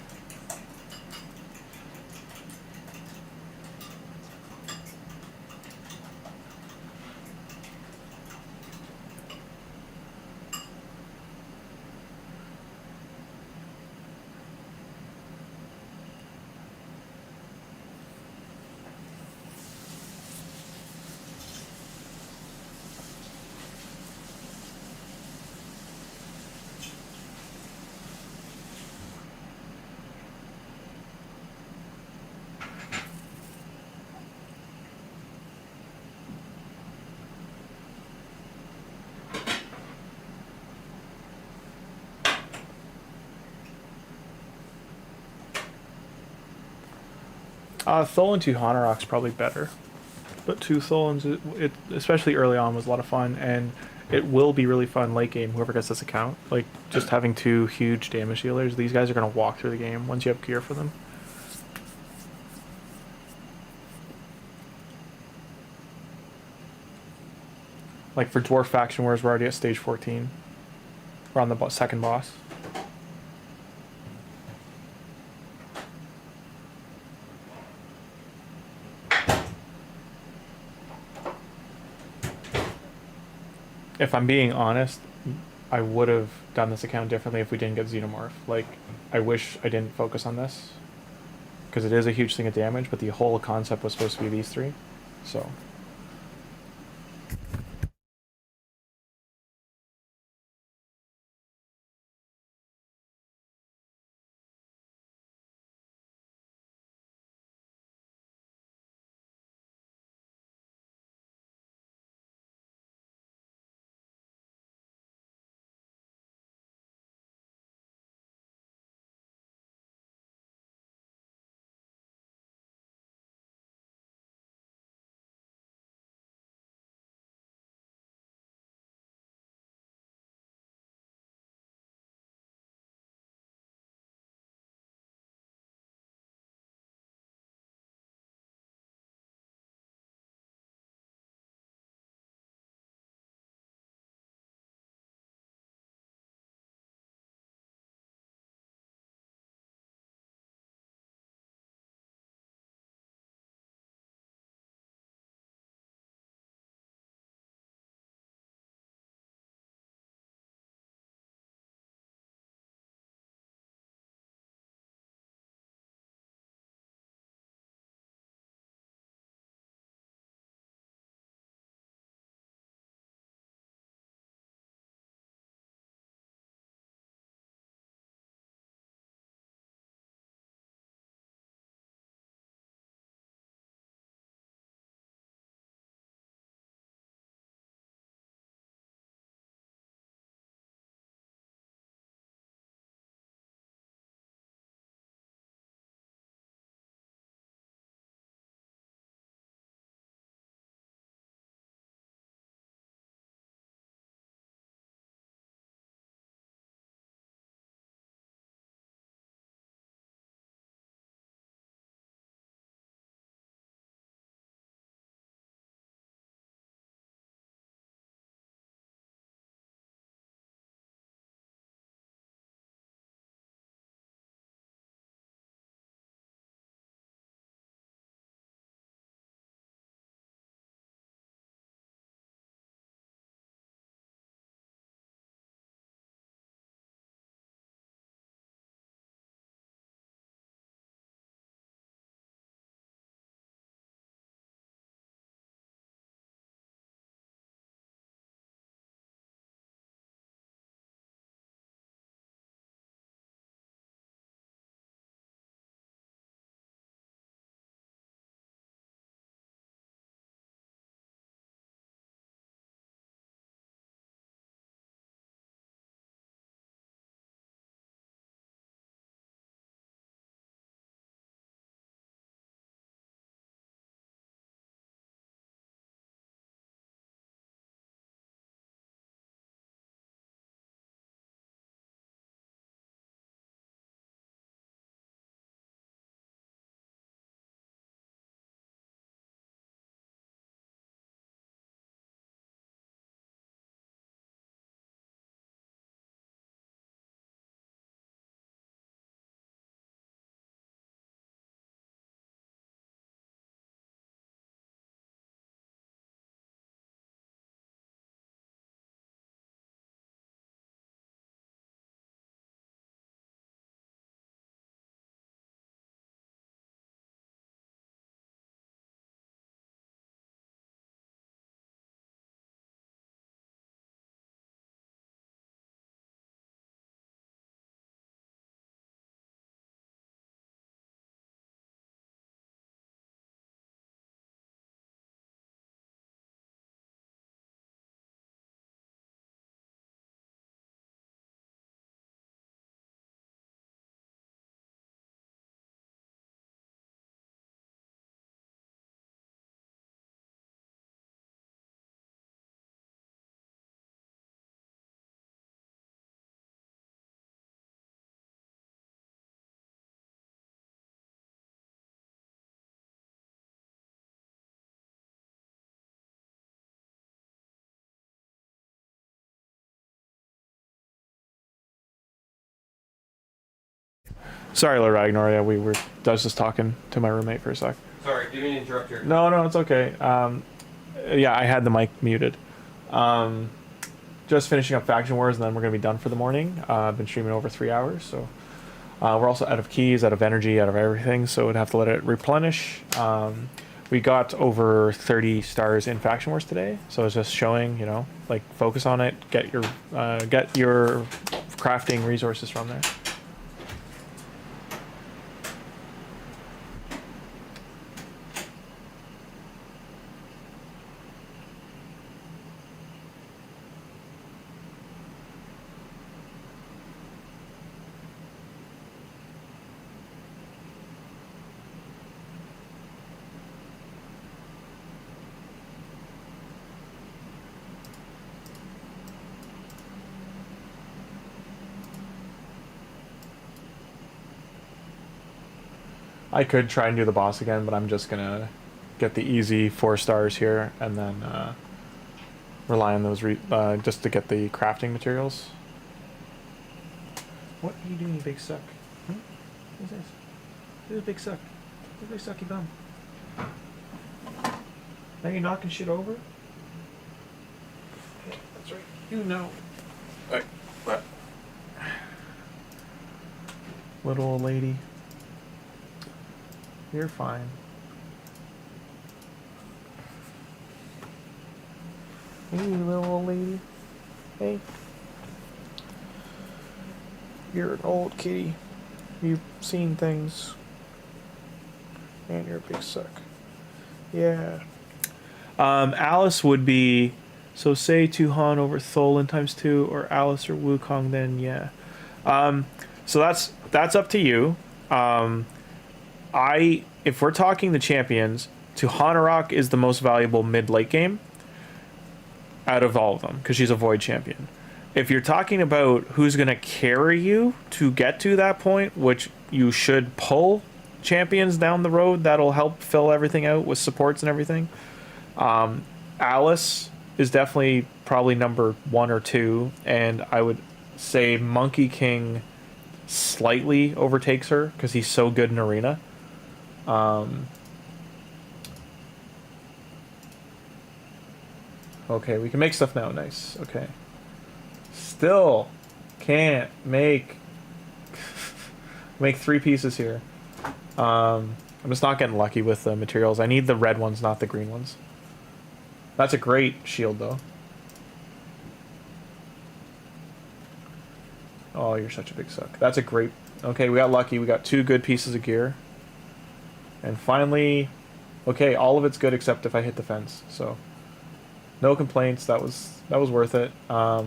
Tholin Tuhanarak's probably better, but two Tholins, it especially early on was a lot of fun, and it will be really fun late game. Whoever gets this account, like just having two huge damage dealers, these guys are gonna walk through the game once you have gear for them. Like for Dwarf Faction Wars, we're already at stage 14. We're on the second boss. If I'm being honest, I would have done this account differently if we didn't get Xenomorph. Like, I wish I didn't focus on this, because it is a huge thing of damage, but the whole concept was supposed to be these three, so... Sorry, Lord Ragnar. Yeah, I was just talking to my roommate for a sec. Sorry, didn't mean to interrupt your... No, it's okay. Yeah, I had the mic muted. Just finishing up Faction Wars, and then we're going to be done for the morning. I've been streaming over 3 hours, so... we're also out of keys, out of energy, out of everything, so we'd have to let it replenish. We got over 30 stars in Faction Wars today, so it's just showing, you know, like, focus on it, get your crafting resources from there. I could try and do the boss again, but I'm just gonna get the easy 4 stars here, and then rely on those just to get the crafting materials. What are you doing, you big suck? Hmm? What's this? Who's a big suck? Who's a big sucky bum? Now you're knocking shit over? Yeah, that's right. You know. Right. What? Little old lady. You're fine. Hey, little old lady. Hey. You're an old kitty. You've seen things. And you're a big suck. Yeah. Alice would be... So say Tuhan over Tholin times 2, or Alice or Wukong, then yeah. So that's up to you. If we're talking the champions, Tuhanarak is the most valuable mid-late game out of all of them, because she's a Void champion. If you're talking about who's going to carry you to get to that point, which you should pull champions down the road, that'll help fill everything out with supports and everything. Alice is definitely probably number 1 or 2, and I would say Monkey King slightly overtakes her, because he's so good in arena. Okay, we can make stuff now. Nice. Okay. Still can't make 3 pieces here. I'm just not getting lucky with the materials. I need the red ones, not the green ones. That's a great shield, though. Oh, you're such a big suck. That's a great... Okay, we got lucky. We got 2 good pieces of gear. And finally, okay, all of it's good except if I hit the fence. So, no complaints. That was worth it. I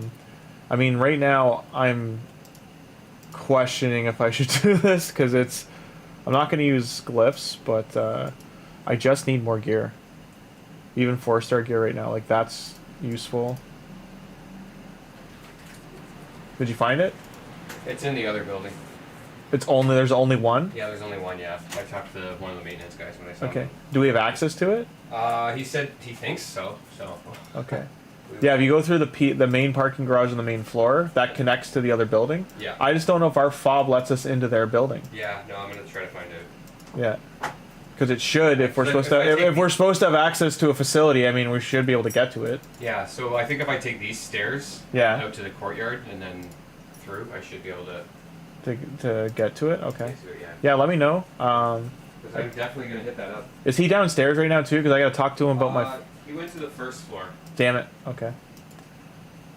mean, right now I'm questioning if I should do this, because I'm not going to use glyphs, but I just need more gear. Even 4-star gear right now, like, that's useful. Did you find it? It's in the other building. There's only one? Yeah, there's only one, yeah. I talked to one of the maintenance guys when I saw him. Okay. Do we have access to it? He said he thinks so. Okay. Yeah, if you go through the main parking garage on the main floor, that connects to the other building. Yeah. I just don't know if our fob lets us into their building. Yeah, no, I'm gonna try to find out. Yeah. Because it should, if we're supposed to have access to a facility, I mean, we should be able to get to it. Yeah, so I think if I take these stairs out to the courtyard and then through, I should be able to get to it. Okay. get to it, yeah. Yeah, let me know. Because I'm definitely gonna hit that up. Is he downstairs right now too? Because I gotta talk to him about my. He went to the first floor. Damn it. Okay.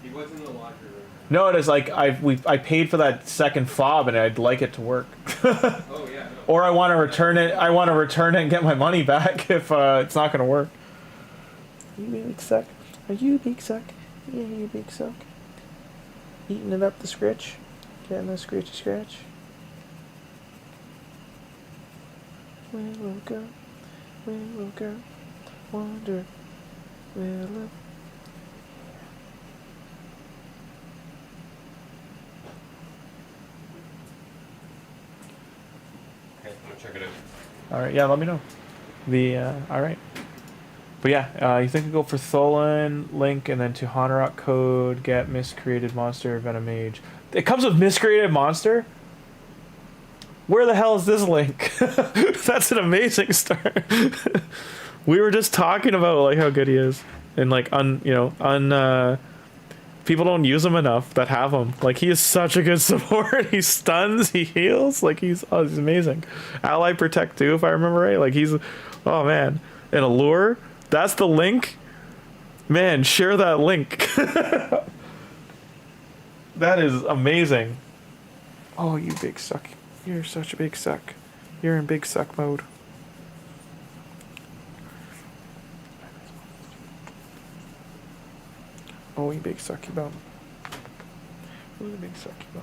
He was in the laundry room. No, it is like I paid for that second fob and I'd like it to work. Oh yeah. No. Or I want to return it. I want to return it and get my money back if it's not gonna work. You big suck. Are you a big suck? Yeah, you big suck. Eating it up the scritch. Getting the scritchy scratch. Where will go? Where will go? Wonder. Where will... Okay, I'm gonna check it out. Alright, yeah, let me know. Alright. But yeah, you think I go for Tholin, Link, and then Tuhanarak code, get miscreated monster, Venom Mage. It comes with miscreated monster? Where the hell is this link? That's an amazing start. We were just talking about like how good he is, and like people don't use him enough that have him. Like he is such a good support. He stuns, he heals. Like he's amazing. Ally protect too, if I remember right. Like he's, oh man, and allure. That's the link. Man, share that link. That is amazing. Oh, you big suck. You're such a big suck. You're in big suck mode. Oh, you big sucky bum. Oh, you big sucky bum.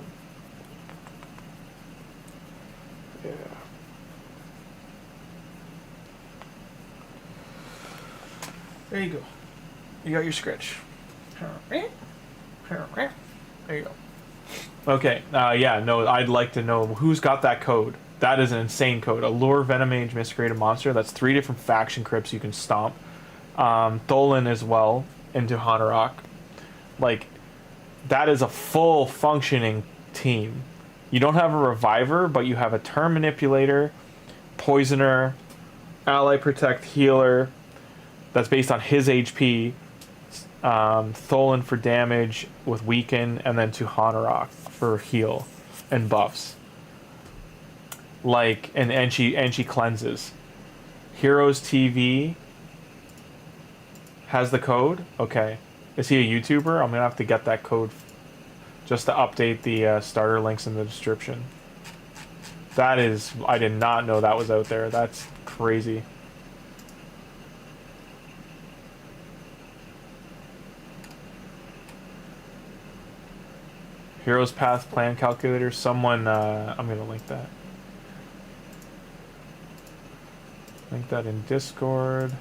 Yeah. There you go. You got your scratch. There you go. Okay, yeah, no, I'd like to know who's got that code. That is an insane code. Allure, Venomage, Miscreated Monster. That's 3 different faction crypts you can stomp. Tholin as well, into Tuhanarak. Like, that is a full functioning team. You don't have a Reviver, but you have a Turn Manipulator, Poisoner, Ally Protect Healer. That's based on his HP. Tholin for damage with Weaken, and then Tuhanarak for heal and buffs. Like, and she cleanses. Heroes TV has the code. Okay, is he a YouTuber? I'm gonna have to get that code just to update the starter links in the description. That is, I did not know that was out there. That's crazy. Heroes Path Plan Calculator. Someone, I'm gonna link that. Link that in Discord.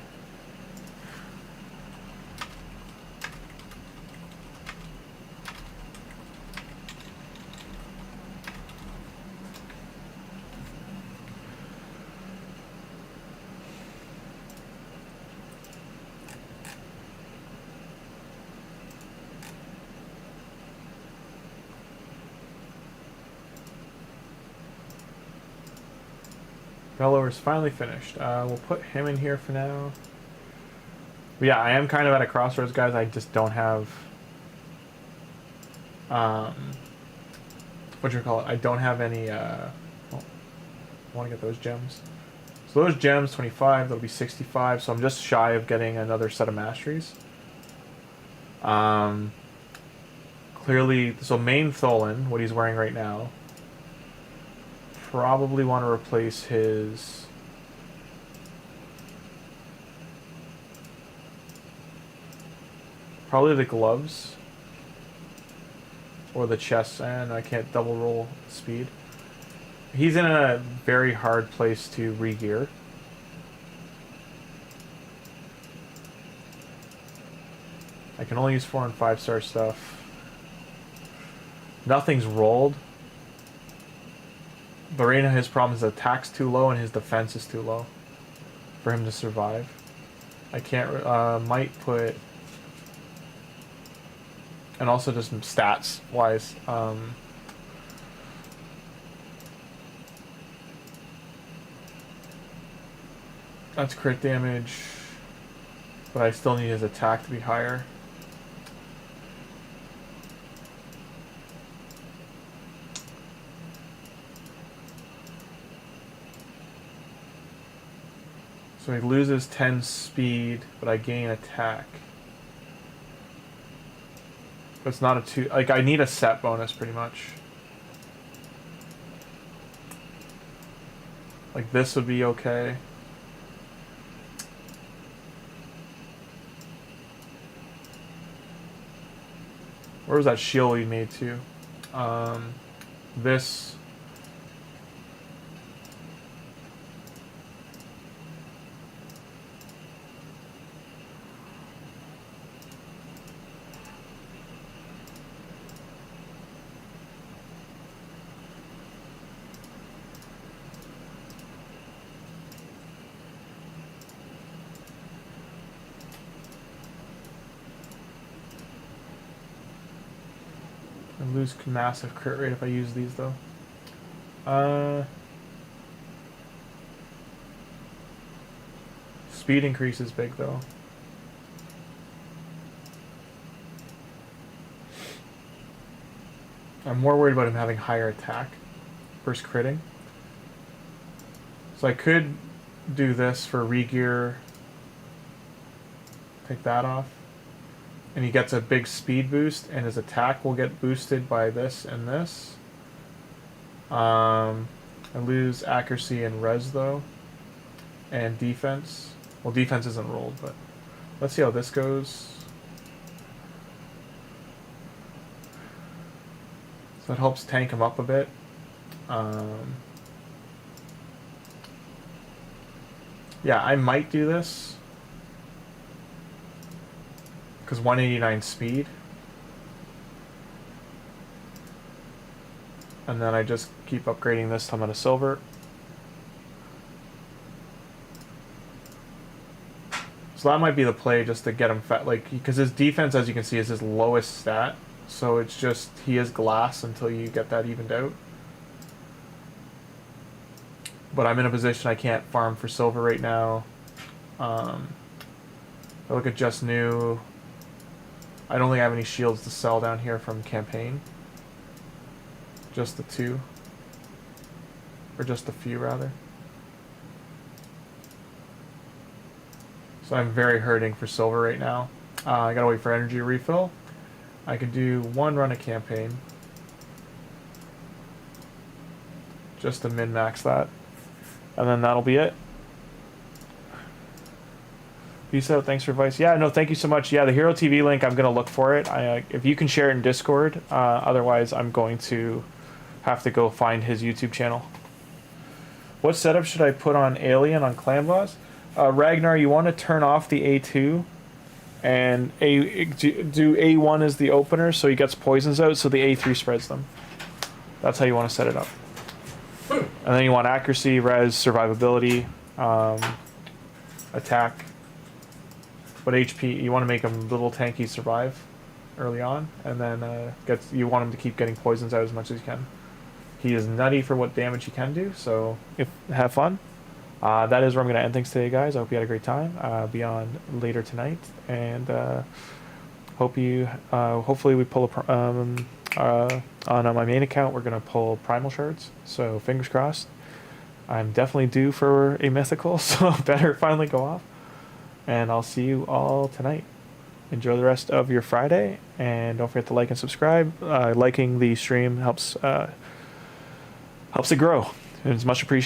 Bellower's finally finished. We'll put him in here for now. But yeah, I am kind of at a crossroads, guys. I just don't have... what you call it? I don't have any... I want to get those gems. So those gems, 25, that'll be 65. So I'm just shy of getting another set of masteries. Clearly, so main Tholin, what he's wearing right now, probably want to replace his probably the gloves or the chest, and I can't double roll speed. He's in a very hard place to re-gear. I can only use 4 and 5 star stuff. Nothing's rolled. But right now his problem is his attack's too low and his defense is too low for him to survive. I can't, might put, and also just stats wise, that's crit damage, but I still need his attack to be higher. So he loses 10 speed, but I gain attack. But it's not a 2... Like, I need a set bonus, pretty much. Like, this would be okay. Where was that shield we made to? This... I lose massive crit rate if I use these, though. Speed increase is big though. I'm more worried about him having higher attack versus critting. So I could do this for regear. Take that off. And he gets a big speed boost, and his attack will get boosted by this and this. I lose accuracy and res though. And defense. Well, defense isn't rolled, but let's see how this goes. So it helps tank him up a bit. Yeah, I might do this. Because 189 speed. And then I just keep upgrading this till I'm at a silver. So that might be the play, just to get him fat, like, because his defense, as you can see, is his lowest stat. So it's just, he is glass until you get that evened out. But I'm in a position I can't farm for silver right now. I look at just new. I don't think I have any shields to sell down here from campaign. Just the 2. Or just a few, rather. So I'm very hurting for silver right now. I gotta wait for energy refill. I could do 1 run of campaign. Just to min-max that. And then that'll be it. Peace out, thanks for advice. Yeah, no, thank you so much. Yeah, the Hero TV link, I'm gonna look for it. If you can share it in Discord, otherwise I'm going to have to go find his YouTube channel. What setup should I put on Alien on Clan Boss? Ragnar, you want to turn off the A2 and do A1 as the opener so he gets poisons out, so the A3 spreads them. That's how you want to set it up. And then you want accuracy, res, survivability, attack. But HP, you want to make him a little tanky survive early on, and then you want him to keep getting poisons out as much as you can. He is nutty for what damage he can do, so have fun. That is where I'm going to end things today, guys. I hope you had a great time. I'll be on later tonight, and hopefully we pull on my main account. We're going to pull primal shards, so fingers crossed. I'm definitely due for a mythical, so better finally go off. And I'll see you all tonight. Enjoy the rest of your Friday, and don't forget to like and subscribe. Liking the stream helps it grow, and it's much appreciated.